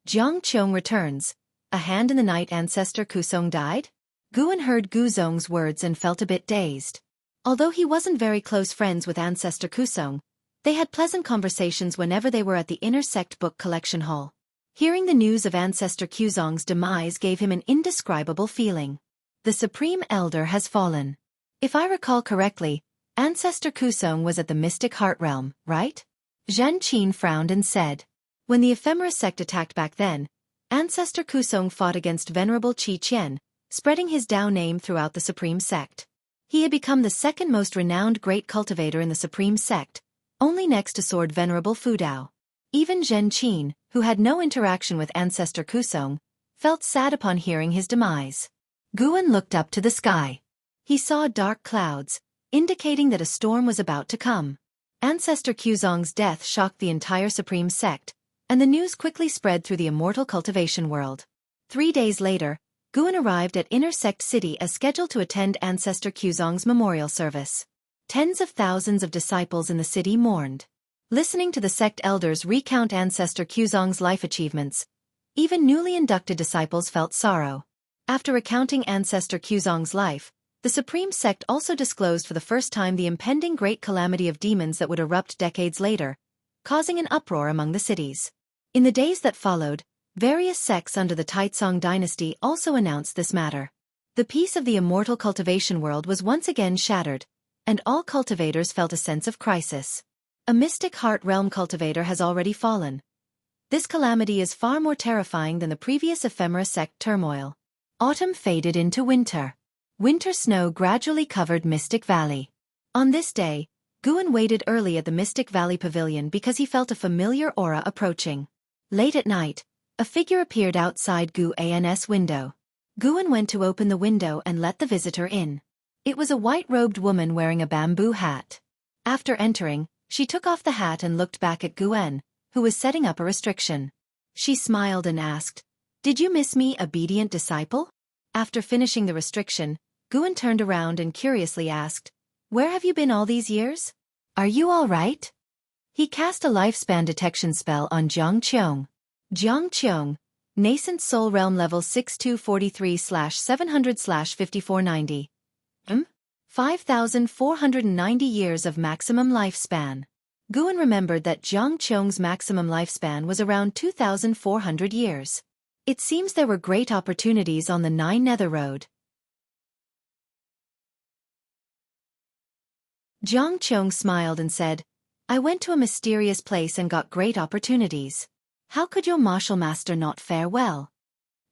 Jiang Qiong returns. A hand in the night ancestor Kusong died? Guan heard Gu Zong's words and felt a bit dazed. Although he wasn't very close friends with ancestor Kusong, they had pleasant conversations whenever they were at the inner sect book collection hall. Hearing the news of ancestor Kusong's demise gave him an indescribable feeling. The Supreme Elder has fallen. If I recall correctly, ancestor Kusong was at the Mystic Heart Realm, right? Zhen Qin frowned and said. When the Ephemera sect attacked back then, ancestor Kusong fought against Venerable Qi Qian, spreading his Dao name throughout the Supreme Sect. He had become the second most renowned great cultivator in the Supreme Sect, only next to Sword Venerable Fu Dao. Even Zhen Qin, who had no interaction with ancestor Kusong, felt sad upon hearing his demise. Guan looked up to the sky. He saw dark clouds, indicating that a storm was about to come. Ancestor Kusong's death shocked the entire Supreme Sect, and the news quickly spread through the immortal cultivation world. 3 days later, Guan arrived at Inner Sect City as scheduled to attend ancestor Kusong's memorial service. Tens of thousands of disciples in the city mourned. Listening to the sect elders recount ancestor Kusong's life achievements, even newly inducted disciples felt sorrow. After recounting ancestor Kusong's life, the Supreme Sect also disclosed for the first time the impending great calamity of demons that would erupt decades later, causing an uproar among the cities. In the days that followed, various sects under the Taizong dynasty also announced this matter. The peace of the immortal cultivation world was once again shattered, and all cultivators felt a sense of crisis. A mystic heart realm cultivator has already fallen. This calamity is far more terrifying than the previous ephemera sect turmoil. Autumn faded into winter. Winter snow gradually covered Mystic Valley. On this day, Guan waited early at the Mystic Valley Pavilion because he felt a familiar aura approaching. Late at night, a figure appeared outside Guan's window. Guan went to open the window and let the visitor in. It was a white-robed woman wearing a bamboo hat. After entering, she took off the hat and looked back at Guan, who was setting up a restriction. She smiled and asked, "Did you miss me, obedient disciple?" After finishing the restriction, Guan turned around and curiously asked, "Where have you been all these years? Are you all right?" He cast a lifespan detection spell on Jiang Qiong. Jiang Qiong, Nascent Soul Realm Level 6243/700/5490. 5,490 years of maximum lifespan. Guan remembered that Jiang Qiong's maximum lifespan was around 2,400 years. It seems there were great opportunities on the Nine Nether Road. Jiang Qiong smiled and said, "I went to a mysterious place and got great opportunities. How could your martial master not fare well?"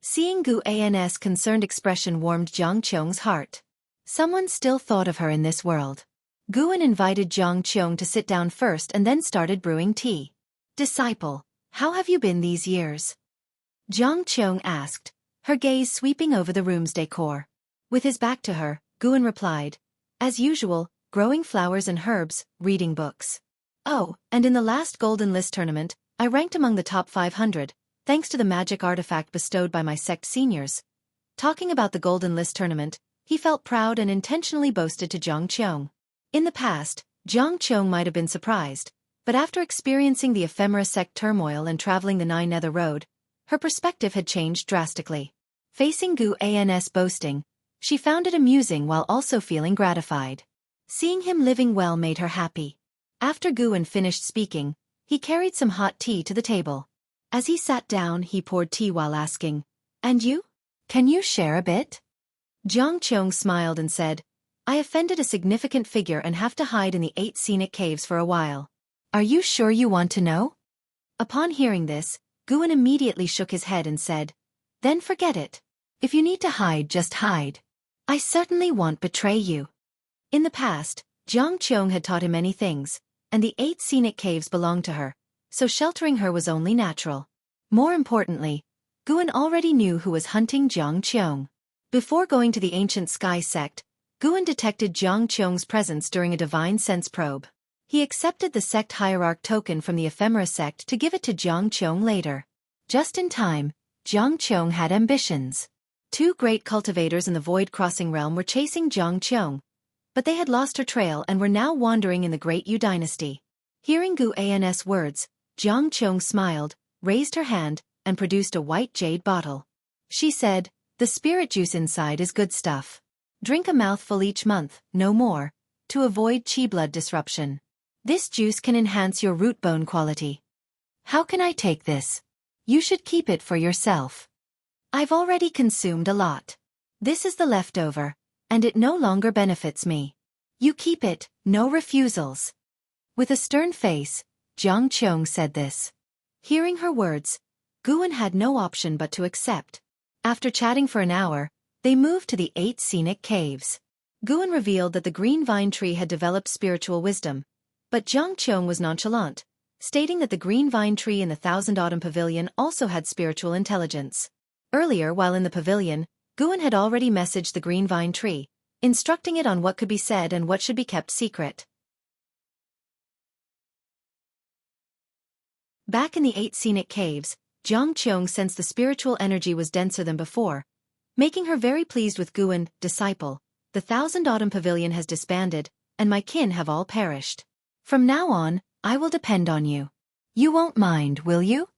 Seeing Guan's concerned expression warmed Jiang Qiong's heart. Someone still thought of her in this world. Guan invited Jiang Qiong to sit down first and then started brewing tea. "Disciple, how have you been these years?" Jiang Qiong asked, her gaze sweeping over the room's decor. With his back to her, Guan replied, "As usual, growing flowers and herbs, reading books. Oh, and in the last Golden List tournament, I ranked among the top 500, thanks to the magic artifact bestowed by my sect seniors." Talking about the Golden List tournament, he felt proud and intentionally boasted to Jiang Qiong. In the past, Jiang Qiong might have been surprised, But after experiencing the ephemera sect turmoil and traveling the Nine Nether Road, her perspective had changed drastically. Facing Guan's boasting, she found it amusing while also feeling gratified. Seeing him living well made her happy. After Guan finished speaking, he carried some hot tea to the table. As he sat down, he poured tea while asking, "And you? Can you share a bit?" Jiang Qiong smiled and said, "I offended a significant figure and have to hide in the 8 scenic caves for a while. Are you sure you want to know?" Upon hearing this, Guan immediately shook his head and said, "Then forget it. If you need to hide, just hide. I certainly won't betray you." In the past, Jiang Qiong had taught him many things, and the 8 scenic caves belonged to her, so sheltering her was only natural. More importantly, Guan already knew who was hunting Jiang Qiong. Before going to the ancient sky sect, Guan detected Jiang Qiong's presence during a divine sense probe. He accepted the sect hierarch token from the ephemera sect to give it to Jiang Qiong later. Just in time, Jiang Qiong had ambitions. 2 great cultivators in the void-crossing realm were chasing Jiang Qiong, but they had lost her trail and were now wandering in the Great Yu dynasty. Hearing Guan's words, Jiang Qiong smiled, raised her hand, and produced a white jade bottle. She said, "The spirit juice inside is good stuff. Drink a mouthful each month, no more, to avoid chi blood disruption. This juice can enhance your root bone quality." "How can I take this?" "You should keep it for yourself. I've already consumed a lot. This is the leftover, and it no longer benefits me. You keep it, no refusals." With a stern face, Jiang Qiong said this. Hearing her words, Guan had no option but to accept. After chatting for an hour, they moved to the 8 scenic caves. Guan revealed that the green vine tree had developed spiritual wisdom, but Jiang Qiong was nonchalant, stating that the green vine tree in the Thousand Autumn Pavilion also had spiritual intelligence. Earlier, while in the pavilion, Guan had already messaged the green vine tree, instructing it on what could be said and what should be kept secret. Back in the 8 scenic caves, Jiang Qiong sensed the spiritual energy was denser than before, making her very pleased with Guan. "Disciple, the Thousand Autumn Pavilion has disbanded, and my kin have all perished. From now on, I will depend on you. You won't mind, will you?"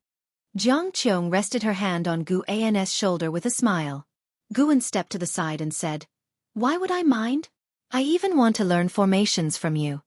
Jiang Qiong rested her hand on Guan's shoulder with a smile. Guan stepped to the side and said, "Why would I mind? I even want to learn formations from you."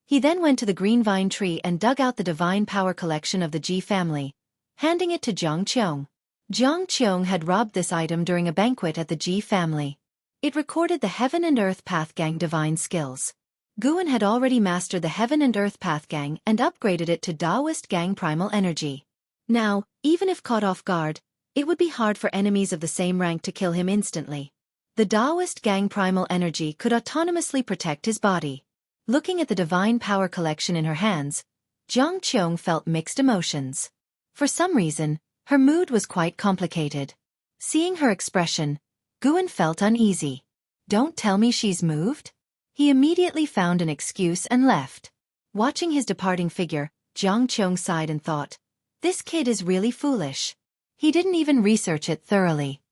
He then went to the green vine tree and dug out the divine power collection of the Ji family, handing it to Jiang Qiong. Jiang Qiong had robbed this item during a banquet at the Ji family. It recorded the Heaven and Earth Path Gang divine skills. Guan had already mastered the Heaven and Earth Path Gang and upgraded it to Taoist Gang Primal Energy. Now, even if caught off guard, it would be hard for enemies of the same rank to kill him instantly. The Taoist Gang Primal Energy could autonomously protect his body. Looking at the divine power collection in her hands, Jiang Qiong felt mixed emotions. For some reason, her mood was quite complicated. Seeing her expression, Guan felt uneasy. "Don't tell me she's moved?" He immediately found an excuse and left. Watching his departing figure, Jiang Qiong sighed and thought, "This kid is really foolish. He didn't even research it thoroughly."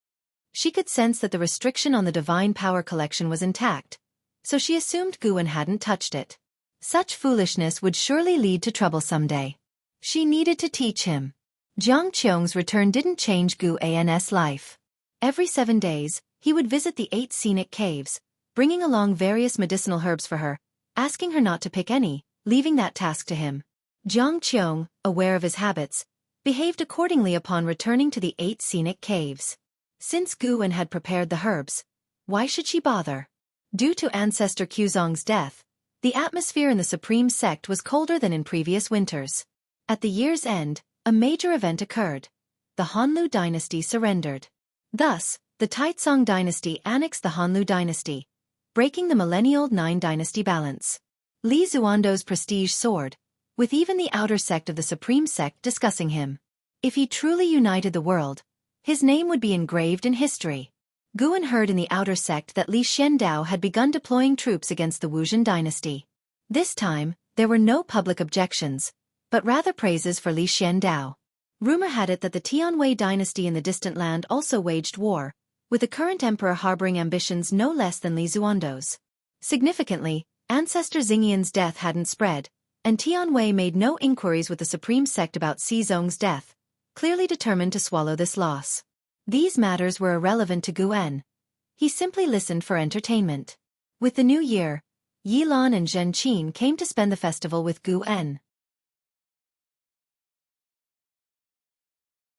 She could sense that the restriction on the divine power collection was intact, so she assumed Guan hadn't touched it. Such foolishness would surely lead to trouble someday. She needed to teach him. Jiang Qiong's return didn't change Guan's life. Every 7 days, he would visit the 8 scenic caves, bringing along various medicinal herbs for her, asking her not to pick any, leaving that task to him. Jiang Qiong, aware of his habits, behaved accordingly upon returning to the 8 scenic caves. Since Guan had prepared the herbs, why should she bother? Due to Ancestor Quzong's death, the atmosphere in the Supreme Sect was colder than in previous winters. At the year's end, a major event occurred. The Hanlu dynasty surrendered. Thus, the Taizong dynasty annexed the Hanlu dynasty, breaking the millennial 9 dynasty balance. Li Zuando's prestige soared, with even the outer sect of the Supreme Sect discussing him. If he truly united the world, his name would be engraved in history. Guan heard in the outer sect that Li Xiandao had begun deploying troops against the Wuzhen dynasty. This time, there were no public objections, but rather praises for Li Xiandao. Rumor had it that the Tianwei dynasty in the distant land also waged war, with the current emperor harboring ambitions no less than Li Zuando's. Significantly, Ancestor Xingyan's death hadn't spread, and Tianwei made no inquiries with the supreme sect about Xizong's death, clearly determined to swallow this loss. These matters were irrelevant to Guan. He simply listened for entertainment. With the new year, Yilan and Zhenqin came to spend the festival with Guan.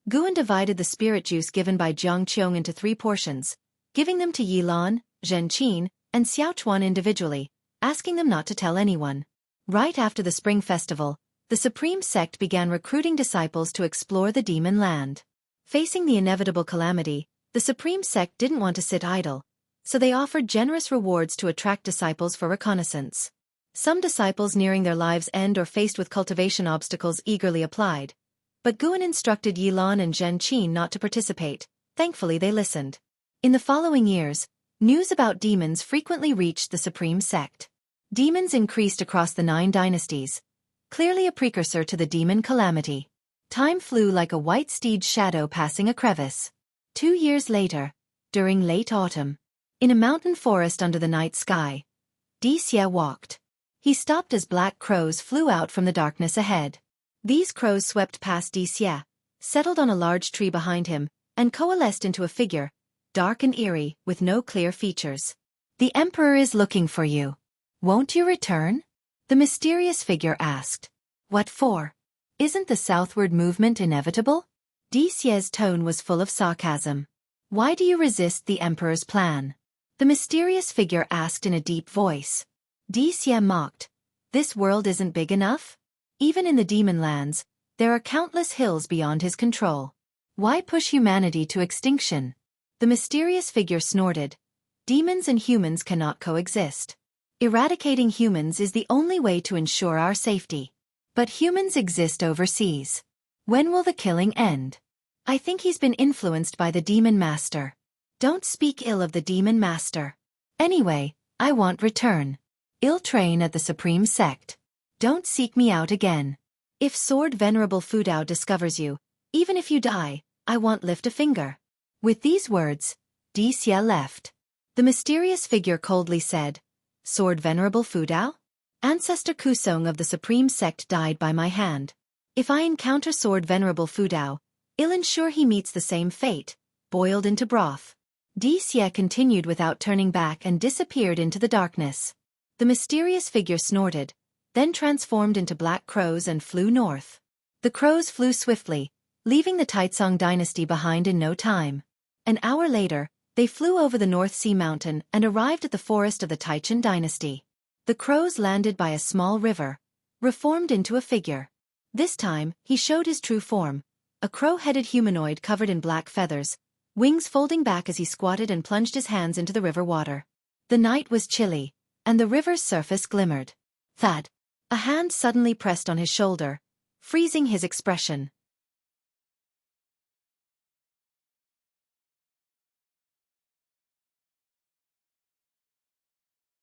Guan divided the spirit juice given by Jiang Qiong into 3 portions, giving them to Yilan, Zhenqin, and Xiaochuan individually, asking them not to tell anyone. Right after the spring festival, the supreme sect began recruiting disciples to explore the demon land. Facing the inevitable calamity, the supreme sect didn't want to sit idle, so they offered generous rewards to attract disciples for reconnaissance. Some disciples nearing their lives' end or faced with cultivation obstacles eagerly applied, but Guan instructed Yilan and Zhenqin not to participate. Thankfully they listened. In the following years, news about demons frequently reached the supreme sect. Demons increased across the 9 dynasties, clearly a precursor to the demon calamity. Time flew like a white steed's shadow passing a crevice. 2 years later, during late autumn, in a mountain forest under the night sky, Xie walked. He stopped as black crows flew out from the darkness ahead. These crows swept past Xie, settled on a large tree behind him, and coalesced into a figure, dark and eerie, with no clear features. "The Emperor is looking for you. Won't you return?" the mysterious figure asked. "What for? Isn't the southward movement inevitable?" Xie's tone was full of sarcasm. "Why do you resist the Emperor's plan?" the mysterious figure asked in a deep voice. Xie mocked. "This world isn't big enough? Even in the demon lands, there are countless hills beyond his control. Why push humanity to extinction?" The mysterious figure snorted. "Demons and humans cannot coexist. Eradicating humans is the only way to ensure our safety. But humans exist overseas. When will the killing end? I think he's been influenced by the Demon Master. Don't speak ill of the Demon Master. Anyway, I want return. I'll train at the Supreme Sect. Don't seek me out again. If Sword Venerable Fudao discovers you, even if you die, I won't lift a finger." With these words, Xie left. The mysterious figure coldly said, "Sword Venerable Fudao? Ancestor Kusong of the Supreme Sect died by my hand. If I encounter Sword Venerable Fudao, I'll ensure he meets the same fate, boiled into broth." Xie continued without turning back and disappeared into the darkness. The mysterious figure snorted, then transformed into black crows and flew north. The crows flew swiftly, leaving the Taizong dynasty behind in no time. An hour later, they flew over the North Sea mountain and arrived at the forest of the Taichen dynasty. The crows landed by a small river, reformed into a figure. This time, he showed his true form, a crow-headed humanoid covered in black feathers, wings folding back as he squatted and plunged his hands into the river water. The night was chilly, and the river's surface glimmered. "Thud!" A hand suddenly pressed on his shoulder, freezing his expression.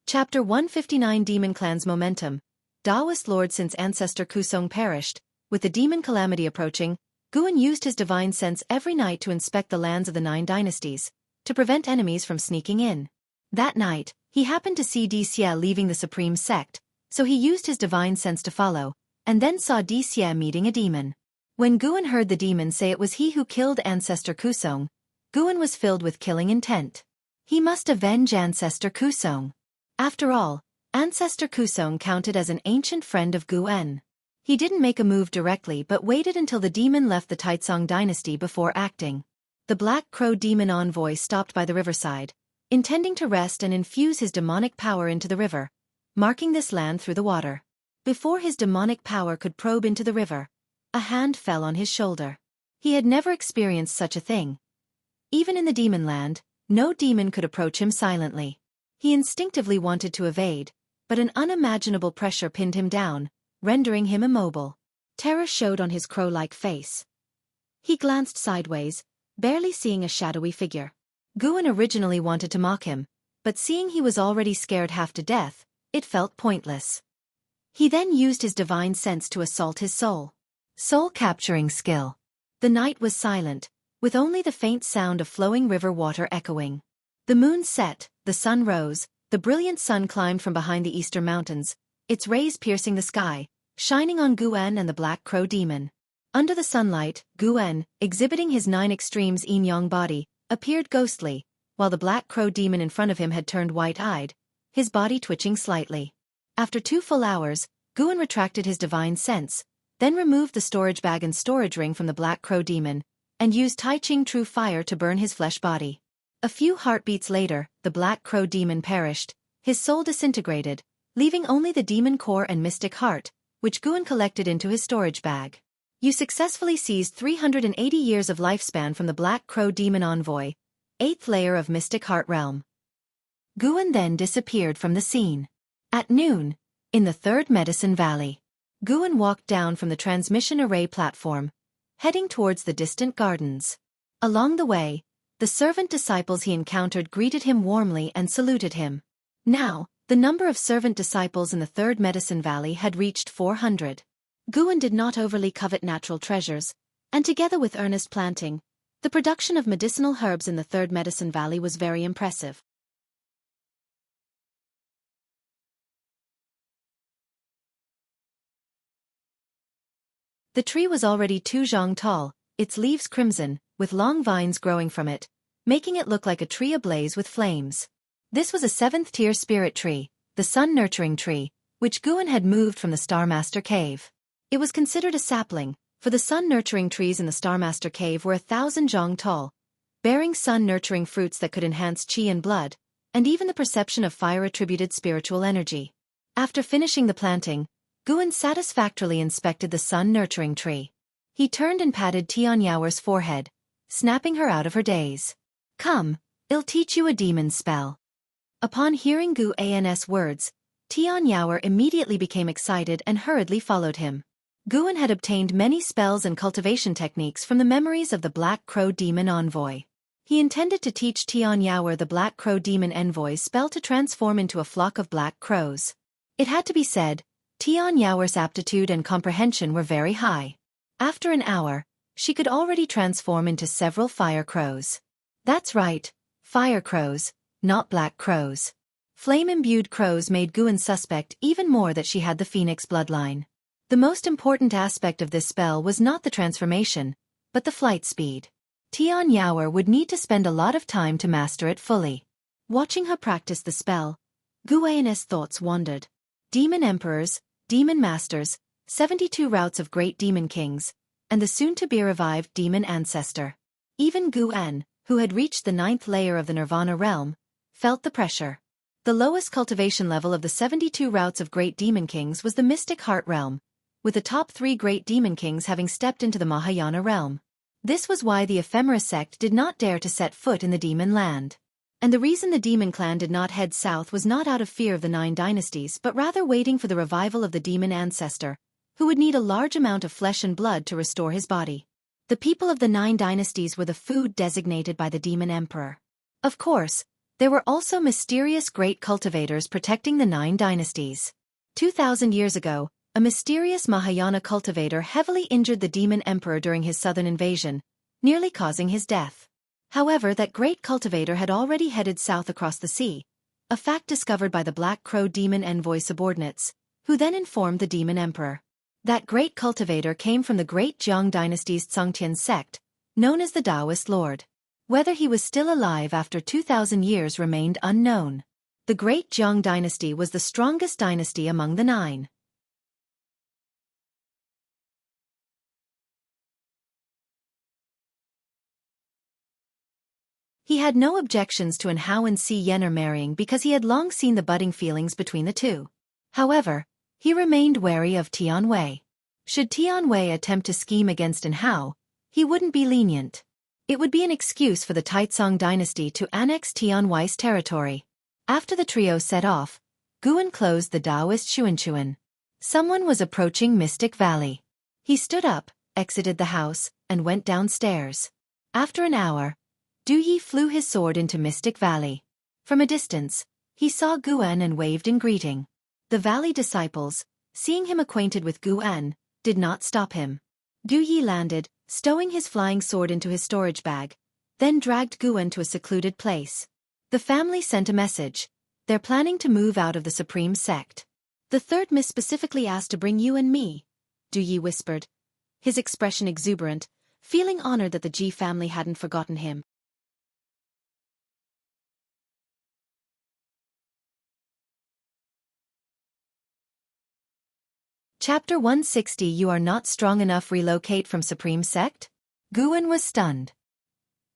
Chapter 159 Demon Clan's Momentum. Taoist Lord. Since Ancestor Kusong perished, with the demon calamity approaching, Guan used his divine sense every night to inspect the lands of the 9 dynasties, to prevent enemies from sneaking in. That night, he happened to see Xie leaving the Supreme Sect, so he used his divine sense to follow, and then saw Xie meeting a demon. When Guan heard the demon say it was he who killed Ancestor Kusong, Guan was filled with killing intent. He must avenge Ancestor Kusong. After all, Ancestor Kusong counted as an ancient friend of Guan. He didn't make a move directly but waited until the demon left the Taizong dynasty before acting. The Black Crow demon envoy stopped by the riverside, intending to rest and infuse his demonic power into the river, marking this land through the water. Before his demonic power could probe into the river, a hand fell on his shoulder. He had never experienced such a thing. Even in the demon land, no demon could approach him silently. He instinctively wanted to evade, but an unimaginable pressure pinned him down, rendering him immobile. Terror showed on his crow-like face. He glanced sideways, barely seeing a shadowy figure. Guan originally wanted to mock him, but seeing he was already scared half to death, it felt pointless. He then used his divine sense to assault his soul. Soul-capturing skill. The night was silent, with only the faint sound of flowing river water echoing. The moon set, the sun rose, the brilliant sun climbed from behind the eastern mountains, its rays piercing the sky, shining on Guan and the Black Crow Demon. Under the sunlight, Guan, exhibiting his 9 extremes yin-yang body, appeared ghostly, while the Black Crow Demon in front of him had turned white-eyed, his body twitching slightly. After 2 full hours, Guan retracted his divine sense, then removed the storage bag and storage ring from the Black Crow Demon, and used Tai Ching True Fire to burn his flesh body. A few heartbeats later, the Black Crow Demon perished, his soul disintegrated, leaving only the demon core and mystic heart, which Guan collected into his storage bag. You successfully seized 380 years of lifespan from the Black Crow Demon Envoy, 8th layer of Mystic Heart Realm. Guan then disappeared from the scene. At noon, in the 3rd Medicine Valley, Guan walked down from the transmission array platform, heading towards the distant gardens. Along the way, the servant disciples he encountered greeted him warmly and saluted him. Now, the number of servant disciples in the 3rd Medicine Valley had reached 400. Guan did not overly covet natural treasures, and together with earnest planting, the production of medicinal herbs in the 3rd Medicine Valley was very impressive. The tree was already 2 zhang tall, its leaves crimson, with long vines growing from it, making it look like a tree ablaze with flames. This was a 7th-tier spirit tree, the sun-nurturing tree, which Guan had moved from the Starmaster Cave. It was considered a sapling, for the sun-nurturing trees in the Starmaster Cave were 1,000 zhang tall, bearing sun-nurturing fruits that could enhance qi and blood, and even the perception of fire-attributed spiritual energy. After finishing the planting, Guan satisfactorily inspected the sun-nurturing tree. He turned and patted Tianyao's forehead, snapping her out of her daze. "Come, I'll teach you a demon spell." Upon hearing Guan's words, Tianyao immediately became excited and hurriedly followed him. Guan had obtained many spells and cultivation techniques from the memories of the Black Crow Demon Envoy. He intended to teach Tianyao the Black Crow Demon Envoy's spell to transform into a flock of black crows. It had to be said, Tianyao's aptitude and comprehension were very high. After an hour, she could already transform into several fire crows. That's right, fire crows, not black crows. Flame-imbued crows made Guan suspect even more that she had the phoenix bloodline. The most important aspect of this spell was not the transformation, but the flight speed. Tianyao would need to spend a lot of time to master it fully. Watching her practice the spell, Guan's thoughts wandered. Demon Emperors, Demon Masters, 72 routes of Great Demon Kings, and the soon-to-be-revived Demon Ancestor. Even Guan, who had reached the 9th layer of the Nirvana realm, felt the pressure. The lowest cultivation level of the 72 routes of Great Demon Kings was the Mystic Heart realm, with the top 3 Great Demon Kings having stepped into the Mahayana realm. This was why the Ephemera sect did not dare to set foot in the Demon Land. And the reason the Demon Clan did not head south was not out of fear of the 9 dynasties but rather waiting for the revival of the Demon Ancestor, who would need a large amount of flesh and blood to restore his body. The people of the 9 dynasties were the food designated by the Demon Emperor. Of course, there were also mysterious great cultivators protecting the 9 dynasties. 2,000 years ago, a mysterious Mahayana cultivator heavily injured the Demon Emperor during his southern invasion, nearly causing his death. However, that great cultivator had already headed south across the sea, a fact discovered by the Black Crow Demon Envoy subordinates, who then informed the Demon Emperor. That great cultivator came from the great Jiang dynasty's Tsangtian sect, known as the Taoist Lord. Whether he was still alive after 2,000 years remained unknown. The great Jiang dynasty was the strongest dynasty among the 9. He had no objections to An Hao and Si Yener marrying because he had long seen the budding feelings between the two. However, he remained wary of Tian Wei. Should Tian Wei attempt to scheme against An Hao, he wouldn't be lenient. It would be an excuse for the Taizong dynasty to annex Tian Wei's territory. After the trio set off, Guan closed the Taoist Xuanchuan. Someone was approaching Mystic Valley. He stood up, exited the house, and went downstairs. After an hour, Du Yi flew his sword into Mystic Valley. From a distance, he saw Guan and waved in greeting. The valley disciples, seeing him acquainted with Guan, did not stop him. Du Yi landed, stowing his flying sword into his storage bag, then dragged Guan to a secluded place. The family sent a message. They're planning to move out of the Supreme Sect. The third miss specifically asked to bring you and me, Du Yi whispered, his expression exuberant, feeling honored that the Ji family hadn't forgotten him. Chapter 160 You Are Not Strong Enough Relocate from Supreme Sect? Guan was stunned.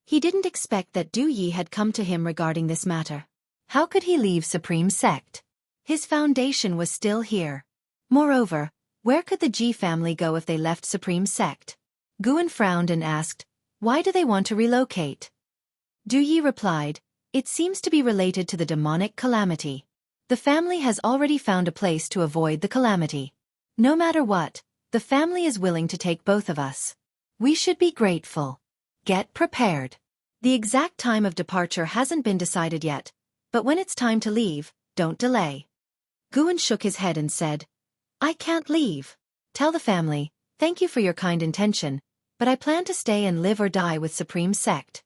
He didn't expect that Du Yi had come to him regarding this matter. How could he leave Supreme Sect? His foundation was still here. Moreover, where could the Ji family go if they left Supreme Sect? Guan frowned and asked, why do they want to relocate? Du Yi replied, it seems to be related to the demonic calamity. The family has already found a place to avoid the calamity. No matter what, the family is willing to take both of us. We should be grateful. Get prepared. The exact time of departure hasn't been decided yet, but when it's time to leave, don't delay. Guan shook his head and said, I can't leave. Tell the family, thank you for your kind intention, but I plan to stay and live or die with Supreme Sect.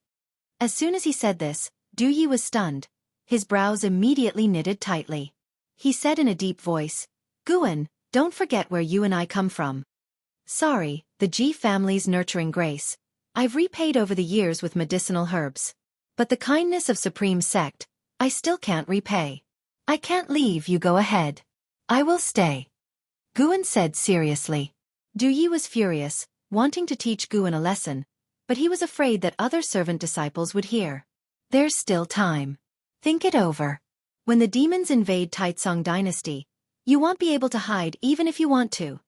As soon as he said this, Du Yi was stunned. His brows immediately knitted tightly. He said in a deep voice, Guan, don't forget where you and I come from. Sorry, the Ji family's nurturing grace. I've repaid over the years with medicinal herbs. But the kindness of Supreme Sect, I still can't repay. I can't leave, you go ahead. I will stay. Guan said seriously. Du Yi was furious, wanting to teach Guan a lesson, but he was afraid that other servant disciples would hear. There's still time. Think it over. When the demons invade Taizong Dynasty, you won't be able to hide even if you want to.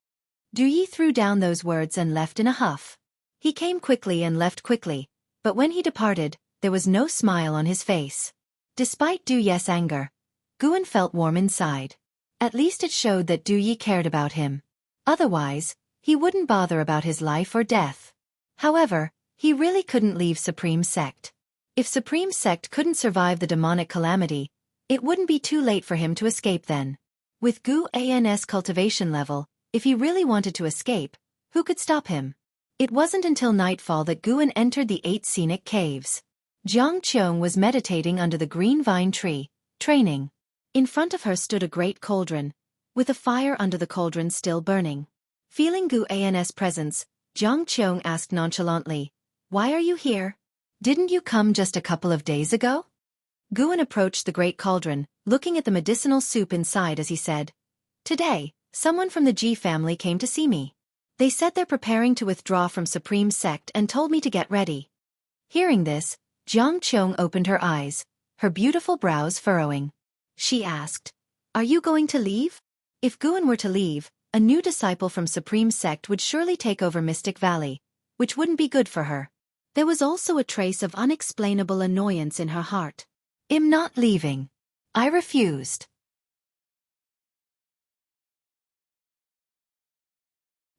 Du Yi threw down those words and left in a huff. He came quickly and left quickly, but when he departed, there was no smile on his face. Despite Du Yi's anger, Guan felt warm inside. At least it showed that Du Yi cared about him. Otherwise, he wouldn't bother about his life or death. However, he really couldn't leave Supreme Sect. If Supreme Sect couldn't survive the demonic calamity, it wouldn't be too late for him to escape then. With Guan's cultivation level, if he really wanted to escape, who could stop him? It wasn't until nightfall that Guan entered the 8 scenic caves. Jiang Qiong was meditating under the green vine tree, training. In front of her stood a great cauldron, with a fire under the cauldron still burning. Feeling Guan's presence, Jiang Qiong asked nonchalantly, why are you here? Didn't you come just a couple of days ago? Guan approached the great cauldron, looking at the medicinal soup inside as he said, today, someone from the Ji family came to see me. They said they're preparing to withdraw from Supreme Sect and told me to get ready. Hearing this, Jiang Qiong opened her eyes, her beautiful brows furrowing. She asked, are you going to leave? If Guan were to leave, a new disciple from Supreme Sect would surely take over Mystic Valley, which wouldn't be good for her. There was also a trace of unexplainable annoyance in her heart. I'm not leaving. I refused.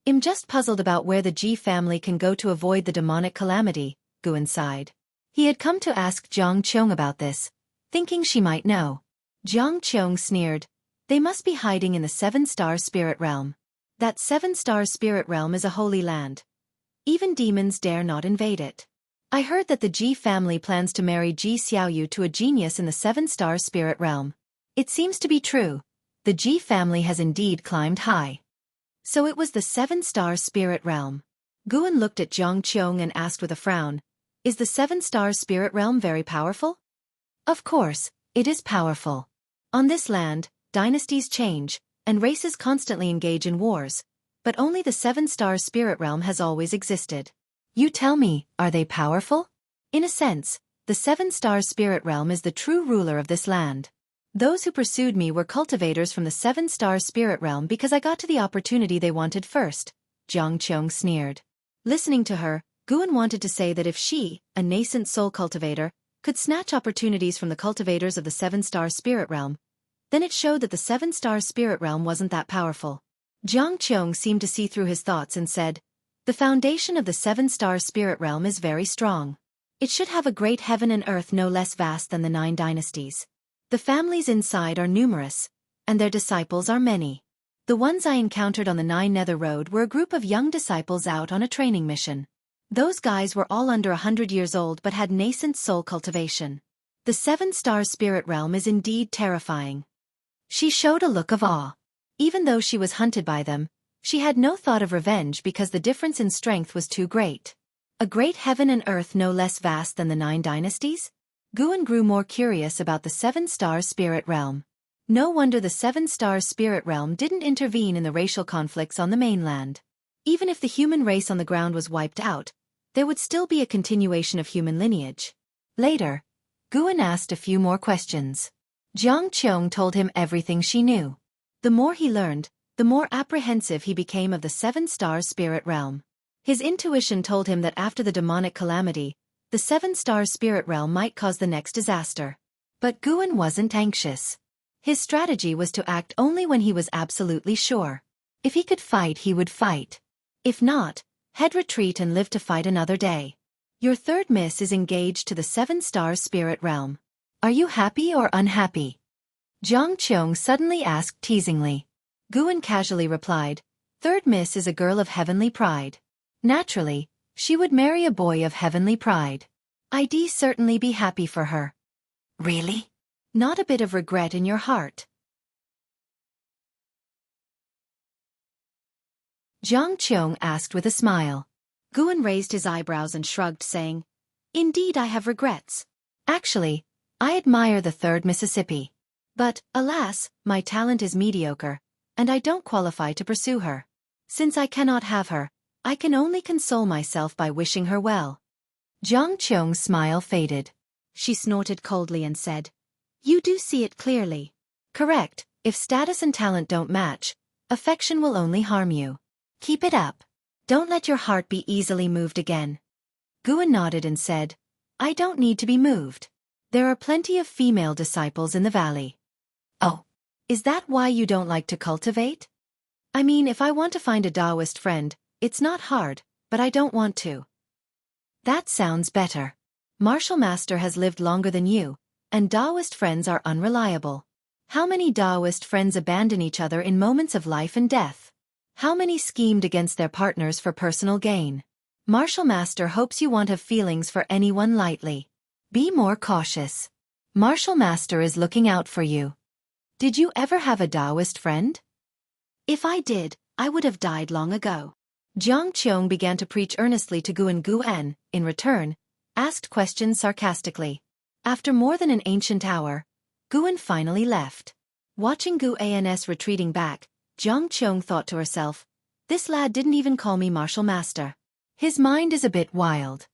I'm just puzzled about where the Ji family can go to avoid the demonic calamity, Guan sighed. He had come to ask Jiang Qiong about this, thinking she might know. Jiang Qiong sneered, they must be hiding in the 7-star spirit realm. That 7-star spirit realm is a holy land. Even demons dare not invade it. I heard that the Ji family plans to marry Ji Xiaoyu to a genius in the 7-star spirit realm. It seems to be true. The Ji family has indeed climbed high. So it was the 7-star spirit realm. Guan looked at Jiang Qiong and asked with a frown, is the 7-star spirit realm very powerful? Of course, it is powerful. On this land, dynasties change, and races constantly engage in wars, but only the 7-star spirit realm has always existed. You tell me, are they powerful? In a sense, the 7-star spirit realm is the true ruler of this land. Those who pursued me were cultivators from the 7-star spirit realm because I got to the opportunity they wanted first, Jiang Qiong sneered. Listening to her, Guan wanted to say that if she, a nascent soul cultivator, could snatch opportunities from the cultivators of the 7-star spirit realm, then it showed that the 7-star spirit realm wasn't that powerful. Jiang Qiong seemed to see through his thoughts and said, the foundation of the 7-star spirit realm is very strong. It should have a great heaven and earth no less vast than the 9 dynasties. The families inside are numerous, and their disciples are many. The ones I encountered on the 9 Nether Road were a group of young disciples out on a training mission. Those guys were all under 100 years old but had nascent soul cultivation. The 7-star spirit realm is indeed terrifying. She showed a look of awe. Even though she was hunted by them, she had no thought of revenge because the difference in strength was too great. A great heaven and earth no less vast than the 9 dynasties? Guan grew more curious about the 7-star spirit realm. No wonder the 7-star spirit realm didn't intervene in the racial conflicts on the mainland. Even if the human race on the ground was wiped out, there would still be a continuation of human lineage. Later, Guan asked a few more questions. Jiang Qiong told him everything she knew. The more he learned, the more apprehensive he became of the 7-star spirit realm. His intuition told him that after the demonic calamity, the 7-star spirit realm might cause the next disaster. But Guan wasn't anxious. His strategy was to act only when he was absolutely sure. If he could fight, he would fight. If not, he'd retreat and live to fight another day. Your third miss is engaged to the 7-star spirit realm. Are you happy or unhappy? Jiang Qiong suddenly asked teasingly. Guan casually replied, third miss is a girl of heavenly pride. Naturally, she would marry a boy of heavenly pride. I'd certainly be happy for her. Really? Not a bit of regret in your heart? Jiang Qiong asked with a smile. Guan raised his eyebrows and shrugged, saying, indeed I have regrets. Actually, I admire the third Mississippi. But, alas, my talent is mediocre, and I don't qualify to pursue her. Since I cannot have her, I can only console myself by wishing her well. Jiang Qiong's smile faded. She snorted coldly and said, you do see it clearly. Correct, if status and talent don't match, affection will only harm you. Keep it up. Don't let your heart be easily moved again. Guan nodded and said, I don't need to be moved. There are plenty of female disciples in the valley. Oh, is that why you don't like to cultivate? I mean, if I want to find a Taoist friend, it's not hard, but I don't want to. That sounds better. Martial Master has lived longer than you, and Taoist friends are unreliable. How many Taoist friends abandon each other in moments of life and death? How many schemed against their partners for personal gain? Martial Master hopes you won't have feelings for anyone lightly. Be more cautious. Martial Master is looking out for you. Did you ever have a Taoist friend? If I did, I would have died long ago. Jiang Qiong began to preach earnestly to Guan, in return, asked questions sarcastically. After more than an ancient hour, Guan finally left. Watching Guan's retreating back, Jiang Qiong thought to herself, this lad didn't even call me Martial Master. His mind is a bit wild.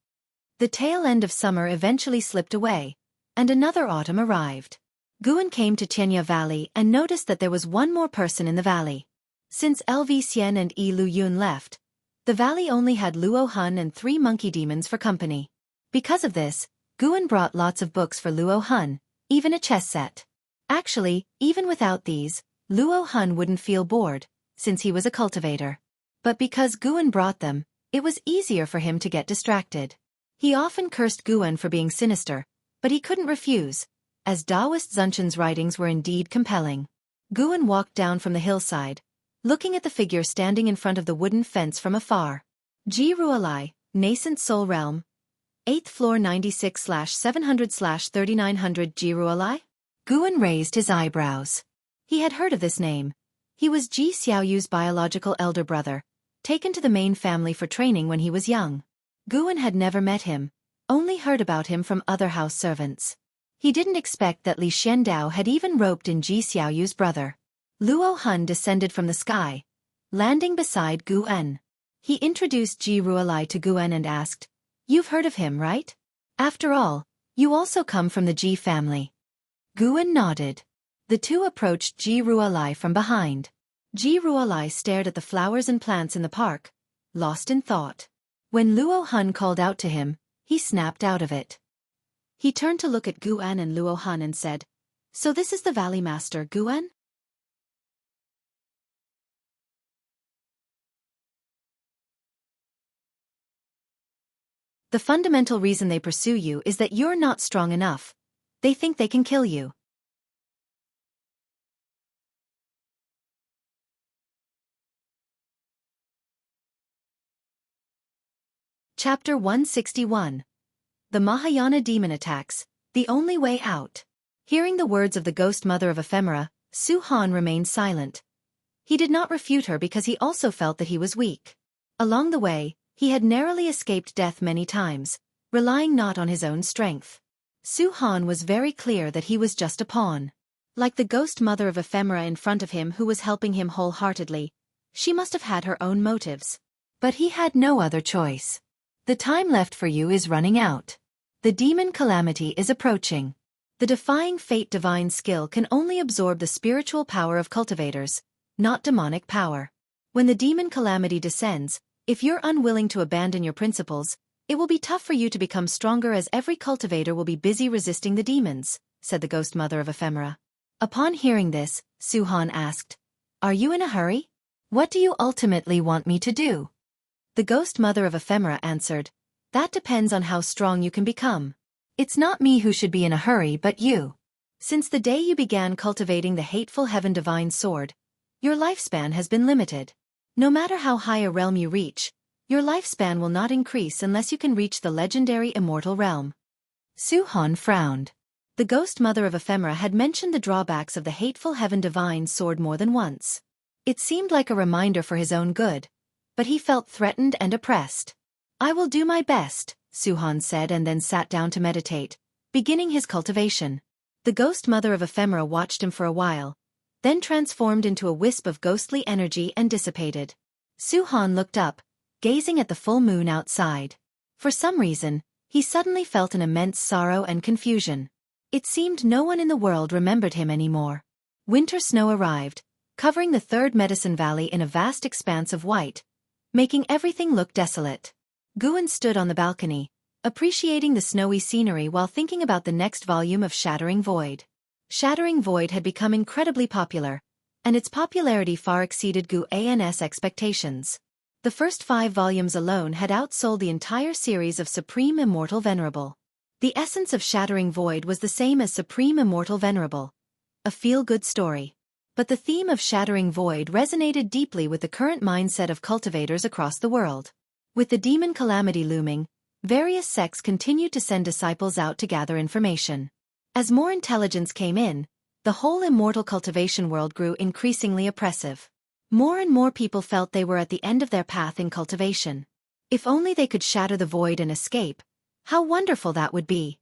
The tail end of summer eventually slipped away, and another autumn arrived. Guan came to Tianya Valley and noticed that there was one more person in the valley. Since LV Xian and Yi Lu Yun left, the valley only had Luo Han and 3 monkey demons for company. Because of this, Guan brought lots of books for Luo Han, even a chess set. Actually, even without these, Luo Han wouldn't feel bored, since he was a cultivator. But because Guan brought them, it was easier for him to get distracted. He often cursed Guan for being sinister, but he couldn't refuse, as Taoist Xunchen's writings were indeed compelling. Guan walked down from the hillside, looking at the figure standing in front of the wooden fence from afar. Ji Ruolai, Nascent Soul Realm, 8th floor 96/700/3900 Ji Ruolai? Guan raised his eyebrows. He had heard of this name. He was Ji Xiaoyu's biological elder brother, taken to the main family for training when he was young. Guan had never met him, only heard about him from other house servants. He didn't expect that Li Xiandao had even roped in Ji Xiaoyu's brother. Luo Han descended from the sky, landing beside Guan. He introduced Ji Ruolai to Guan and asked, you've heard of him, right? After all, you also come from the Ji family. Guan nodded. The two approached Ji Ruolai from behind. Ji Ruolai stared at the flowers and plants in the park, lost in thought. When Luo Han called out to him, he snapped out of it. He turned to look at Guan and Luo Han and said, so this is the Valley Master, Guan? The fundamental reason they pursue you is that you're not strong enough. They think they can kill you. Chapter 161. The Mahayana Demon Attacks, The Only Way Out. Hearing the words of the ghost mother of Ephemera, Su Han remained silent. He did not refute her because he also felt that he was weak. Along the way, he had narrowly escaped death many times, relying not on his own strength. Su-han was very clear that he was just a pawn. Like the ghost mother of ephemera in front of him who was helping him wholeheartedly, she must have had her own motives. But he had no other choice. The time left for you is running out. The demon calamity is approaching. The defying fate divine skill can only absorb the spiritual power of cultivators, not demonic power. When the demon calamity descends, if you're unwilling to abandon your principles, it will be tough for you to become stronger as every cultivator will be busy resisting the demons, said the ghost mother of ephemera. Upon hearing this, Su-han asked, "Are you in a hurry? What do you ultimately want me to do?" The ghost mother of ephemera answered, "That depends on how strong you can become. It's not me who should be in a hurry but you. Since the day you began cultivating the hateful heaven divine sword, your lifespan has been limited. No matter how high a realm you reach, your lifespan will not increase unless you can reach the legendary immortal realm." Su-han frowned. The ghost mother of ephemera had mentioned the drawbacks of the hateful heaven divine sword more than once. It seemed like a reminder for his own good, but he felt threatened and oppressed. "I will do my best," Su-han said and then sat down to meditate, beginning his cultivation. The ghost mother of ephemera watched him for a while, then transformed into a wisp of ghostly energy and dissipated. Su-han looked up, gazing at the full moon outside. For some reason, he suddenly felt an immense sorrow and confusion. It seemed no one in the world remembered him anymore. Winter snow arrived, covering the third medicine valley in a vast expanse of white, making everything look desolate. Guan stood on the balcony, appreciating the snowy scenery while thinking about the next volume of Shattering Void. Shattering Void had become incredibly popular, and its popularity far exceeded Guan's expectations. The first 5 volumes alone had outsold the entire series of Supreme Immortal Venerable. The essence of Shattering Void was the same as Supreme Immortal Venerable, a feel-good story. But the theme of Shattering Void resonated deeply with the current mindset of cultivators across the world. With the demon calamity looming, various sects continued to send disciples out to gather information. As more intelligence came in, the whole immortal cultivation world grew increasingly oppressive. More and more people felt they were at the end of their path in cultivation. If only they could shatter the void and escape, how wonderful that would be.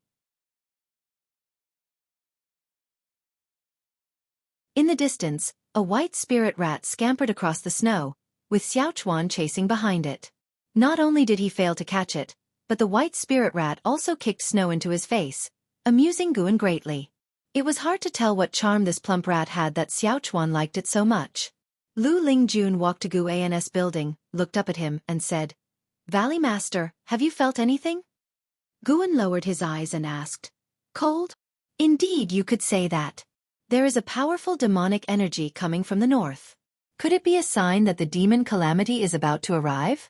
In the distance, a white spirit rat scampered across the snow, with Xiaochuan chasing behind it. Not only did he fail to catch it, but the white spirit rat also kicked snow into his face, amusing Guan greatly. It was hard to tell what charm this plump rat had that Xiaochuan liked it so much. Lu Lingjun walked to Guan's building, looked up at him, and said, "Valley Master, have you felt anything?" Guan lowered his eyes and asked, "Cold? Indeed, you could say that. There is a powerful demonic energy coming from the north. Could it be a sign that the demon calamity is about to arrive?"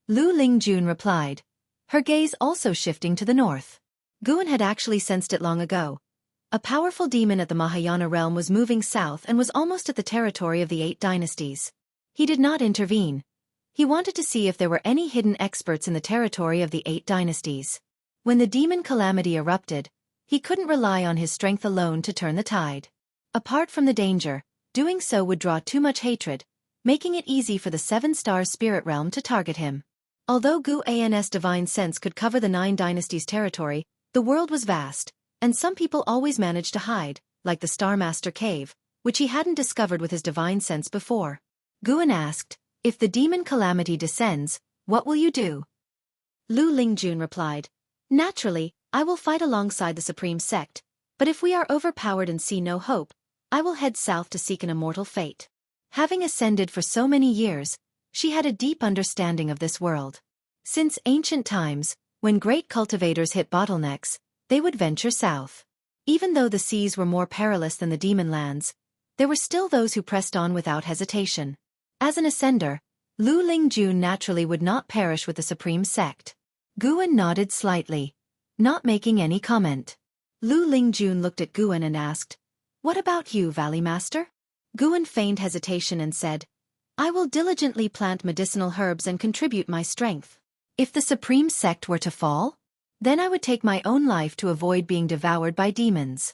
Lu Lingjun replied, her gaze also shifting to the north. Guan had actually sensed it long ago. A powerful demon at the Mahayana realm was moving south and was almost at the territory of the 8 dynasties. He did not intervene. He wanted to see if there were any hidden experts in the territory of the 8 dynasties. When the demon calamity erupted, he couldn't rely on his strength alone to turn the tide. Apart from the danger, doing so would draw too much hatred, making it easy for the 7-star spirit realm to target him. Although Guan's divine sense could cover the 9 dynasties' territory, the world was vast, and some people always managed to hide, like the Star Master Cave, which he hadn't discovered with his divine sense before. Guan asked, "If the demon calamity descends, what will you do?" Lu Lingjun replied, "Naturally, I will fight alongside the Supreme Sect, but if we are overpowered and see no hope, I will head south to seek an immortal fate." Having ascended for so many years, she had a deep understanding of this world. Since ancient times, when great cultivators hit bottlenecks, they would venture south. Even though the seas were more perilous than the demon lands, there were still those who pressed on without hesitation. As an ascender, Lu Lingjun naturally would not perish with the Supreme Sect. Guan nodded slightly, not making any comment. Lu Lingjun looked at Guan and asked, "What about you, Valley Master?" Guan feigned hesitation and said, "I will diligently plant medicinal herbs and contribute my strength. If the Supreme Sect were to fall, then I would take my own life to avoid being devoured by demons."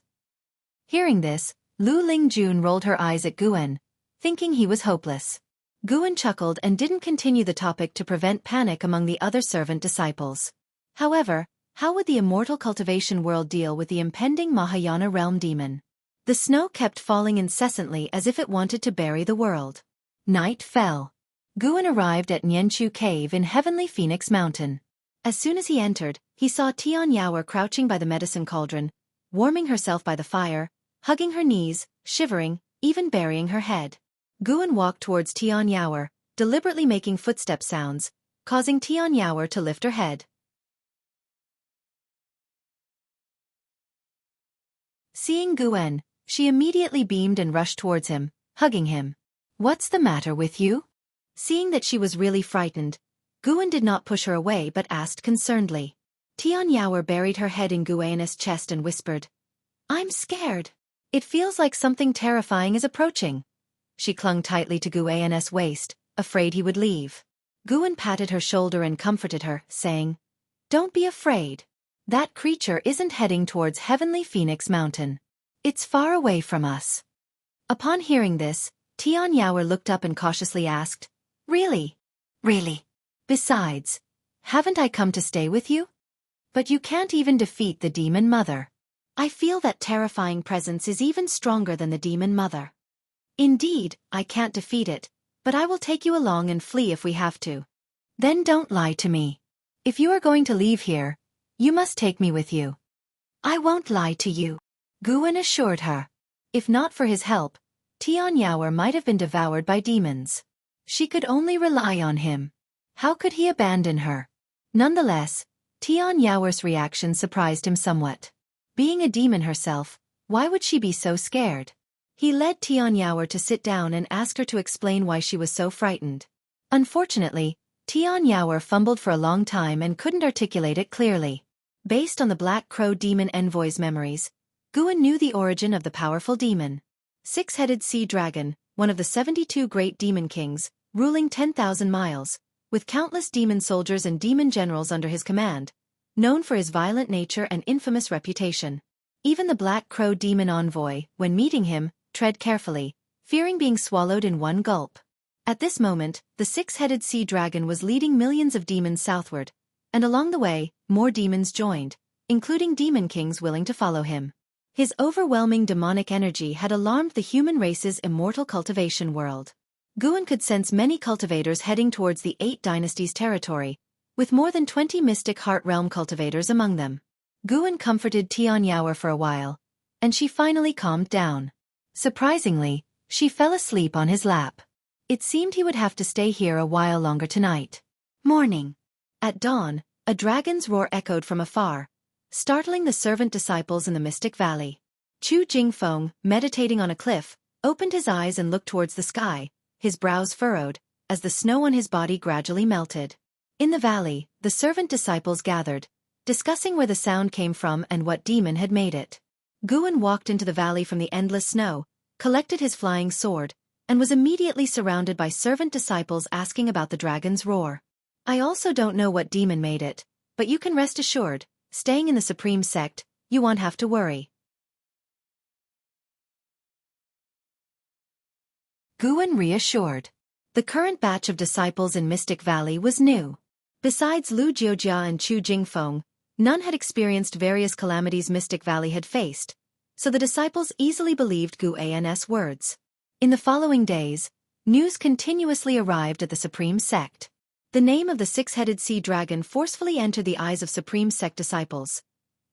Hearing this, Lu Lingjun rolled her eyes at Guan, thinking he was hopeless. Guan chuckled and didn't continue the topic to prevent panic among the other servant disciples. However, how would the immortal cultivation world deal with the impending Mahayana realm demon? The snow kept falling incessantly as if it wanted to bury the world. Night fell. Guan arrived at Nianchu Cave in Heavenly Phoenix Mountain. As soon as he entered, he saw Tian Yaoer crouching by the medicine cauldron, warming herself by the fire, hugging her knees, shivering, even burying her head. Guan walked towards Tian Yaoer, deliberately making footstep sounds, causing Tian Yaoer to lift her head. Seeing Guan, she immediately beamed and rushed towards him, hugging him. "What's the matter with you?" Seeing that she was really frightened, Guan did not push her away but asked concernedly. Tian Yaoer buried her head in Guan's chest and whispered, "I'm scared. It feels like something terrifying is approaching." She clung tightly to Guan's waist, afraid he would leave. Guan patted her shoulder and comforted her, saying, "Don't be afraid. That creature isn't heading towards Heavenly Phoenix Mountain. It's far away from us." Upon hearing this, Tian Yaoer looked up and cautiously asked, "Really? Really? Besides, haven't I come to stay with you? But you can't even defeat the demon mother. I feel that terrifying presence is even stronger than the demon mother. Indeed, I can't defeat it, but I will take you along and flee if we have to." "Then don't lie to me. If you are going to leave here, you must take me with you." "I won't lie to you," Guan assured her. If not for his help, Tian Yaoer might have been devoured by demons. She could only rely on him. How could he abandon her? Nonetheless, Tian Yaoer's reaction surprised him somewhat. Being a demon herself, why would she be so scared? He led Tian Yaoer to sit down and asked her to explain why she was so frightened. Unfortunately, Tian Yaoer fumbled for a long time and couldn't articulate it clearly. Based on the Black Crow demon envoy's memories, Guan knew the origin of the powerful demon. Six-headed sea dragon, one of the 72 great demon kings, ruling 10,000 miles, with countless demon soldiers and demon generals under his command, known for his violent nature and infamous reputation. Even the Black Crow demon envoy, when meeting him, tread carefully, fearing being swallowed in one gulp. At this moment, the six-headed sea dragon was leading millions of demons southward, and along the way, more demons joined, including demon kings willing to follow him. His overwhelming demonic energy had alarmed the human race's immortal cultivation world. Guan could sense many cultivators heading towards the 8 Dynasties territory, with more than 20 mystic heart realm cultivators among them. Guan comforted Tian Yaoer for a while, and she finally calmed down. Surprisingly, she fell asleep on his lap. It seemed he would have to stay here a while longer tonight. Morning. At dawn, a dragon's roar echoed from afar, startling the servant disciples in the Mystic Valley. Chu Jingfeng, meditating on a cliff, opened his eyes and looked towards the sky, his brows furrowed, as the snow on his body gradually melted. In the valley, the servant disciples gathered, discussing where the sound came from and what demon had made it. Guan walked into the valley from the endless snow, collected his flying sword, and was immediately surrounded by servant disciples asking about the dragon's roar. "I also don't know what demon made it, but you can rest assured, staying in the Supreme Sect, you won't have to worry." Guan reassured. The current batch of disciples in Mystic Valley was new. Besides Lu Jiojia and Chu Jingfeng, none had experienced various calamities Mystic Valley had faced, so the disciples easily believed Guan's words. In the following days, news continuously arrived at the Supreme Sect. The name of the six-headed sea dragon forcefully entered the eyes of Supreme Sect disciples.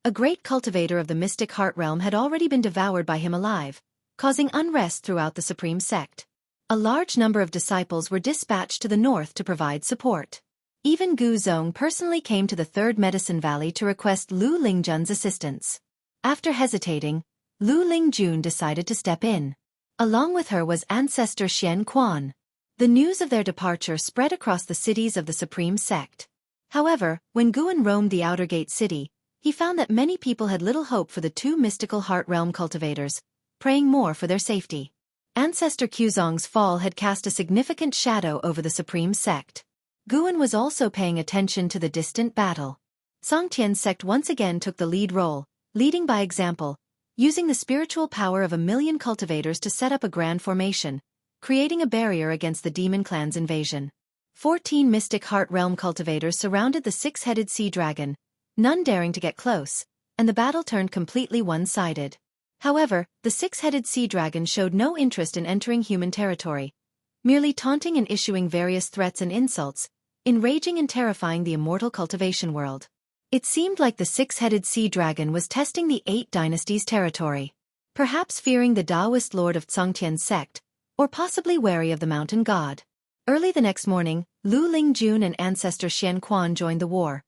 A great cultivator of the mystic heart realm had already been devoured by him alive, causing unrest throughout the Supreme Sect. A large number of disciples were dispatched to the north to provide support. Even Gu Zong personally came to the Third Medicine Valley to request Lu Lingjun's assistance. After hesitating, Lu Lingjun decided to step in. Along with her was ancestor Xian Quan. The news of their departure spread across the cities of the Supreme Sect. However, when Guan roamed the Outer Gate city, he found that many people had little hope for the 2 mystical heart realm cultivators, praying more for their safety. Ancestor Quzong's fall had cast a significant shadow over the Supreme Sect. Guan was also paying attention to the distant battle. Songtian's sect once again took the lead role, leading by example, using the spiritual power of 1,000,000 cultivators to set up a grand formation, creating a barrier against the demon clan's invasion. 14 mystic heart realm cultivators surrounded the six-headed sea dragon, none daring to get close, and the battle turned completely one-sided. However, the six-headed sea dragon showed no interest in entering human territory, merely taunting and issuing various threats and insults, enraging and terrifying the immortal cultivation world. It seemed like the six-headed sea dragon was testing the 8 dynasties' territory. Perhaps fearing the Taoist lord of Tsongtian's sect, or possibly wary of the mountain god. Early the next morning, Lu Lingjun and ancestor Xian Quan joined the war.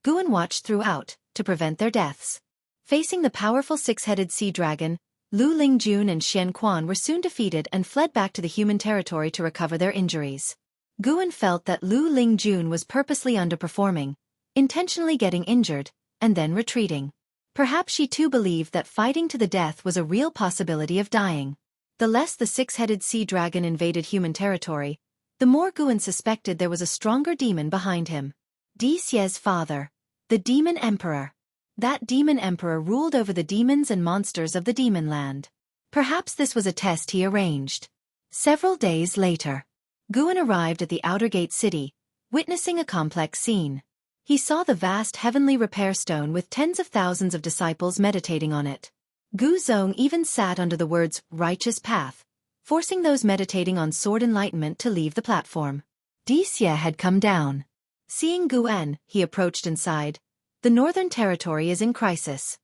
Guan watched throughout, to prevent their deaths. Facing the powerful six-headed sea dragon, Lu Lingjun and Xian Quan were soon defeated and fled back to the human territory to recover their injuries. Guan felt that Lu Lingjun was purposely underperforming, intentionally getting injured, and then retreating. Perhaps she too believed that fighting to the death was a real possibility of dying. The less the six-headed sea dragon invaded human territory, the more Guan suspected there was a stronger demon behind him. Di Xie's father, the Demon Emperor. That Demon Emperor ruled over the demons and monsters of the Demon Land. Perhaps this was a test he arranged. Several days later, Guan arrived at the Outer Gate City, witnessing a complex scene. He saw the vast heavenly repair stone with tens of thousands of disciples meditating on it. Gu Zong even sat under the words, righteous path, forcing those meditating on sword enlightenment to leave the platform. Di Xie had come down. Seeing Guan, he approached and sighed. The Northern Territory is in crisis.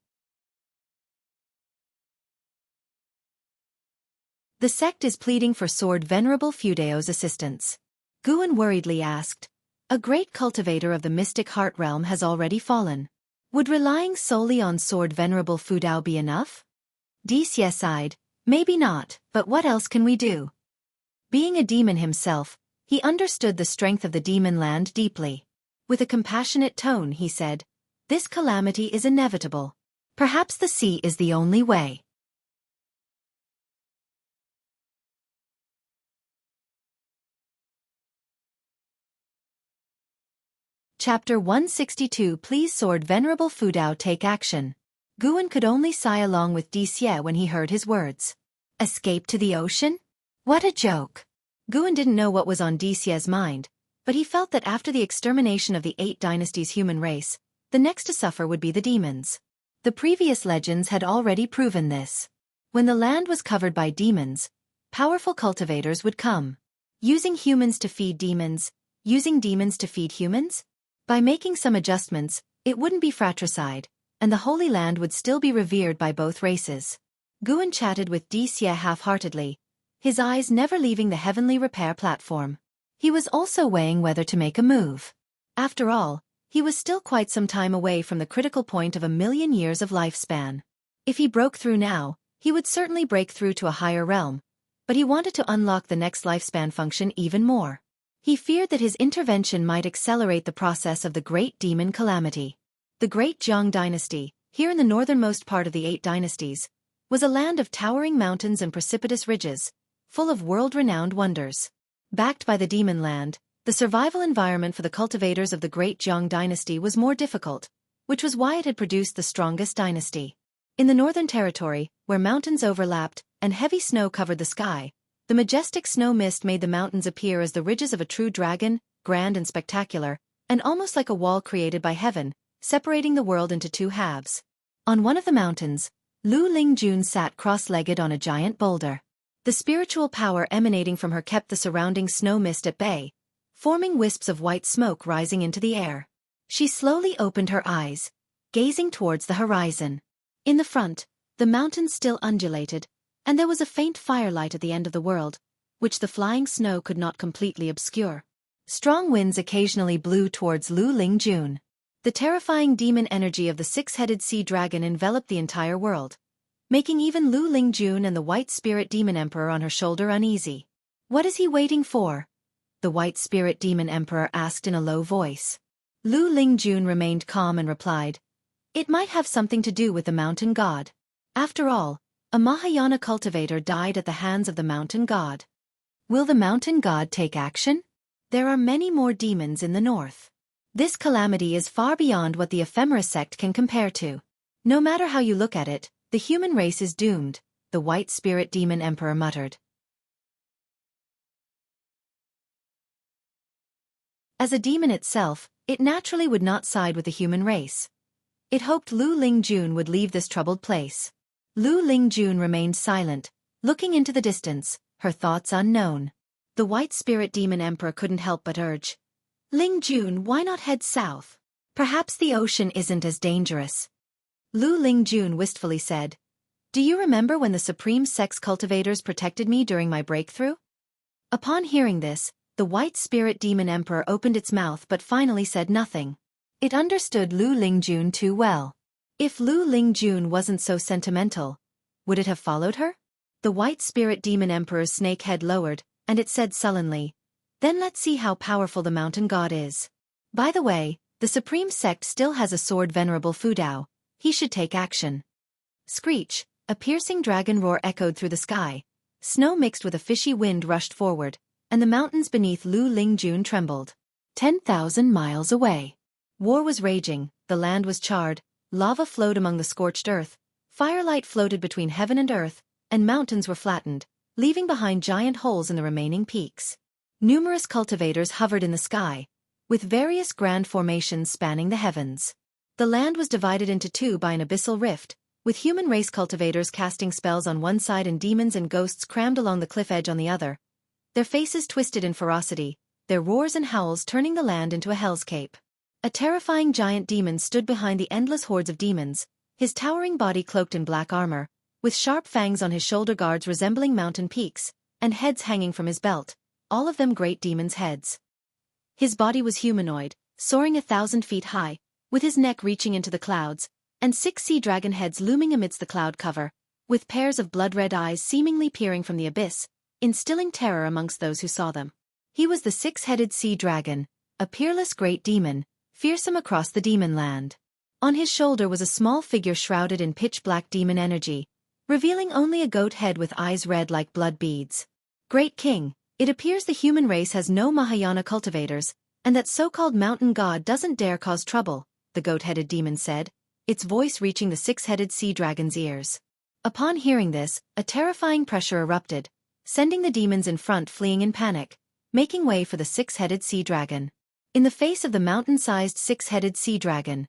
The sect is pleading for Sword Venerable Fudeo's assistance. Guan worriedly asked. A great cultivator of the mystic heart realm has already fallen. Would relying solely on Sword Venerable Fudao be enough? Di Xie sighed. Maybe not, but what else can we do? Being a demon himself, he understood the strength of the demon land deeply. With a compassionate tone, he said, this calamity is inevitable. Perhaps the sea is the only way. Chapter 162 Please Sword Venerable Fudao take action. Guan could only sigh along with Di Xie when he heard his words. Escape to the ocean? What a joke. Guan didn't know what was on Di Xie's mind, but he felt that after the extermination of the 8 dynasties' human race, the next to suffer would be the demons. The previous legends had already proven this. When the land was covered by demons, powerful cultivators would come. Using humans to feed demons, using demons to feed humans? By making some adjustments, it wouldn't be fratricide, and the Holy Land would still be revered by both races. Guan chatted with Di Xie half-heartedly, his eyes never leaving the heavenly repair platform. He was also weighing whether to make a move. After all, he was still quite some time away from the critical point of 1,000,000 years of lifespan. If he broke through now, he would certainly break through to a higher realm, but he wanted to unlock the next lifespan function even more. He feared that his intervention might accelerate the process of the Great Demon Calamity. The Great Jiang Dynasty, here in the northernmost part of the 8 dynasties, was a land of towering mountains and precipitous ridges, full of world-renowned wonders. Backed by the Demon Land, the survival environment for the cultivators of the Great Jiang Dynasty was more difficult, which was why it had produced the strongest dynasty. In the Northern Territory, where mountains overlapped and heavy snow covered the sky, the majestic snow mist made the mountains appear as the ridges of a true dragon, grand and spectacular, and almost like a wall created by heaven, separating the world into 2 halves. On one of the mountains, Lu Lingjun sat cross-legged on a giant boulder. The spiritual power emanating from her kept the surrounding snow mist at bay, forming wisps of white smoke rising into the air. She slowly opened her eyes, gazing towards the horizon. In the front, the mountains still undulated, and there was a faint firelight at the end of the world, which the flying snow could not completely obscure. Strong winds occasionally blew towards Lu Lingjun. The terrifying demon energy of the 6-headed sea dragon enveloped the entire world, making even Lu Lingjun and the White Spirit Demon Emperor on her shoulder uneasy. What is he waiting for? The White Spirit Demon Emperor asked in a low voice. Lu Lingjun remained calm and replied, it might have something to do with the mountain god. After all, a Mahayana cultivator died at the hands of the mountain god. Will the mountain god take action? There are many more demons in the north. This calamity is far beyond what the ephemera sect can compare to. No matter how you look at it, the human race is doomed, the White Spirit Demon Emperor muttered. As a demon itself, it naturally would not side with the human race. It hoped Lu Lingjun would leave this troubled place. Lu Lingjun remained silent, looking into the distance, her thoughts unknown. The White Spirit Demon Emperor couldn't help but urge, "Lingjun, why not head south? Perhaps the ocean isn't as dangerous." Lu Lingjun wistfully said, "Do you remember when the Supreme Sex Cultivators protected me during my breakthrough?" Upon hearing this, the White Spirit Demon Emperor opened its mouth but finally said nothing. It understood Lu Lingjun too well. If Lu Lingjun wasn't so sentimental, would it have followed her? The White Spirit Demon Emperor's snake head lowered, and it said sullenly, "Then let's see how powerful the mountain god is. By the way, the Supreme Sect still has a sword Venerable Fudao. He should take action." Screech, a piercing dragon roar echoed through the sky. Snow mixed with a fishy wind rushed forward, and the mountains beneath Lu Lingjun trembled. 10,000 miles away. War was raging, the land was charred, lava flowed among the scorched earth, firelight floated between heaven and earth, and mountains were flattened, leaving behind giant holes in the remaining peaks. Numerous cultivators hovered in the sky, with various grand formations spanning the heavens. The land was divided into two by an abyssal rift, with human race cultivators casting spells on one side and demons and ghosts crammed along the cliff edge on the other, their faces twisted in ferocity, their roars and howls turning the land into a hellscape. A terrifying giant demon stood behind the endless hordes of demons, his towering body cloaked in black armor, with sharp fangs on his shoulder guards resembling mountain peaks, and heads hanging from his belt, all of them great demons' heads. His body was humanoid, soaring 1,000 feet high, with his neck reaching into the clouds, and 6 sea dragon heads looming amidst the cloud cover, with pairs of blood-red eyes seemingly peering from the abyss, instilling terror amongst those who saw them. He was the 6-headed sea dragon, a peerless great demon, fearsome across the demon land. On his shoulder was a small figure shrouded in pitch-black demon energy, revealing only a goat head with eyes red like blood beads. "Great King, it appears the human race has no Mahayana cultivators, and that so-called mountain god doesn't dare cause trouble," the goat-headed demon said, its voice reaching the 6-headed sea dragon's ears. Upon hearing this, a terrifying pressure erupted, sending the demons in front fleeing in panic, making way for the 6-headed sea dragon. In the face of the mountain-sized 6-headed sea dragon,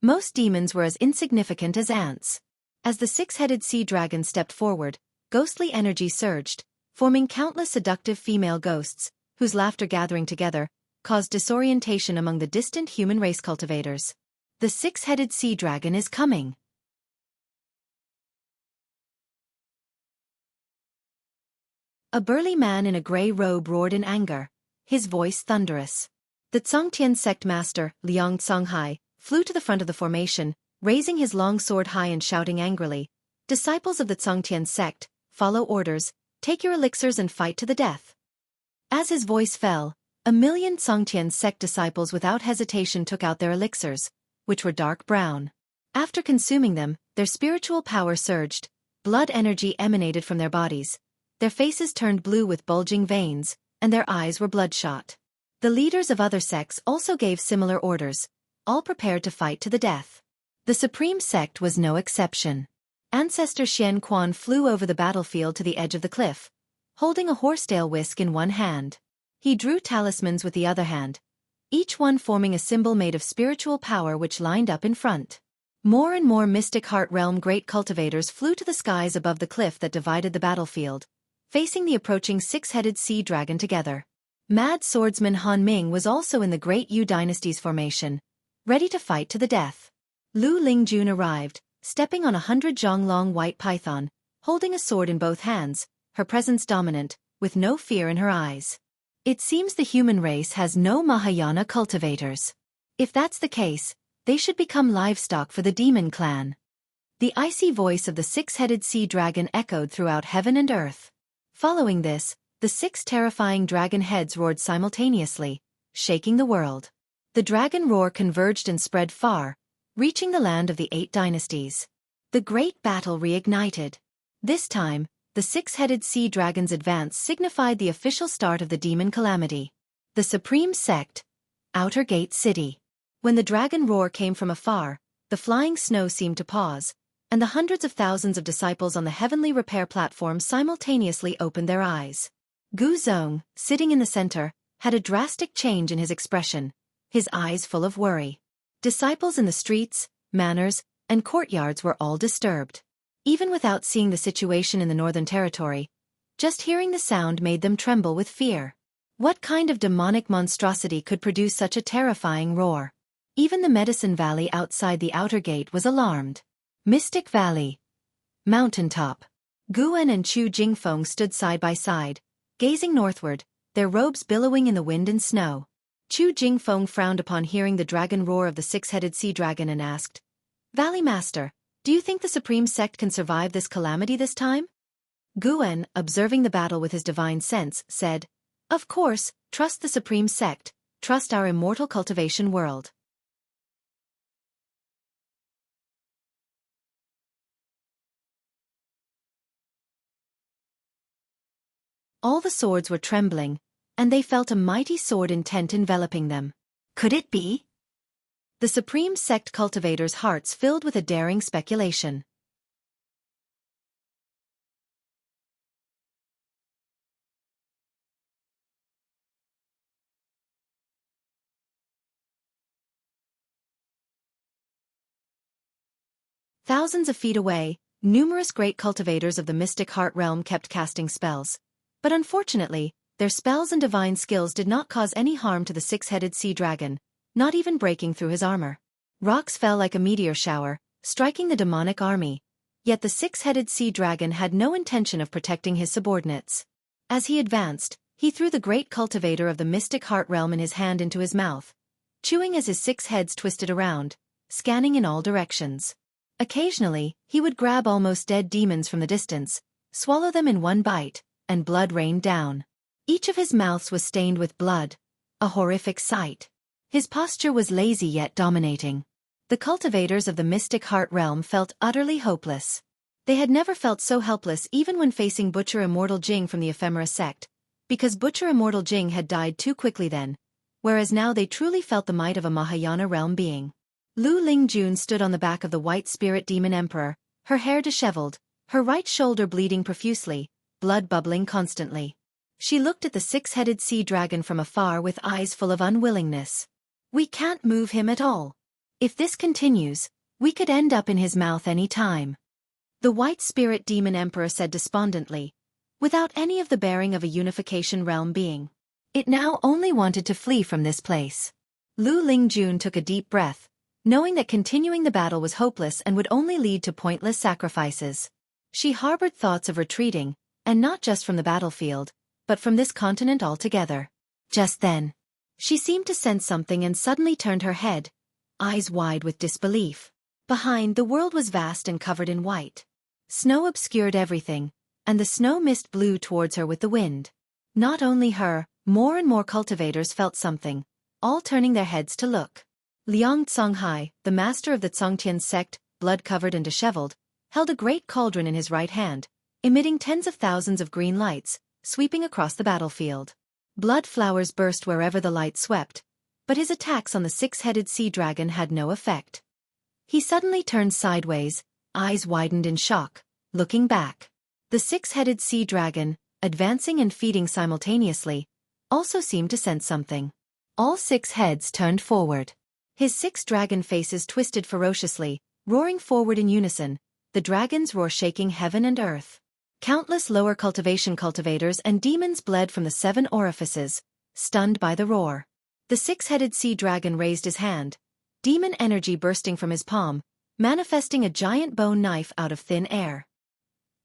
most demons were as insignificant as ants. As the 6-headed sea dragon stepped forward, ghostly energy surged, forming countless seductive female ghosts, whose laughter gathering together caused disorientation among the distant human race cultivators. The 6-headed sea dragon is coming. A burly man in a gray robe roared in anger, his voice thunderous. The Tsongtian sect master, Liang Tsonghai, flew to the front of the formation, raising his long sword high and shouting angrily, "Disciples of the Tsongtian sect, follow orders, take your elixirs and fight to the death." As his voice fell, 1,000,000 Tsongtian sect disciples without hesitation took out their elixirs, which were dark brown. After consuming them, their spiritual power surged, blood energy emanated from their bodies, their faces turned blue with bulging veins, and their eyes were bloodshot. The leaders of other sects also gave similar orders, all prepared to fight to the death. The Supreme Sect was no exception. Ancestor Xian Quan flew over the battlefield to the edge of the cliff, holding a horsetail whisk in one hand. He drew talismans with the other hand, each one forming a symbol made of spiritual power which lined up in front. More and more mystic heart realm great cultivators flew to the skies above the cliff that divided the battlefield, facing the approaching 6-headed sea dragon together. Mad swordsman Han Ming was also in the Great Yu Dynasty's formation, ready to fight to the death. Lu Lingjun arrived, stepping on a 100-zhong-long white python, holding a sword in both hands, her presence dominant, with no fear in her eyes. It seems the human race has no Mahayana cultivators. If that's the case, they should become livestock for the demon clan. The icy voice of the 6-headed sea dragon echoed throughout heaven and earth. Following this, the 6 terrifying dragon heads roared simultaneously, shaking the world. The dragon roar converged and spread far, reaching the land of the 8 dynasties. The great battle reignited. This time, the 6-headed sea dragon's advance signified the official start of the demon calamity. The Supreme Sect, Outer Gate City. When the dragon roar came from afar, the flying snow seemed to pause, and the hundreds of thousands of disciples on the heavenly repair platform simultaneously opened their eyes. Gu Zong, sitting in the center, had a drastic change in his expression, his eyes full of worry. Disciples in the streets, manors, and courtyards were all disturbed. Even without seeing the situation in the Northern Territory, just hearing the sound made them tremble with fear. What kind of demonic monstrosity could produce such a terrifying roar? Even the Medicine Valley outside the outer gate was alarmed. Mystic Valley. Mountaintop. Guan and Chu Jingfeng stood side by side, gazing northward, their robes billowing in the wind and snow. Chu Jingfeng frowned upon hearing the dragon roar of the six-headed sea dragon and asked, "Valley Master, do you think the Supreme Sect can survive this calamity this time?" Guan, observing the battle with his divine sense, said, "Of course, trust the Supreme Sect, trust our immortal cultivation world." All the swords were trembling, and they felt a mighty sword intent enveloping them. Could it be? The Supreme Sect cultivators' hearts filled with a daring speculation. Thousands of feet away, numerous great cultivators of the mystic heart realm kept casting spells. But unfortunately, their spells and divine skills did not cause any harm to the six-headed sea dragon, not even breaking through his armor. Rocks fell like a meteor shower, striking the demonic army. Yet the six-headed sea dragon had no intention of protecting his subordinates. As he advanced, he threw the great cultivator of the mystic heart realm in his hand into his mouth, chewing as his six heads twisted around, scanning in all directions. Occasionally, he would grab almost dead demons from the distance, swallow them in one bite, and blood rained down. Each of his mouths was stained with blood, a horrific sight. His posture was lazy yet dominating. The cultivators of the mystic heart realm felt utterly hopeless. They had never felt so helpless even when facing Butcher Immortal Jing from the Ephemera sect, because Butcher Immortal Jing had died too quickly then, whereas now they truly felt the might of a Mahayana realm being. Lu Lingjun stood on the back of the white spirit demon emperor, her hair disheveled, her right shoulder bleeding profusely, blood bubbling constantly. She looked at the six-headed sea dragon from afar with eyes full of unwillingness. "We can't move him at all. If this continues, we could end up in his mouth any time," the white spirit demon emperor said despondently, without any of the bearing of a unification realm being. It now only wanted to flee from this place. Lu Lingjun took a deep breath, knowing that continuing the battle was hopeless and would only lead to pointless sacrifices. She harbored thoughts of retreating, and not just from the battlefield, but from this continent altogether. Just then, she seemed to sense something and suddenly turned her head, eyes wide with disbelief. Behind, the world was vast and covered in white. Snow obscured everything, and the snow mist blew towards her with the wind. Not only her, more and more cultivators felt something, all turning their heads to look. Liang Tsonghai, the master of the Tsongtian sect, blood-covered and disheveled, held a great cauldron in his right hand, emitting tens of thousands of green lights, sweeping across the battlefield. Blood flowers burst wherever the light swept, but his attacks on the six-headed sea dragon had no effect. He suddenly turned sideways, eyes widened in shock, looking back. The six-headed sea dragon, advancing and feeding simultaneously, also seemed to sense something. All six heads turned forward. His six dragon faces twisted ferociously, roaring forward in unison, the dragon's roar shaking heaven and earth. Countless lower cultivation cultivators and demons bled from the seven orifices, stunned by the roar. The six-headed sea dragon raised his hand, demon energy bursting from his palm, manifesting a giant bone knife out of thin air.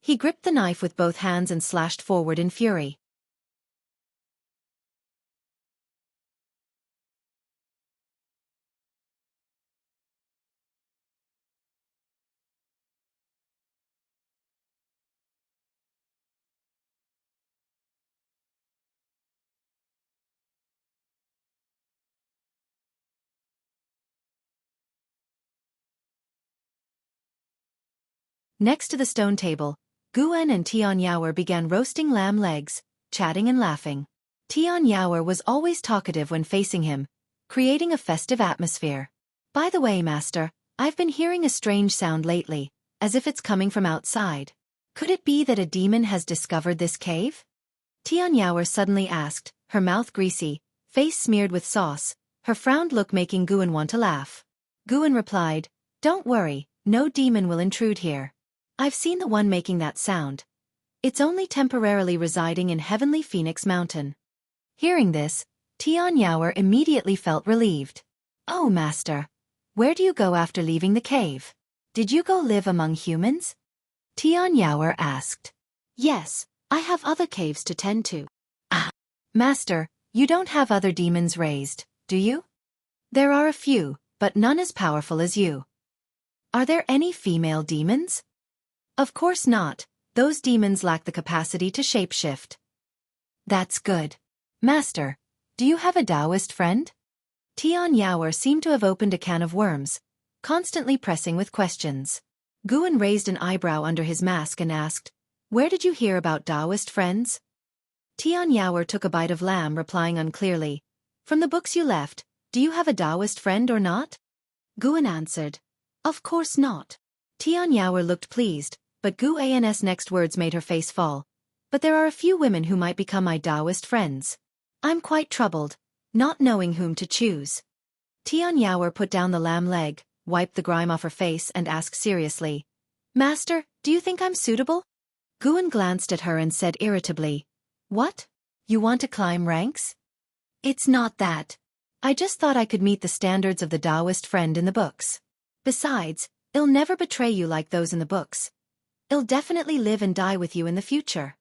He gripped the knife with both hands and slashed forward in fury. Next to the stone table, Guan and Tian Yaoer began roasting lamb legs, chatting and laughing. Tian Yaoer was always talkative when facing him, creating a festive atmosphere. "By the way, Master, I've been hearing a strange sound lately, as if it's coming from outside. Could it be that a demon has discovered this cave?" Tian Yaoer suddenly asked, her mouth greasy, face smeared with sauce, her frowned look making Guan want to laugh. Guan replied, "Don't worry, no demon will intrude here. I've seen the one making that sound. It's only temporarily residing in Heavenly Phoenix Mountain." Hearing this, Tian Yaoer immediately felt relieved. "Oh, master. Where do you go after leaving the cave? Did you go live among humans?" Tian Yaoer asked. "Yes, I have other caves to tend to." "Ah, master, you don't have other demons raised, do you?" "There are a few, but none as powerful as you." "Are there any female demons?" "Of course not, those demons lack the capacity to shapeshift." "That's good. Master, do you have a Taoist friend?" Tian Yaoer seemed to have opened a can of worms, constantly pressing with questions. Guan raised an eyebrow under his mask and asked, "Where did you hear about Taoist friends?" Tian Yaoer took a bite of lamb, replying unclearly, "From the books you left, do you have a Taoist friend or not?" Guan answered, "Of course not." Tian Yaoer looked pleased, but Guan's next words made her face fall. "But there are a few women who might become my Taoist friends. I'm quite troubled, not knowing whom to choose." Tian Yaoer put down the lamb leg, wiped the grime off her face and asked seriously, "Master, do you think I'm suitable?" Guan glanced at her and said irritably, "What? You want to climb ranks?" "It's not that. I just thought I could meet the standards of the Taoist friend in the books. Besides, I'll never betray you like those in the books. I'll definitely live and die with you in the future."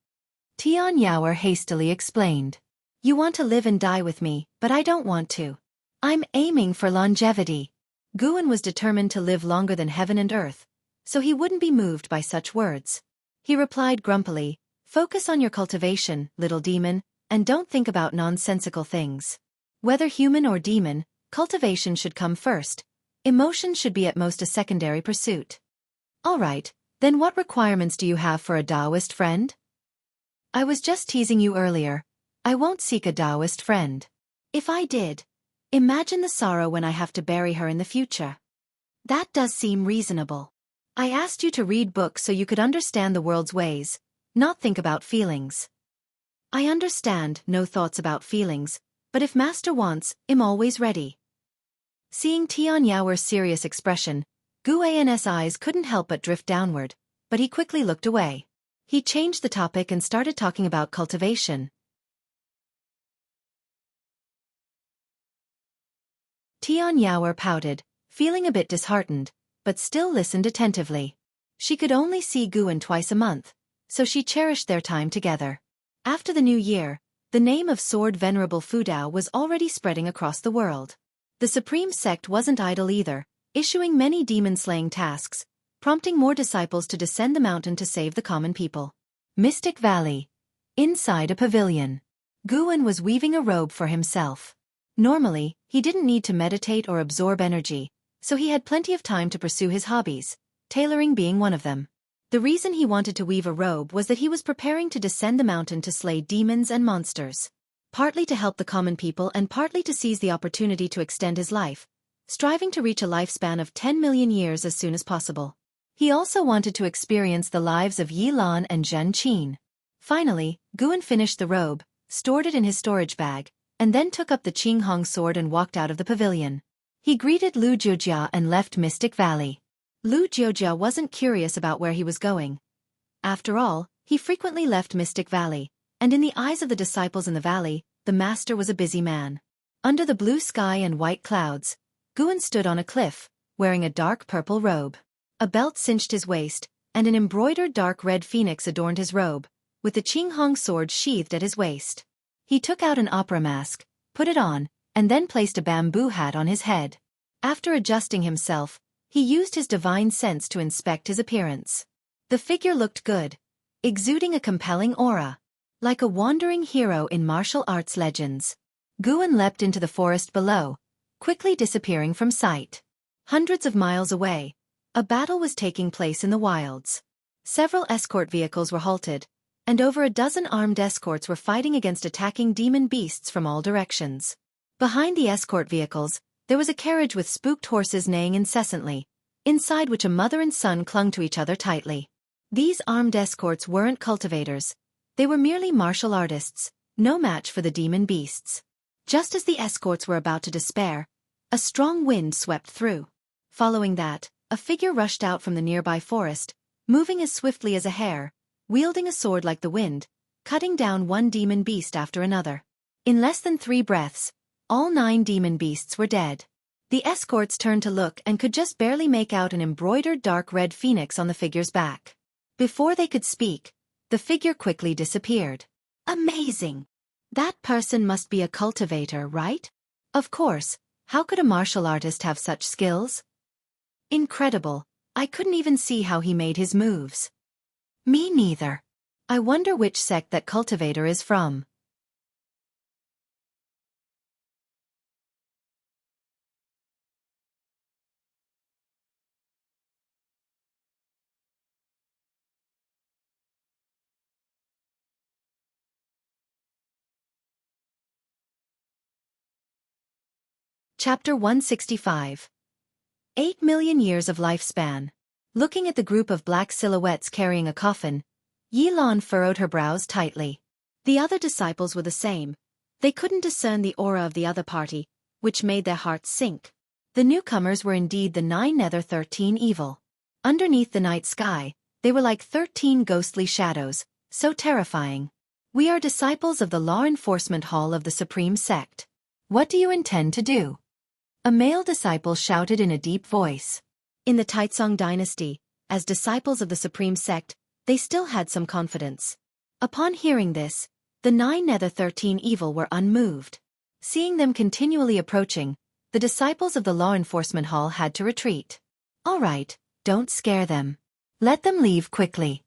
Tian Yaoer hastily explained, "You want to live and die with me, but I don't want to. I'm aiming for longevity." Guan was determined to live longer than heaven and earth, so he wouldn't be moved by such words. He replied grumpily, "Focus on your cultivation, little demon, and don't think about nonsensical things. Whether human or demon, cultivation should come first. Emotion should be at most a secondary pursuit." "All right, then what requirements do you have for a Taoist friend?" "I was just teasing you earlier. I won't seek a Taoist friend. If I did, imagine the sorrow when I have to bury her in the future." "That does seem reasonable. I asked you to read books so you could understand the world's ways, not think about feelings." "I understand, no thoughts about feelings, but if master wants, I'm always ready." Seeing Tian Yaoer's serious expression, Guan's eyes couldn't help but drift downward, but he quickly looked away. He changed the topic and started talking about cultivation. Tian Yaoer pouted, feeling a bit disheartened, but still listened attentively. She could only see Guan twice a month, so she cherished their time together. After the new year, the name of Sword Venerable Fudao was already spreading across the world. The Supreme Sect wasn't idle either, issuing many demon-slaying tasks, prompting more disciples to descend the mountain to save the common people. Mystic Valley. Inside a pavilion. Guan was weaving a robe for himself. Normally, he didn't need to meditate or absorb energy, so he had plenty of time to pursue his hobbies, tailoring being one of them. The reason he wanted to weave a robe was that he was preparing to descend the mountain to slay demons and monsters. Partly to help the common people and partly to seize the opportunity to extend his life, striving to reach a lifespan of 10 million years as soon as possible. He also wanted to experience the lives of Yi Lan and Zhen Qin. Finally, Guan finished the robe, stored it in his storage bag, and then took up the Qinghong sword and walked out of the pavilion. He greeted Lu Jiujia and left Mystic Valley. Lu Jiujia wasn't curious about where he was going. After all, he frequently left Mystic Valley, and in the eyes of the disciples in the valley, the master was a busy man. Under the blue sky and white clouds, Guan stood on a cliff, wearing a dark purple robe. A belt cinched his waist, and an embroidered dark red phoenix adorned his robe, with the Qinghong sword sheathed at his waist. He took out an opera mask, put it on, and then placed a bamboo hat on his head. After adjusting himself, he used his divine sense to inspect his appearance. The figure looked good, exuding a compelling aura. Like a wandering hero in martial arts legends, Guan leapt into the forest below, quickly disappearing from sight. Hundreds of miles away, a battle was taking place in the wilds. Several escort vehicles were halted, and over a dozen armed escorts were fighting against attacking demon beasts from all directions. Behind the escort vehicles, there was a carriage with spooked horses neighing incessantly, inside which a mother and son clung to each other tightly. These armed escorts weren't cultivators. They were merely martial artists, no match for the demon beasts. Just as the escorts were about to despair, a strong wind swept through. Following that, a figure rushed out from the nearby forest, moving as swiftly as a hare, wielding a sword like the wind, cutting down one demon beast after another. In less than 3 breaths, all 9 demon beasts were dead. The escorts turned to look and could just barely make out an embroidered dark red phoenix on the figure's back. Before they could speak, the figure quickly disappeared. Amazing! That person must be a cultivator, right? Of course, how could a martial artist have such skills? Incredible, I couldn't even see how he made his moves. Me neither. I wonder which sect that cultivator is from. Chapter 165. 8 million years of lifespan. Looking at the group of black silhouettes carrying a coffin, Yilan furrowed her brows tightly. The other disciples were the same. They couldn't discern the aura of the other party, which made their hearts sink. The newcomers were indeed the 9 Nether 13 evil. Underneath the night sky, they were like 13 ghostly shadows, so terrifying. We are disciples of the Law Enforcement Hall of the Supreme Sect. What do you intend to do? A male disciple shouted in a deep voice. In the Taitsong dynasty, as disciples of the Supreme Sect, they still had some confidence. Upon hearing this, the 9 Nether 13 evil were unmoved. Seeing them continually approaching, the disciples of the Law Enforcement Hall had to retreat. All right, don't scare them. Let them leave quickly.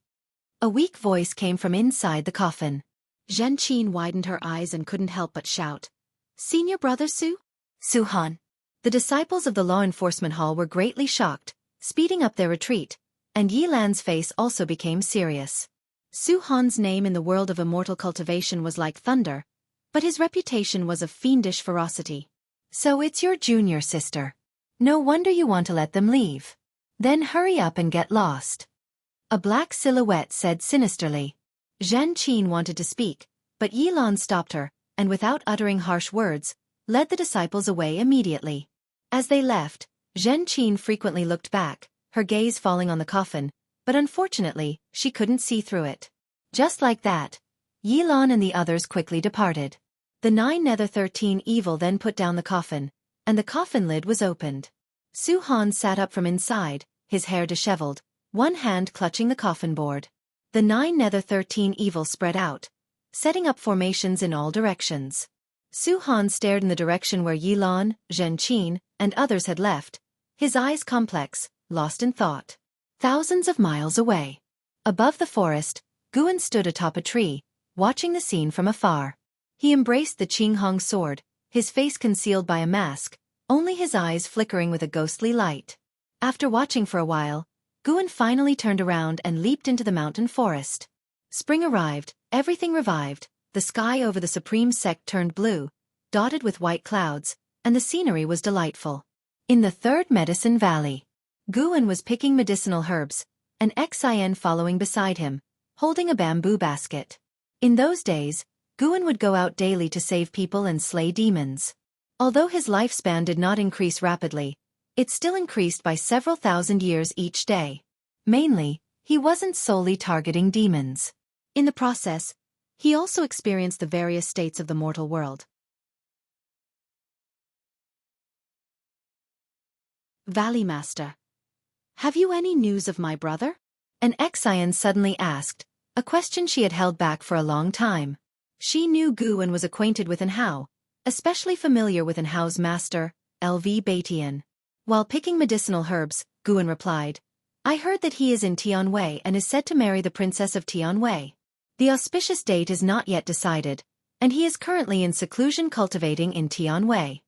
A weak voice came from inside the coffin. Zhen Qin widened her eyes and couldn't help but shout. Senior brother Su? Su-han. The disciples of the Law Enforcement Hall were greatly shocked, speeding up their retreat, and Yi Lan's face also became serious. Su-han's name in the world of immortal cultivation was like thunder, but his reputation was of fiendish ferocity. So it's your junior sister. No wonder you want to let them leave. Then hurry up and get lost. A black silhouette said sinisterly. Zhen Qin wanted to speak, but Yi Lan stopped her, and without uttering harsh words, led the disciples away immediately. As they left, Zhen Qin frequently looked back, her gaze falling on the coffin, but unfortunately, she couldn't see through it. Just like that, Yi Lan and the others quickly departed. The 9 Nether 13 evil then put down the coffin, and the coffin lid was opened. Su-han sat up from inside, his hair disheveled, one hand clutching the coffin board. The 9 Nether 13 evil spread out, setting up formations in all directions. Su-han stared in the direction where Yi Lan, Zhen Qin, and others had left, his eyes complex, lost in thought. Thousands of miles away. Above the forest, Guan stood atop a tree, watching the scene from afar. He embraced the Qinghong sword, his face concealed by a mask, only his eyes flickering with a ghostly light. After watching for a while, Guan finally turned around and leaped into the mountain forest. Spring arrived, everything revived, the sky over the Supreme Sect turned blue, dotted with white clouds, and the scenery was delightful. In the third Medicine Valley, Guan was picking medicinal herbs, an Xin following beside him, holding a bamboo basket. In those days, Guan would go out daily to save people and slay demons. Although his lifespan did not increase rapidly, it still increased by several thousand years each day. Mainly, he wasn't solely targeting demons. In the process, he also experienced the various states of the mortal world. Valley Master. Have you any news of my brother? An Xin suddenly asked, a question she had held back for a long time. She knew Guan was acquainted with Enhao, especially familiar with Enhao's master, LV Batian. While picking medicinal herbs, Guan replied, I heard that he is in Tianwei and is said to marry the princess of Tianwei. The auspicious date is not yet decided, and he is currently in seclusion cultivating in Tianwei.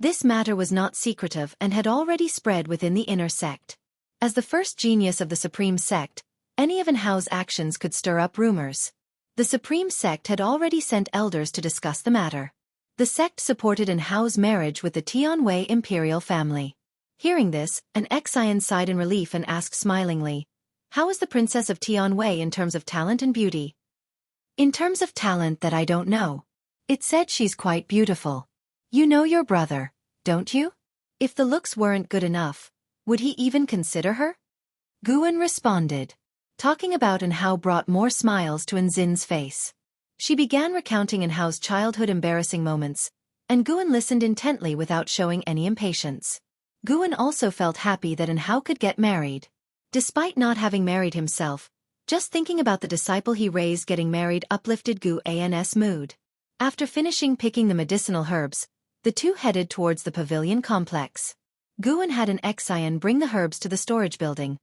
This matter was not secretive and had already spread within the inner sect. As the first genius of the Supreme Sect, any of Enhao's actions could stir up rumors. The Supreme Sect had already sent elders to discuss the matter. The sect supported Enhao's marriage with the Tianwei imperial family. Hearing this, an Xin sighed in relief and asked smilingly, How is the princess of Tianwei in terms of talent and beauty? In terms of talent that I don't know. It said she's quite beautiful. You know your brother, don't you? If the looks weren't good enough, would he even consider her? Guan responded, talking about how brought more smiles to Enzin's face. She began recounting Hao's childhood embarrassing moments, and Guan listened intently without showing any impatience. Guan also felt happy that Hao could get married. Despite not having married himself, just thinking about the disciple he raised getting married uplifted Guan's mood. After finishing picking the medicinal herbs, the two headed towards the pavilion complex. Guan had an Xian bring the herbs to the storage building,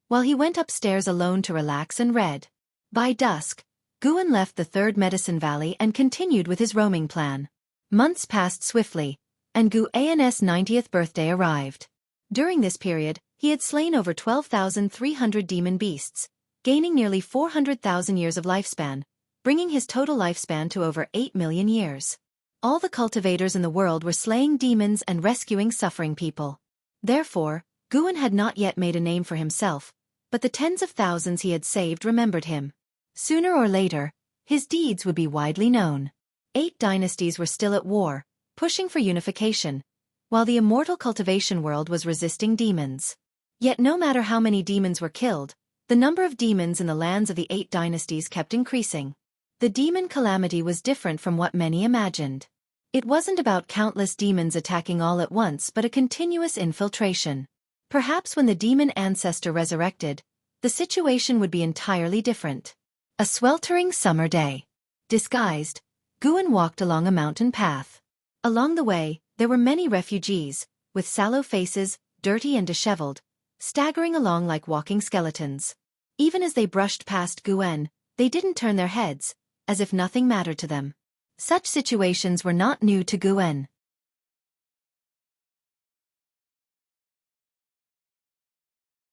while he went upstairs alone to relax and read. By dusk, Guan left the third medicine valley and continued with his roaming plan. Months passed swiftly, and Guan's 90th birthday arrived. During this period, he had slain over 12,300 demon beasts, gaining nearly 400,000 years of lifespan, bringing his total lifespan to over 8 million years. All the cultivators in the world were slaying demons and rescuing suffering people. Therefore, Guan had not yet made a name for himself, but the tens of thousands he had saved remembered him. Sooner or later, his deeds would be widely known. 8 dynasties were still at war, pushing for unification, while the immortal cultivation world was resisting demons. Yet no matter how many demons were killed, the number of demons in the lands of the 8 dynasties kept increasing. The demon calamity was different from what many imagined. It wasn't about countless demons attacking all at once but a continuous infiltration. Perhaps when the demon ancestor resurrected, the situation would be entirely different. A sweltering summer day. Disguised, Guan walked along a mountain path. Along the way, there were many refugees, with sallow faces, dirty and disheveled, staggering along like walking skeletons. Even as they brushed past Guan, they didn't turn their heads, as if nothing mattered to them. Such situations were not new to Guan.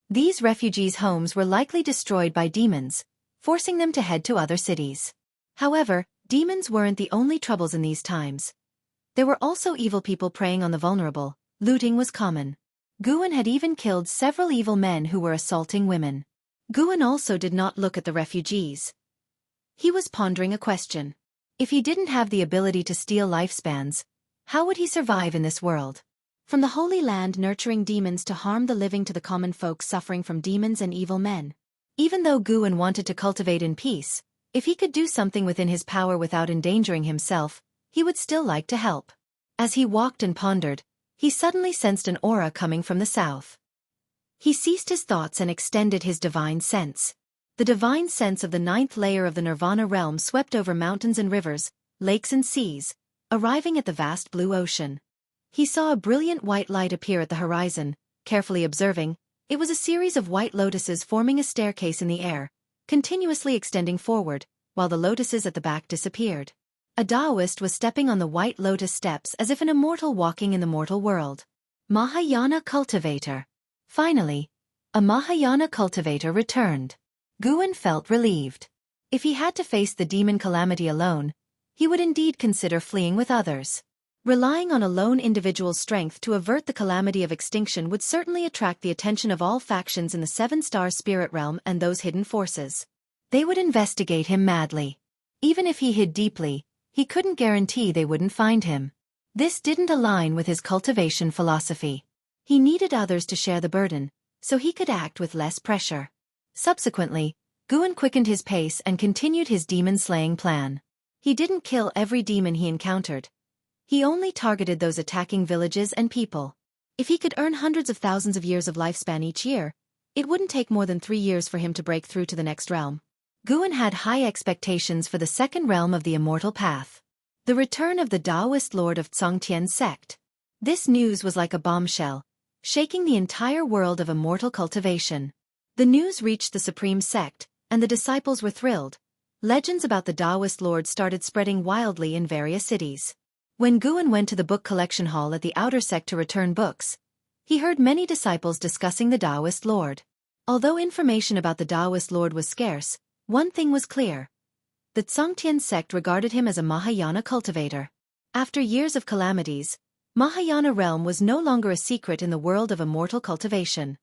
These refugees' homes were likely destroyed by demons, forcing them to head to other cities. However, demons weren't the only troubles in these times. There were also evil people preying on the vulnerable. Looting was common. Guan had even killed several evil men who were assaulting women. Guan also did not look at the refugees. He was pondering a question. If he didn't have the ability to steal lifespans, how would he survive in this world? From the Holy Land nurturing demons to harm the living to the common folk suffering from demons and evil men. Even though Guan wanted to cultivate in peace, if he could do something within his power without endangering himself, he would still like to help. As he walked and pondered, he suddenly sensed an aura coming from the south. He ceased his thoughts and extended his divine sense. The divine sense of the 9th layer of the Nirvana realm swept over mountains and rivers, lakes and seas, arriving at the vast blue ocean. He saw a brilliant white light appear at the horizon. Carefully observing, it was a series of white lotuses forming a staircase in the air, continuously extending forward, while the lotuses at the back disappeared. A Taoist was stepping on the white lotus steps as if an immortal walking in the mortal world. Mahayana cultivator. Finally, a Mahayana cultivator returned. Guan felt relieved. If he had to face the demon calamity alone, he would indeed consider fleeing with others. Relying on a lone individual's strength to avert the calamity of extinction would certainly attract the attention of all factions in the 7-star spirit realm and those hidden forces. They would investigate him madly. Even if he hid deeply, he couldn't guarantee they wouldn't find him. This didn't align with his cultivation philosophy. He needed others to share the burden, so he could act with less pressure. Subsequently, Guan quickened his pace and continued his demon-slaying plan. He didn't kill every demon he encountered. He only targeted those attacking villages and people. If he could earn hundreds of thousands of years of lifespan each year, it wouldn't take more than 3 years for him to break through to the next realm. Guan had high expectations for the second realm of the immortal path. The return of the Taoist lord of Zongtian's sect. This news was like a bombshell, shaking the entire world of immortal cultivation. The news reached the supreme sect, and the disciples were thrilled. Legends about the Taoist lord started spreading wildly in various cities. When Guan went to the book collection hall at the outer sect to return books, he heard many disciples discussing the Taoist lord. Although information about the Taoist lord was scarce, one thing was clear. The Zongtian sect regarded him as a Mahayana cultivator. After years of calamities, Mahayana realm was no longer a secret in the world of immortal cultivation.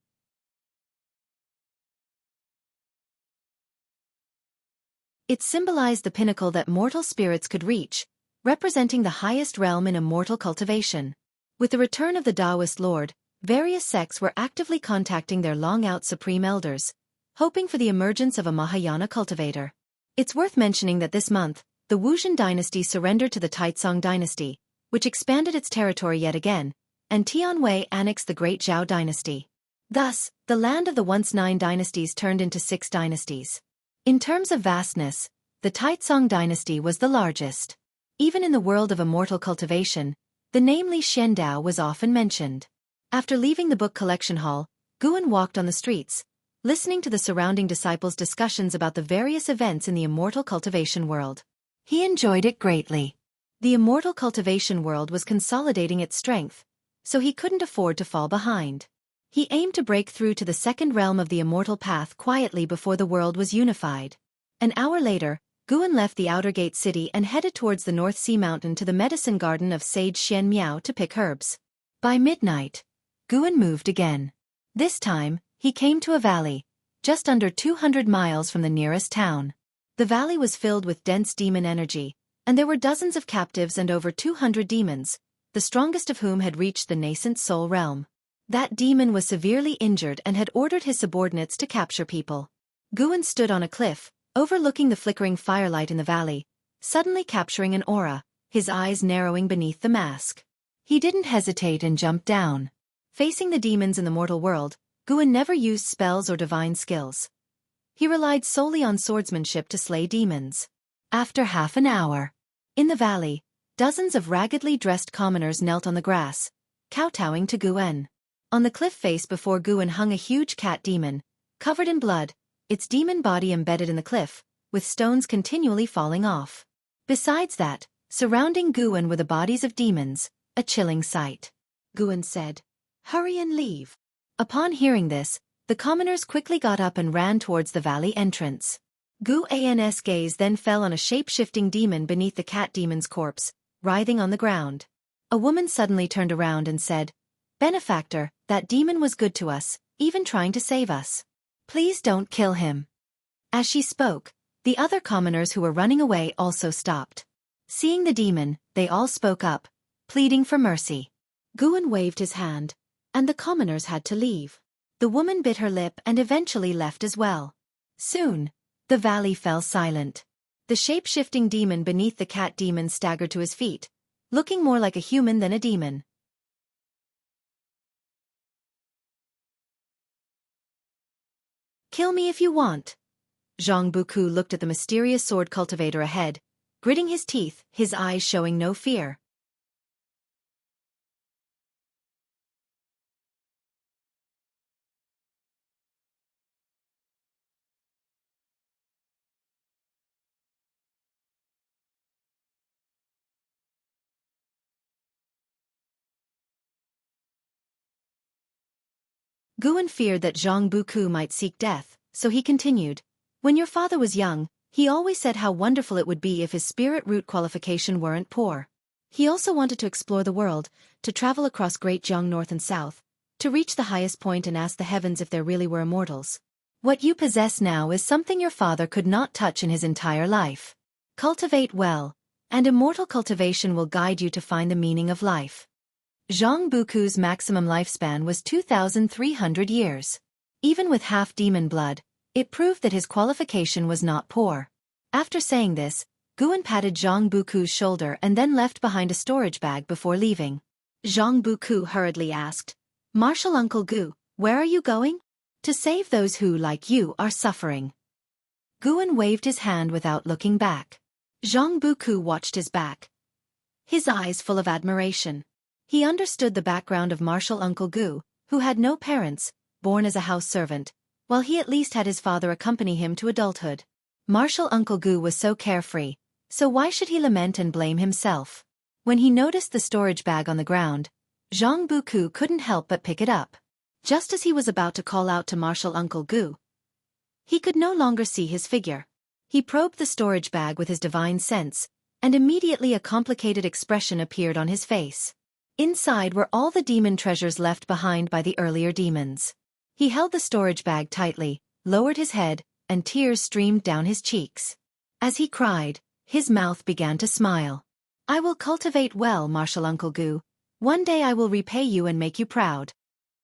It symbolized the pinnacle that mortal spirits could reach, representing the highest realm in immortal cultivation. With the return of the Taoist Lord, various sects were actively contacting their long-out supreme elders, hoping for the emergence of a Mahayana cultivator. It's worth mentioning that this month, the Wuzhen dynasty surrendered to the Taizong dynasty, which expanded its territory yet again, and Tianwei annexed the Great Zhao dynasty. Thus, the land of the once 9 dynasties turned into 6 dynasties. In terms of vastness, the Taizong dynasty was the largest. Even in the world of immortal cultivation, the name Li Xiandao was often mentioned. After leaving the book collection hall, Guan walked on the streets, listening to the surrounding disciples' discussions about the various events in the immortal cultivation world. He enjoyed it greatly. The immortal cultivation world was consolidating its strength, so he couldn't afford to fall behind. He aimed to break through to the second realm of the immortal path quietly before the world was unified. An hour later, Guan left the Outer Gate city and headed towards the North Sea Mountain to the medicine garden of Sage Xian Miao to pick herbs. By midnight, Guan moved again. This time, he came to a valley, just under 200 miles from the nearest town. The valley was filled with dense demon energy, and there were dozens of captives and over 200 demons, the strongest of whom had reached the nascent soul realm. That demon was severely injured and had ordered his subordinates to capture people. Guan stood on a cliff, overlooking the flickering firelight in the valley, suddenly capturing an aura, his eyes narrowing beneath the mask. He didn't hesitate and jumped down. Facing the demons in the mortal world, Guan never used spells or divine skills. He relied solely on swordsmanship to slay demons. After half an hour, in the valley, dozens of raggedly dressed commoners knelt on the grass, kowtowing to Guan. On the cliff face before Guan hung a huge cat demon, covered in blood, its demon body embedded in the cliff, with stones continually falling off. Besides that, surrounding Guan were the bodies of demons, a chilling sight. Guan said, "Hurry and leave." Upon hearing this, the commoners quickly got up and ran towards the valley entrance. Guan's gaze then fell on a shape-shifting demon beneath the cat demon's corpse, writhing on the ground. A woman suddenly turned around and said, "Benefactor, that demon was good to us, even trying to save us. Please don't kill him." As she spoke, the other commoners who were running away also stopped. Seeing the demon, they all spoke up, pleading for mercy. Guan waved his hand, and the commoners had to leave. The woman bit her lip and eventually left as well. Soon, the valley fell silent. The shape-shifting demon beneath the cat demon staggered to his feet, looking more like a human than a demon. "Kill me if you want." Zhang Buku looked at the mysterious sword cultivator ahead, gritting his teeth, his eyes showing no fear. Guan feared that Zhang Buku might seek death, so he continued, "When your father was young, he always said how wonderful it would be if his spirit root qualification weren't poor. He also wanted to explore the world, to travel across Great Zhang north and south, to reach the highest point and ask the heavens if there really were immortals. What you possess now is something your father could not touch in his entire life. Cultivate well, and immortal cultivation will guide you to find the meaning of life." Zhang Buku's maximum lifespan was 2,300 years. Even with half demon blood, it proved that his qualification was not poor. After saying this, Guan patted Zhang Buku's shoulder and then left behind a storage bag before leaving. Zhang Buku hurriedly asked, "Martial Uncle Gu, where are you going?" "To save those who, like you, are suffering." Guan waved his hand without looking back. Zhang Buku watched his back, his eyes full of admiration. He understood the background of Martial Uncle Gu, who had no parents, born as a house servant, while he at least had his father accompany him to adulthood. Martial Uncle Gu was so carefree, so why should he lament and blame himself? When he noticed the storage bag on the ground, Zhang Buku couldn't help but pick it up. Just as he was about to call out to Martial Uncle Gu, he could no longer see his figure. He probed the storage bag with his divine sense, and immediately a complicated expression appeared on his face. Inside were all the demon treasures left behind by the earlier demons. He held the storage bag tightly, lowered his head, and tears streamed down his cheeks. As he cried, his mouth began to smile. I will cultivate well, Marshal Uncle Gu. One day I will repay you and make you proud.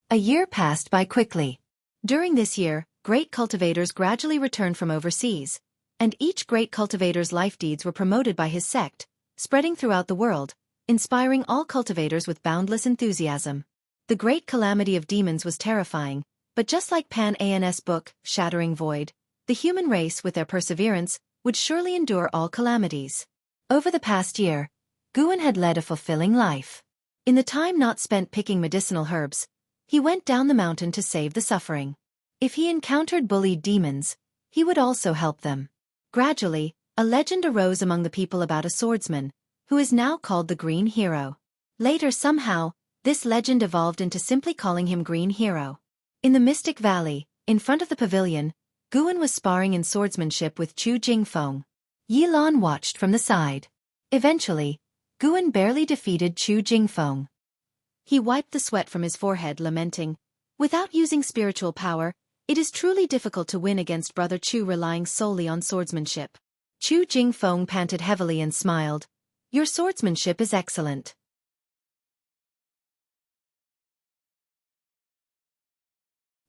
A year passed by quickly. During this year, great cultivators gradually returned from overseas, and each great cultivator's life deeds were promoted by his sect, spreading throughout the world, inspiring all cultivators with boundless enthusiasm. The great calamity of demons was terrifying, but just like Pan's book, Shattering Void, the human race, with their perseverance, would surely endure all calamities. Over the past year, Guan had led a fulfilling life. In the time not spent picking medicinal herbs, he went down the mountain to save the suffering. If he encountered bullied demons, he would also help them. Gradually, a legend arose among the people about a swordsman, who is now called the Green Hero. Later somehow, this legend evolved into simply calling him Green Hero. In the Mystic Valley, in front of the pavilion, Guan was sparring in swordsmanship with Chu Jingfeng. Yilan watched from the side. Eventually, Guan barely defeated Chu Jingfeng. He wiped the sweat from his forehead, lamenting, "Without using spiritual power, it is truly difficult to win against Brother Chu relying solely on swordsmanship." Chu Jingfeng panted heavily and smiled. "Your swordsmanship is excellent.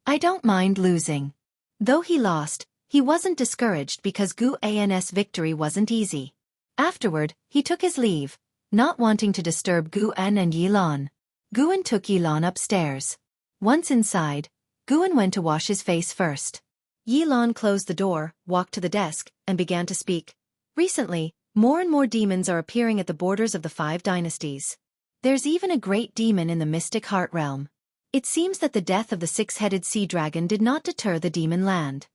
I don't mind losing." Though he lost, he wasn't discouraged because Guan's victory wasn't easy. Afterward, he took his leave, not wanting to disturb Guan and Yilan. Guan took Yilan upstairs. Once inside, Guan went to wash his face first. Yilan closed the door, walked to the desk, and began to speak. "Recently, more and more demons are appearing at the borders of the 5 dynasties. There's even a great demon in the mystic heart realm. It seems that the death of the 6-headed sea dragon did not deter the demon land.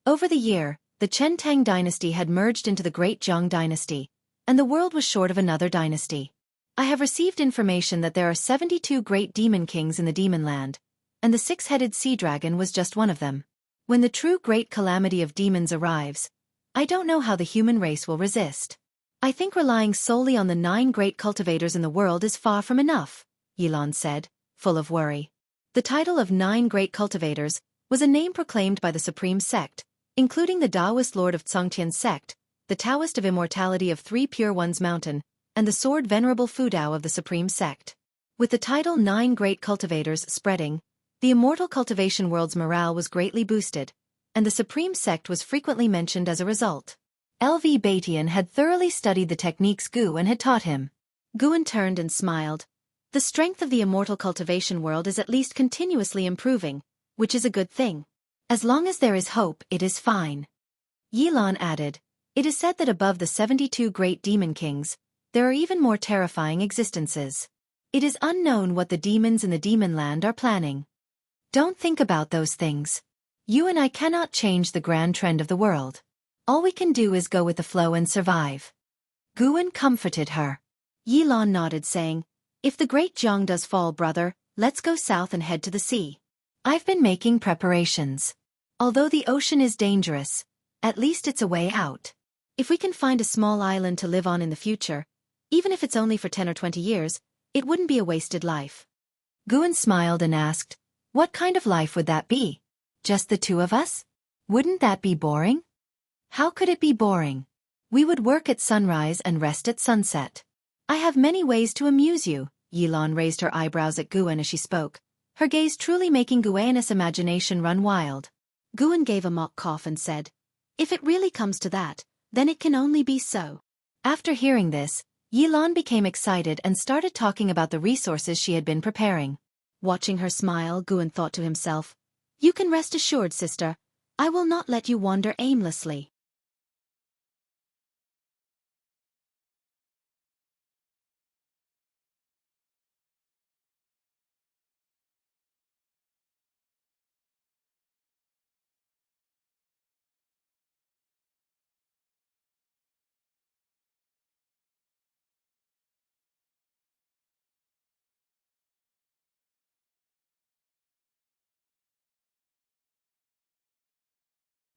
Over the year, the Chen Tang dynasty had merged into the Great Zhang dynasty, and the world was short of another dynasty. I have received information that there are 72 great demon kings in the demon land, and the 6-headed sea dragon was just one of them. When the true great calamity of demons arrives, I don't know how the human race will resist. I think relying solely on the 9 great cultivators in the world is far from enough," Yilan said, full of worry. The title of 9 great cultivators was a name proclaimed by the supreme sect, including the Taoist Lord of Tsongtian's sect, the Taoist of Immortality of 3 Pure Ones Mountain, and the Sword Venerable Fudao of the Supreme Sect. With the title 9 Great Cultivators spreading, the immortal cultivation world's morale was greatly boosted, and the Supreme Sect was frequently mentioned as a result. LV Batian had thoroughly studied the techniques Guan had taught him. Guan turned and smiled. The strength of the immortal cultivation world is at least continuously improving, which is a good thing. As long as there is hope, it is fine. Yilan added, "It is said that above the 72 great demon kings, there are even more terrifying existences. It is unknown what the demons in the demon land are planning. Don't think about those things. You and I cannot change the grand trend of the world. All we can do is go with the flow and survive." Guan comforted her. Yilan nodded, saying, "If the great Zhang does fall, brother, let's go south and head to the sea. I've been making preparations. Although the ocean is dangerous, at least it's a way out. If we can find a small island to live on in the future, even if it's only for 10 or 20 years, it wouldn't be a wasted life." Guan smiled and asked, "What kind of life would that be? Just the 2 of us? Wouldn't that be boring?" "How could it be boring? We would work at sunrise and rest at sunset. I have many ways to amuse you." Yilan raised her eyebrows at Guan as she spoke, her gaze truly making Guan's imagination run wild. Guan gave a mock cough and said, "If it really comes to that, then it can only be so." After hearing this, Yilan became excited and started talking about the resources she had been preparing. Watching her smile, Guan thought to himself, "You can rest assured, sister, I will not let you wander aimlessly."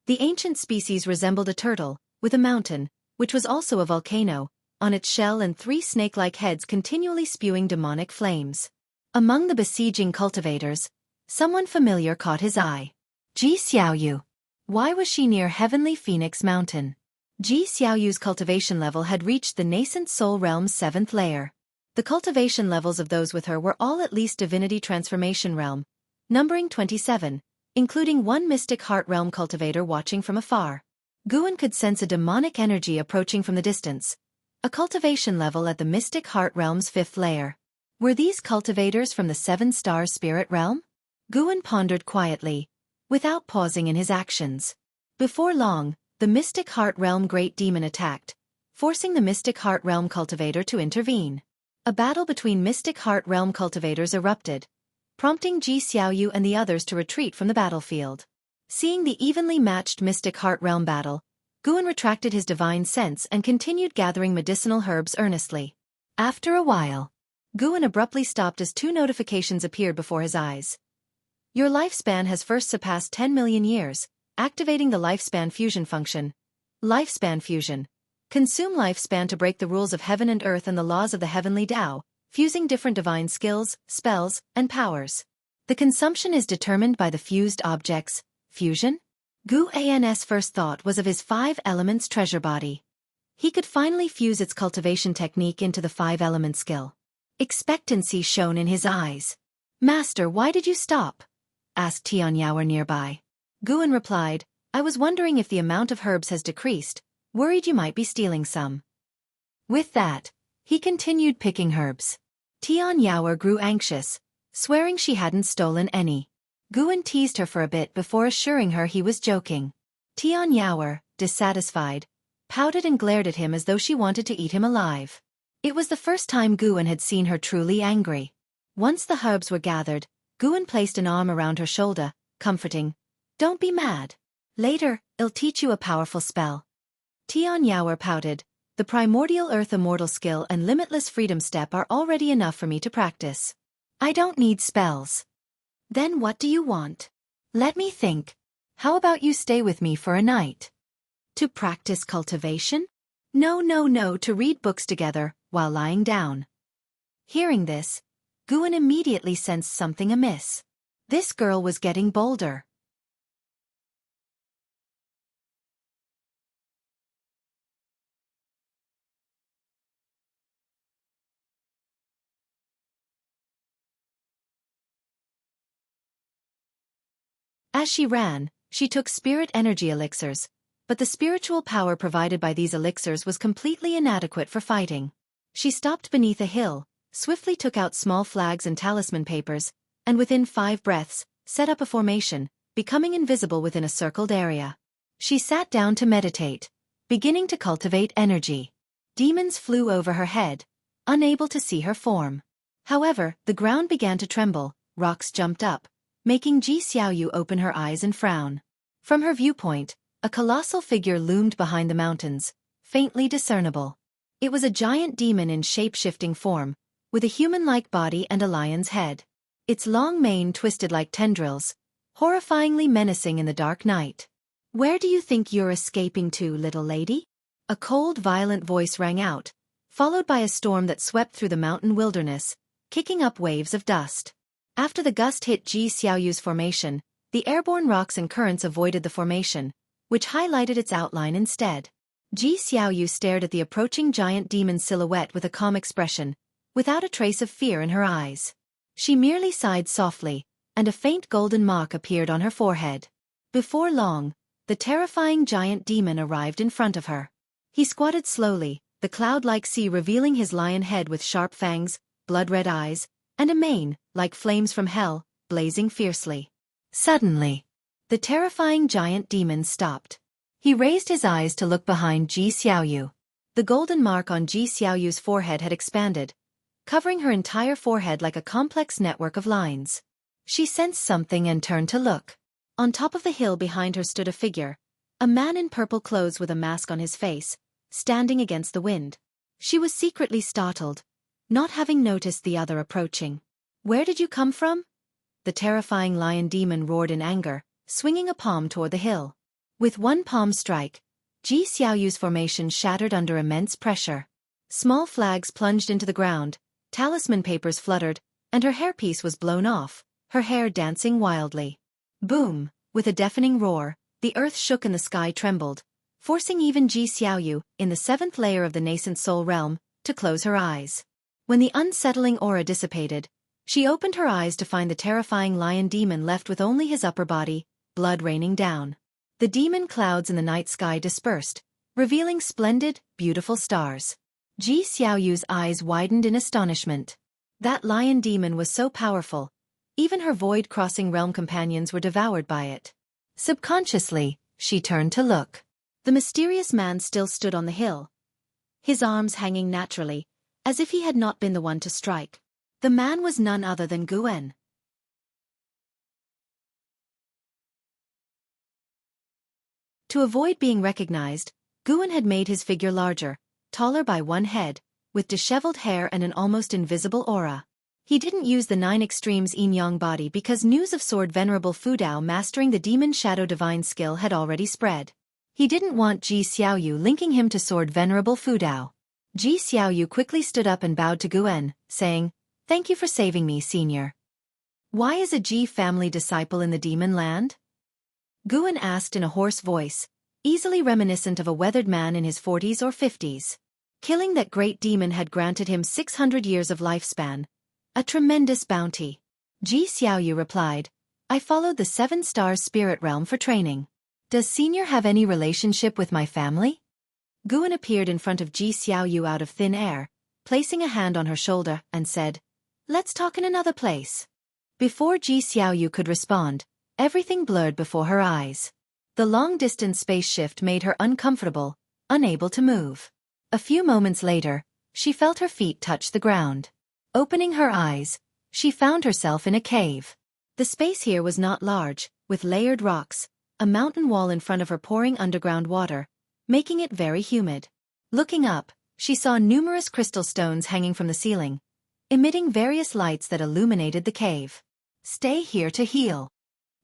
The ancient species resembled a turtle, with a mountain, which was also a volcano, on its shell and 3 snake-like heads continually spewing demonic flames. Among the besieging cultivators, someone familiar caught his eye. Ji Xiaoyu. Why was she near Heavenly Phoenix Mountain? Ji Xiaoyu's cultivation level had reached the nascent soul realm's 7th layer. The cultivation levels of those with her were all at least divinity transformation realm, numbering 27, including one mystic heart realm cultivator watching from afar. Guan could sense a demonic energy approaching from the distance, a cultivation level at the mystic heart realm's 5th layer. Were these cultivators from the 7-star spirit realm? Guan pondered quietly, without pausing in his actions. Before long, the mystic heart realm great demon attacked, forcing the mystic heart realm cultivator to intervene. A battle between mystic heart realm cultivators erupted, prompting Ji Xiaoyu and the others to retreat from the battlefield. Seeing the evenly matched mystic heart realm battle, Guan retracted his divine sense and continued gathering medicinal herbs earnestly. After a while, Guan abruptly stopped as 2 notifications appeared before his eyes. Your lifespan has first surpassed 10 million years, activating the lifespan fusion function. Lifespan fusion. Consume lifespan to break the rules of heaven and earth and the laws of the heavenly Tao, fusing different divine skills, spells, and powers. The consumption is determined by the fused objects. Fusion? Gu An's first thought was of his 5 elements treasure body. He could finally fuse its cultivation technique into the 5-element skill. Expectancy shone in his eyes. Master, why did you stop? Asked Tianyao nearby. Guan replied, I was wondering if the amount of herbs has decreased, worried you might be stealing some. With that, he continued picking herbs. Tianyao grew anxious, swearing she hadn't stolen any. Guan teased her for a bit before assuring her he was joking. Tianyao, dissatisfied, pouted and glared at him as though she wanted to eat him alive. It was the first time Guan had seen her truly angry. Once the herbs were gathered, Guan placed an arm around her shoulder, comforting, Don't be mad. Later, I'll teach you a powerful spell. Tianyao pouted, The primordial earth immortal skill and limitless freedom step are already enough for me to practice. I don't need spells. Then what do you want? Let me think. How about you stay with me for a night? To practice cultivation? No, to read books together, while lying down. Hearing this, Guan immediately sensed something amiss. This girl was getting bolder. As she ran, she took spirit energy elixirs, but the spiritual power provided by these elixirs was completely inadequate for fighting. She stopped beneath a hill, swiftly took out small flags and talisman papers, and within 5 breaths, set up a formation, becoming invisible within a circled area. She sat down to meditate, beginning to cultivate energy. Demons flew over her head, unable to see her form. However, the ground began to tremble, rocks jumped up, making Ji Xiaoyu open her eyes and frown. From her viewpoint, a colossal figure loomed behind the mountains, faintly discernible. It was a giant demon in shape-shifting form, with a human-like body and a lion's head. Its long mane twisted like tendrils, horrifyingly menacing in the dark night. Where do you think you're escaping to, little lady? A cold, violent voice rang out, followed by a storm that swept through the mountain wilderness, kicking up waves of dust. After the gust hit Ji Xiaoyu's formation, the airborne rocks and currents avoided the formation, which highlighted its outline instead. Ji Xiaoyu stared at the approaching giant demon silhouette with a calm expression, without a trace of fear in her eyes. She merely sighed softly, and a faint golden mark appeared on her forehead. Before long, the terrifying giant demon arrived in front of her. He squatted slowly, the cloud-like sea revealing his lion head with sharp fangs, blood-red eyes, and a mane, like flames from hell, blazing fiercely. Suddenly, the terrifying giant demon stopped. He raised his eyes to look behind Ji Xiaoyu. The golden mark on Ji Xiaoyu's forehead had expanded, covering her entire forehead like a complex network of lines. She sensed something and turned to look. On top of the hill behind her stood a figure, a man in purple clothes with a mask on his face, standing against the wind. She was secretly startled, not having noticed the other approaching. Where did you come from? The terrifying lion demon roared in anger, swinging a palm toward the hill. With one palm strike, Ji Xiaoyu's formation shattered under immense pressure. Small flags plunged into the ground, talisman papers fluttered, and her hairpiece was blown off, her hair dancing wildly. Boom! With a deafening roar, the earth shook and the sky trembled, forcing even Ji Xiaoyu, in the 7th layer of the nascent soul realm, to close her eyes. When the unsettling aura dissipated, she opened her eyes to find the terrifying lion demon left with only his upper body, blood raining down. The demon clouds in the night sky dispersed, revealing splendid, beautiful stars. Ji Xiaoyu's eyes widened in astonishment. That lion demon was so powerful, even her void-crossing realm companions were devoured by it. Subconsciously, she turned to look. The mysterious man still stood on the hill, his arms hanging naturally, as if he had not been the one to strike. The man was none other than Guen. To avoid being recognized, Guen had made his figure larger, taller by one head, with disheveled hair and an almost invisible aura. He didn't use the 9 extremes yin-yang body because news of Sword Venerable Fudao mastering the Demon Shadow Divine skill had already spread. He didn't want Ji Xiaoyu linking him to Sword Venerable Fudao. Ji Xiaoyu quickly stood up and bowed to Guen, saying, "Thank you for saving me, senior." "Why is a Ji family disciple in the demon land?" Guen asked in a hoarse voice, easily reminiscent of a weathered man in his 40s or 50s. Killing that great demon had granted him 600 years of lifespan, a tremendous bounty. Ji Xiaoyu replied, "I followed the 7 stars spirit realm for training. Does senior have any relationship with my family?" Guen appeared in front of Ji Xiaoyu out of thin air, placing a hand on her shoulder, and said, "Let's talk in another place." Before Ji Xiaoyu could respond, everything blurred before her eyes. The long-distance space shift made her uncomfortable, unable to move. A few moments later, she felt her feet touch the ground. Opening her eyes, she found herself in a cave. The space here was not large, with layered rocks, a mountain wall in front of her pouring underground water, making it very humid. Looking up, she saw numerous crystal stones hanging from the ceiling, emitting various lights that illuminated the cave. "Stay here to heal."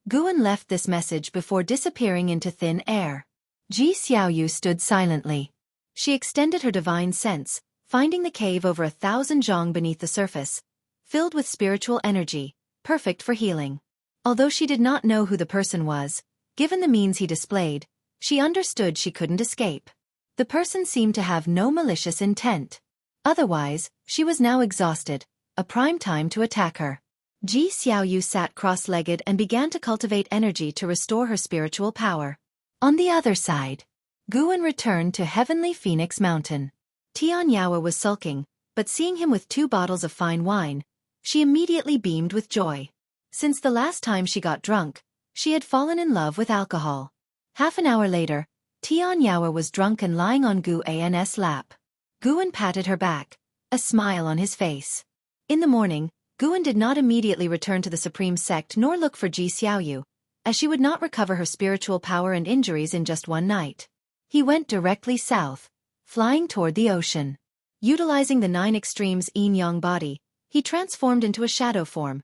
Guen left this message before disappearing into thin air. Ji Xiaoyu stood silently. She extended her divine sense, finding the cave over 1,000 zhang beneath the surface, filled with spiritual energy, perfect for healing. Although she did not know who the person was, given the means he displayed, she understood she couldn't escape. The person seemed to have no malicious intent. Otherwise, she was now exhausted, a prime time to attack her. Ji Xiaoyu sat cross-legged and began to cultivate energy to restore her spiritual power. On the other side, Guen returned to Heavenly Phoenix Mountain. Tian Yaowa was sulking, but seeing him with 2 bottles of fine wine, she immediately beamed with joy. Since the last time she got drunk, she had fallen in love with alcohol. Half an hour later, Tian Yaowa was drunk and lying on Guan's lap. Guen patted her back, a smile on his face. In the morning, Guen did not immediately return to the Supreme Sect nor look for Ji Xiaoyu, as she would not recover her spiritual power and injuries in just one night. He went directly south, flying toward the ocean. Utilizing the 9 extremes yin-yang body, he transformed into a shadow form,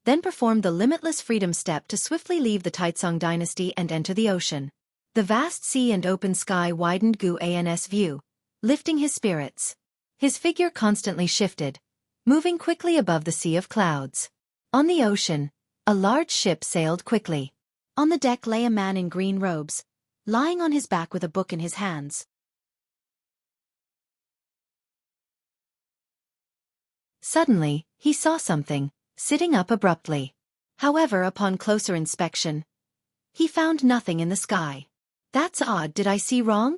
then performed the limitless freedom step to swiftly leave the Taizong dynasty and enter the ocean. The vast sea and open sky widened Guan's view, lifting his spirits. His figure constantly shifted, moving quickly above the sea of clouds. On the ocean, a large ship sailed quickly. On the deck lay a man in green robes, lying on his back with a book in his hands. Suddenly, he saw something, sitting up abruptly. However, upon closer inspection, he found nothing in the sky. "That's odd, did I see wrong?"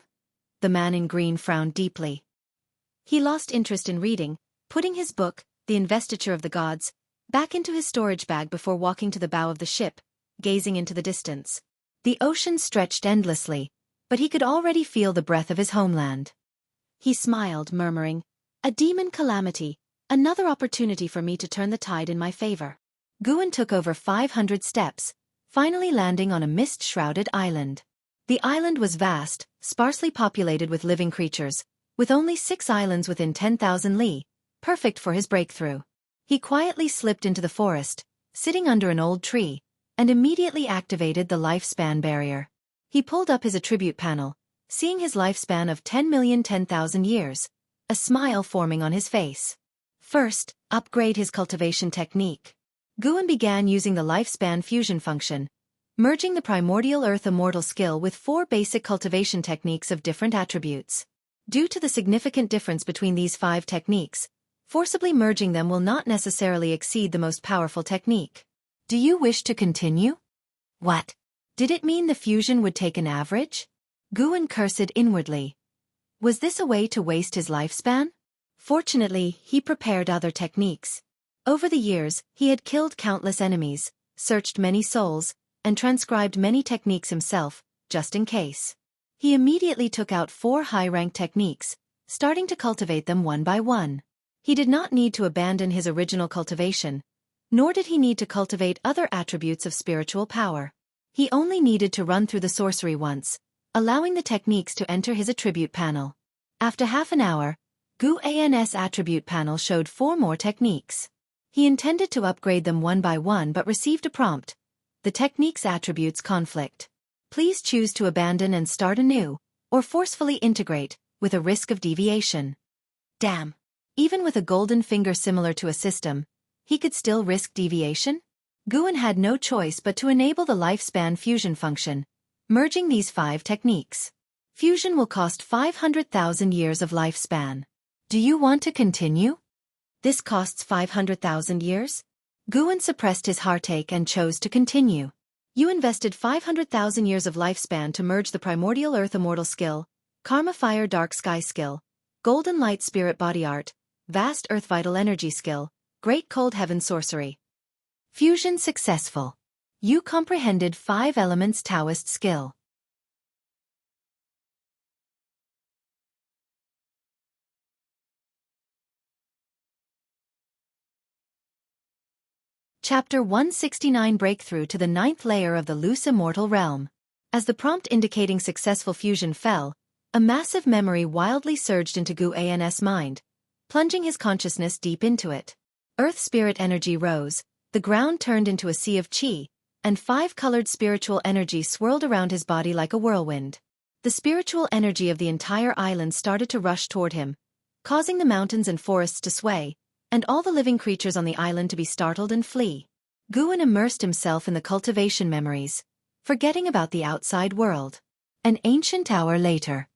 The man in green frowned deeply. He lost interest in reading, putting his book, The Investiture of the Gods, back into his storage bag before walking to the bow of the ship, gazing into the distance. The ocean stretched endlessly, but he could already feel the breath of his homeland. He smiled, murmuring, "A demon calamity, another opportunity for me to turn the tide in my favor." Guen took over 500 steps, finally landing on a mist-shrouded island. The island was vast, sparsely populated with living creatures, with only 6 islands within 10,000 li, perfect for his breakthrough. He quietly slipped into the forest, sitting under an old tree, and immediately activated the lifespan barrier. He pulled up his attribute panel, seeing his lifespan of 10,010,000 years, a smile forming on his face. First, upgrade his cultivation technique. Guen began using the lifespan fusion function, merging the primordial earth immortal skill with 4 basic cultivation techniques of different attributes. Due to the significant difference between these 5 techniques, forcibly merging them will not necessarily exceed the most powerful technique. Do you wish to continue? What? Did it mean the fusion would take an average? Guan cursed inwardly. Was this a way to waste his lifespan? Fortunately, he prepared other techniques. Over the years, he had killed countless enemies, searched many souls, and transcribed many techniques himself, just in case. He immediately took out 4 high-rank techniques, starting to cultivate them one by one. He did not need to abandon his original cultivation, nor did he need to cultivate other attributes of spiritual power. He only needed to run through the sorcery once, allowing the techniques to enter his attribute panel. After half an hour, Guan's attribute panel showed 4 more techniques. He intended to upgrade them one by one but received a prompt. The technique's attributes conflict. Please choose to abandon and start anew, or forcefully integrate, with a risk of deviation. Damn. Even with a golden finger similar to a system, he could still risk deviation? Guan had no choice but to enable the lifespan fusion function, merging these 5 techniques. Fusion will cost 500,000 years of lifespan. Do you want to continue? This costs 500,000 years? Guan suppressed his heartache and chose to continue. You invested 500,000 years of lifespan to merge the primordial earth immortal skill, karma fire dark sky skill, golden light spirit body art, vast earth vital energy skill, great cold heaven sorcery. Fusion successful. You comprehended 5 elements Taoist skill. Chapter 169 Breakthrough to the 9th layer of the loose immortal realm. As the prompt indicating successful fusion fell, a massive memory wildly surged into Guan's mind, plunging his consciousness deep into it. Earth spirit energy rose, the ground turned into a sea of chi, and 5-colored spiritual energy swirled around his body like a whirlwind. The spiritual energy of the entire island started to rush toward him, causing the mountains and forests to sway, and all the living creatures on the island to be startled and flee. Guan immersed himself in the cultivation memories, forgetting about the outside world. An ancient hour later,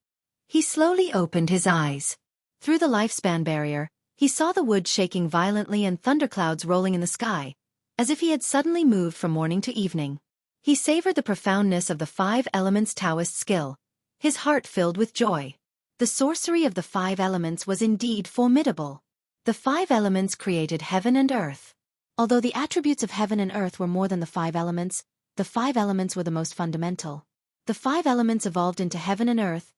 he slowly opened his eyes. Through the lifespan barrier, he saw the wood shaking violently and thunderclouds rolling in the sky, as if he had suddenly moved from morning to evening. He savored the profoundness of the 5 elements Taoist skill, his heart filled with joy. The sorcery of the 5 elements was indeed formidable. The 5 elements created heaven and earth. Although the attributes of heaven and earth were more than the 5 elements, the 5 elements were the most fundamental. The 5 elements evolved into heaven and earth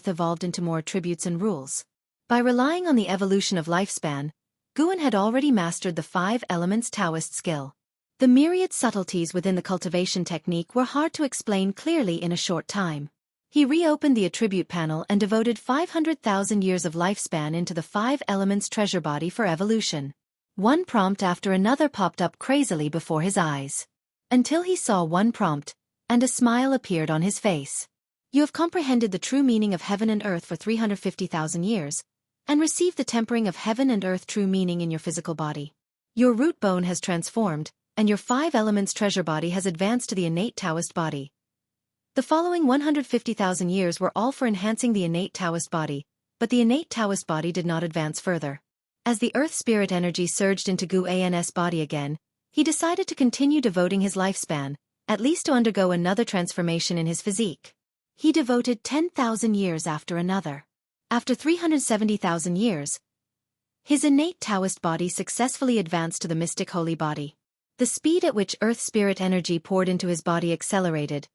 evolved into more attributes and rules. By relying on the evolution of lifespan, Guan had already mastered the 5 elements Taoist skill. The myriad subtleties within the cultivation technique were hard to explain clearly in a short time. He reopened the attribute panel and devoted 500,000 years of lifespan into the 5 elements treasure body for evolution. One prompt after another popped up crazily before his eyes. Until he saw one prompt, and a smile appeared on his face. You have comprehended the true meaning of heaven and earth for 350,000 years, and received the tempering of heaven and earth true meaning in your physical body. Your root bone has transformed, and your 5 elements treasure body has advanced to the innate Taoist body. The following 150,000 years were all for enhancing the innate Taoist body, but the innate Taoist body did not advance further. As the earth spirit energy surged into Guan's body again, he decided to continue devoting his lifespan, at least to undergo another transformation in his physique. He devoted 10,000 years after another. After 370,000 years, his innate Taoist body successfully advanced to the mystic holy body. The speed at which earth spirit energy poured into his body accelerated,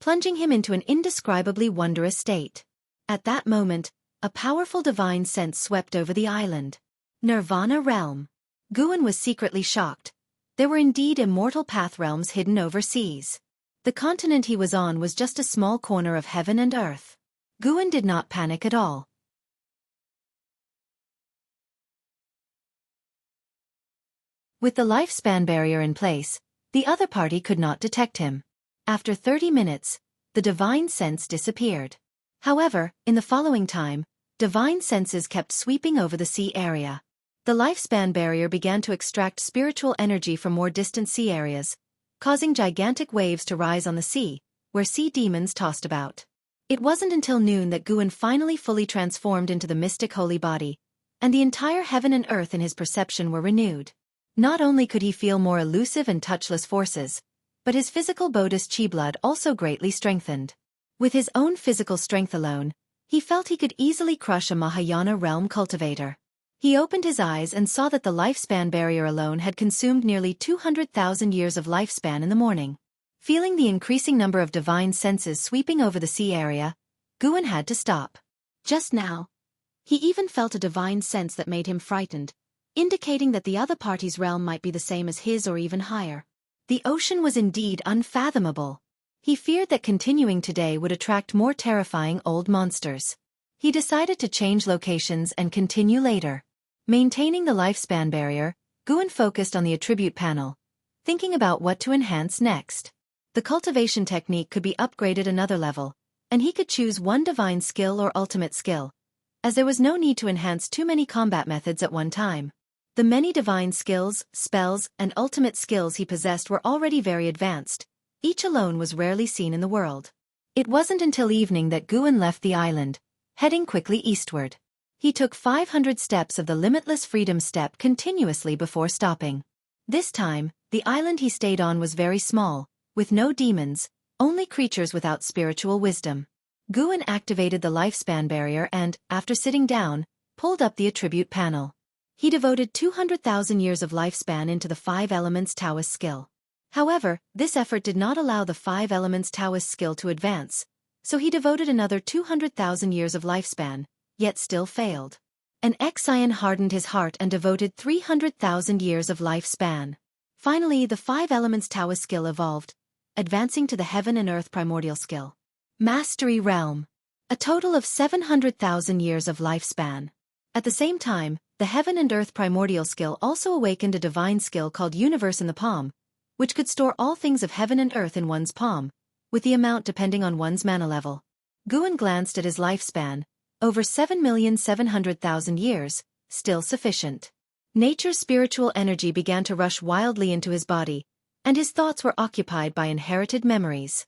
plunging him into an indescribably wondrous state. At that moment, a powerful divine sense swept over the island. Nirvana realm. Guan was secretly shocked. There were indeed immortal path realms hidden overseas. The continent he was on was just a small corner of heaven and earth. Guan did not panic at all. With the lifespan barrier in place, the other party could not detect him. After 30 minutes, the divine sense disappeared. However, in the following time, divine senses kept sweeping over the sea area. The lifespan barrier began to extract spiritual energy from more distant sea areas, causing gigantic waves to rise on the sea, where sea demons tossed about. It wasn't until noon that Guan finally fully transformed into the mystic holy body, and the entire heaven and earth in his perception were renewed. Not only could he feel more elusive and touchless forces, but his physical Buddhist chi blood also greatly strengthened. With his own physical strength alone, he felt he could easily crush a Mahayana realm cultivator. He opened his eyes and saw that the lifespan barrier alone had consumed nearly 200,000 years of lifespan in the morning. Feeling the increasing number of divine senses sweeping over the sea area, Guan had to stop. Just now, he even felt a divine sense that made him frightened, indicating that the other party's realm might be the same as his or even higher. The ocean was indeed unfathomable. He feared that continuing today would attract more terrifying old monsters. He decided to change locations and continue later. Maintaining the lifespan barrier, Guan focused on the attribute panel, thinking about what to enhance next. The cultivation technique could be upgraded another level, and he could choose one divine skill or ultimate skill, as there was no need to enhance too many combat methods at one time. The many divine skills, spells, and ultimate skills he possessed were already very advanced. Each alone was rarely seen in the world. It wasn't until evening that Guan left the island, heading quickly eastward. He took 500 steps of the limitless freedom step continuously before stopping. This time, the island he stayed on was very small, with no demons, only creatures without spiritual wisdom. Guan activated the lifespan barrier and, after sitting down, pulled up the attribute panel. He devoted 200,000 years of lifespan into the 5 Elements Taoist skill. However, this effort did not allow the 5 Elements Taoist skill to advance, so he devoted another 200,000 years of lifespan, yet still failed. An Xian hardened his heart and devoted 300,000 years of lifespan. Finally, the 5 Elements Taoist skill evolved, advancing to the Heaven and Earth Primordial skill. Mastery Realm. A total of 700,000 years of lifespan. At the same time, the Heaven and Earth Primordial skill also awakened a divine skill called Universe in the Palm, which could store all things of heaven and earth in one's palm, with the amount depending on one's mana level. Guan glanced at his lifespan, over 7,700,000 years, still sufficient. Nature's spiritual energy began to rush wildly into his body, and his thoughts were occupied by inherited memories.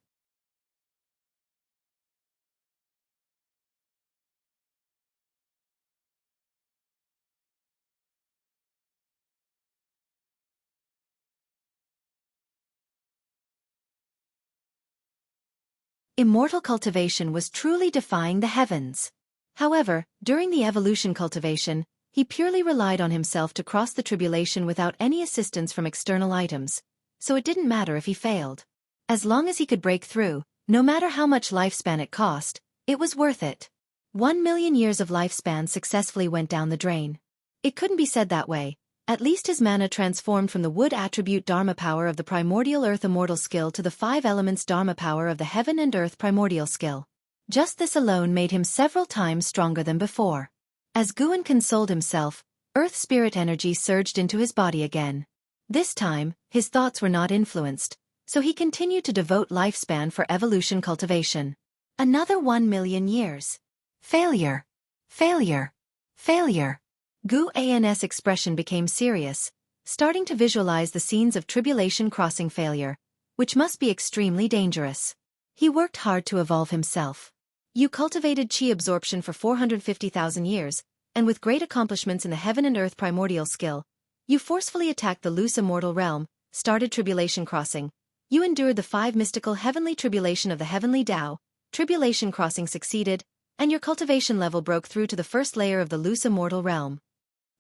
Immortal cultivation was truly defying the heavens. However, during the evolution cultivation, he purely relied on himself to cross the tribulation without any assistance from external items, so it didn't matter if he failed. As long as he could break through, no matter how much lifespan it cost, it was worth it. 1,000,000 years of lifespan successfully went down the drain. It couldn't be said that way. At least his mana transformed from the wood attribute Dharma power of the primordial earth immortal skill to the 5 elements Dharma power of the heaven and earth primordial skill. Just this alone made him several times stronger than before. As Guan consoled himself, earth spirit energy surged into his body again. This time, his thoughts were not influenced, so he continued to devote lifespan for evolution cultivation. Another 1,000,000 years. Failure. Failure. Failure. Guan's expression became serious, starting to visualize the scenes of tribulation crossing failure, which must be extremely dangerous. He worked hard to evolve himself. You cultivated chi absorption for 450,000 years, and with great accomplishments in the heaven and earth primordial skill, you forcefully attacked the loose immortal realm, started tribulation crossing. You endured the 5 mystical heavenly tribulation of the heavenly Tao, tribulation crossing succeeded, and your cultivation level broke through to the first layer of the loose immortal realm.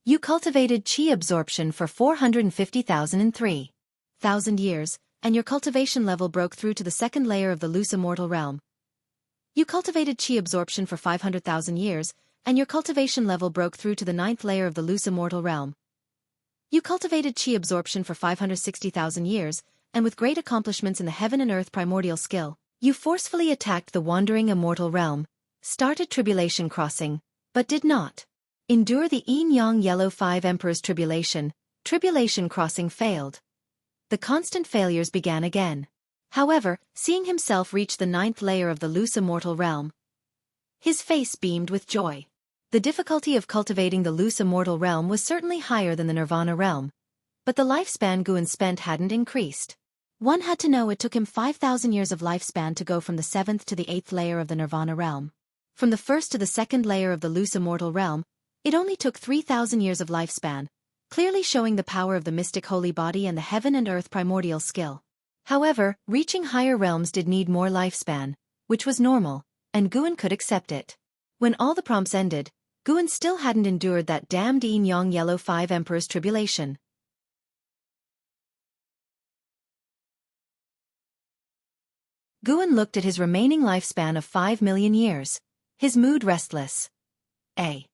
You cultivated chi absorption for 450,003,000 years, and your cultivation level broke through to the second layer of the loose immortal realm. You cultivated chi absorption for 500,000 years, and your cultivation level broke through to the 9th layer of the loose immortal realm. You cultivated chi absorption for 560,000 years, and with great accomplishments in the heaven and earth primordial skill, you forcefully attacked the wandering immortal realm, started tribulation crossing, but did not endure the yin-yang yellow 5 emperors tribulation crossing failed. The constant failures began again. However, seeing himself reach the 9th layer of the loose immortal realm, his face beamed with joy. The difficulty of cultivating the loose immortal realm was certainly higher than the nirvana realm, but the lifespan Guan spent hadn't increased. One had to know it took him 5,000 years of lifespan to go from the 7th to the 8th layer of the Nirvana realm. From the 1st to the 2nd layer of the loose immortal realm, it only took 3,000 years of lifespan, clearly showing the power of the mystic holy body and the heaven and earth primordial skill. However, reaching higher realms did need more lifespan, which was normal, and Guan could accept it. When all the prompts ended, Guan still hadn't endured that damned Yin Yang Yellow 5 Emperor's tribulation. Guan looked at his remaining lifespan of 5 million years. His mood restless. A.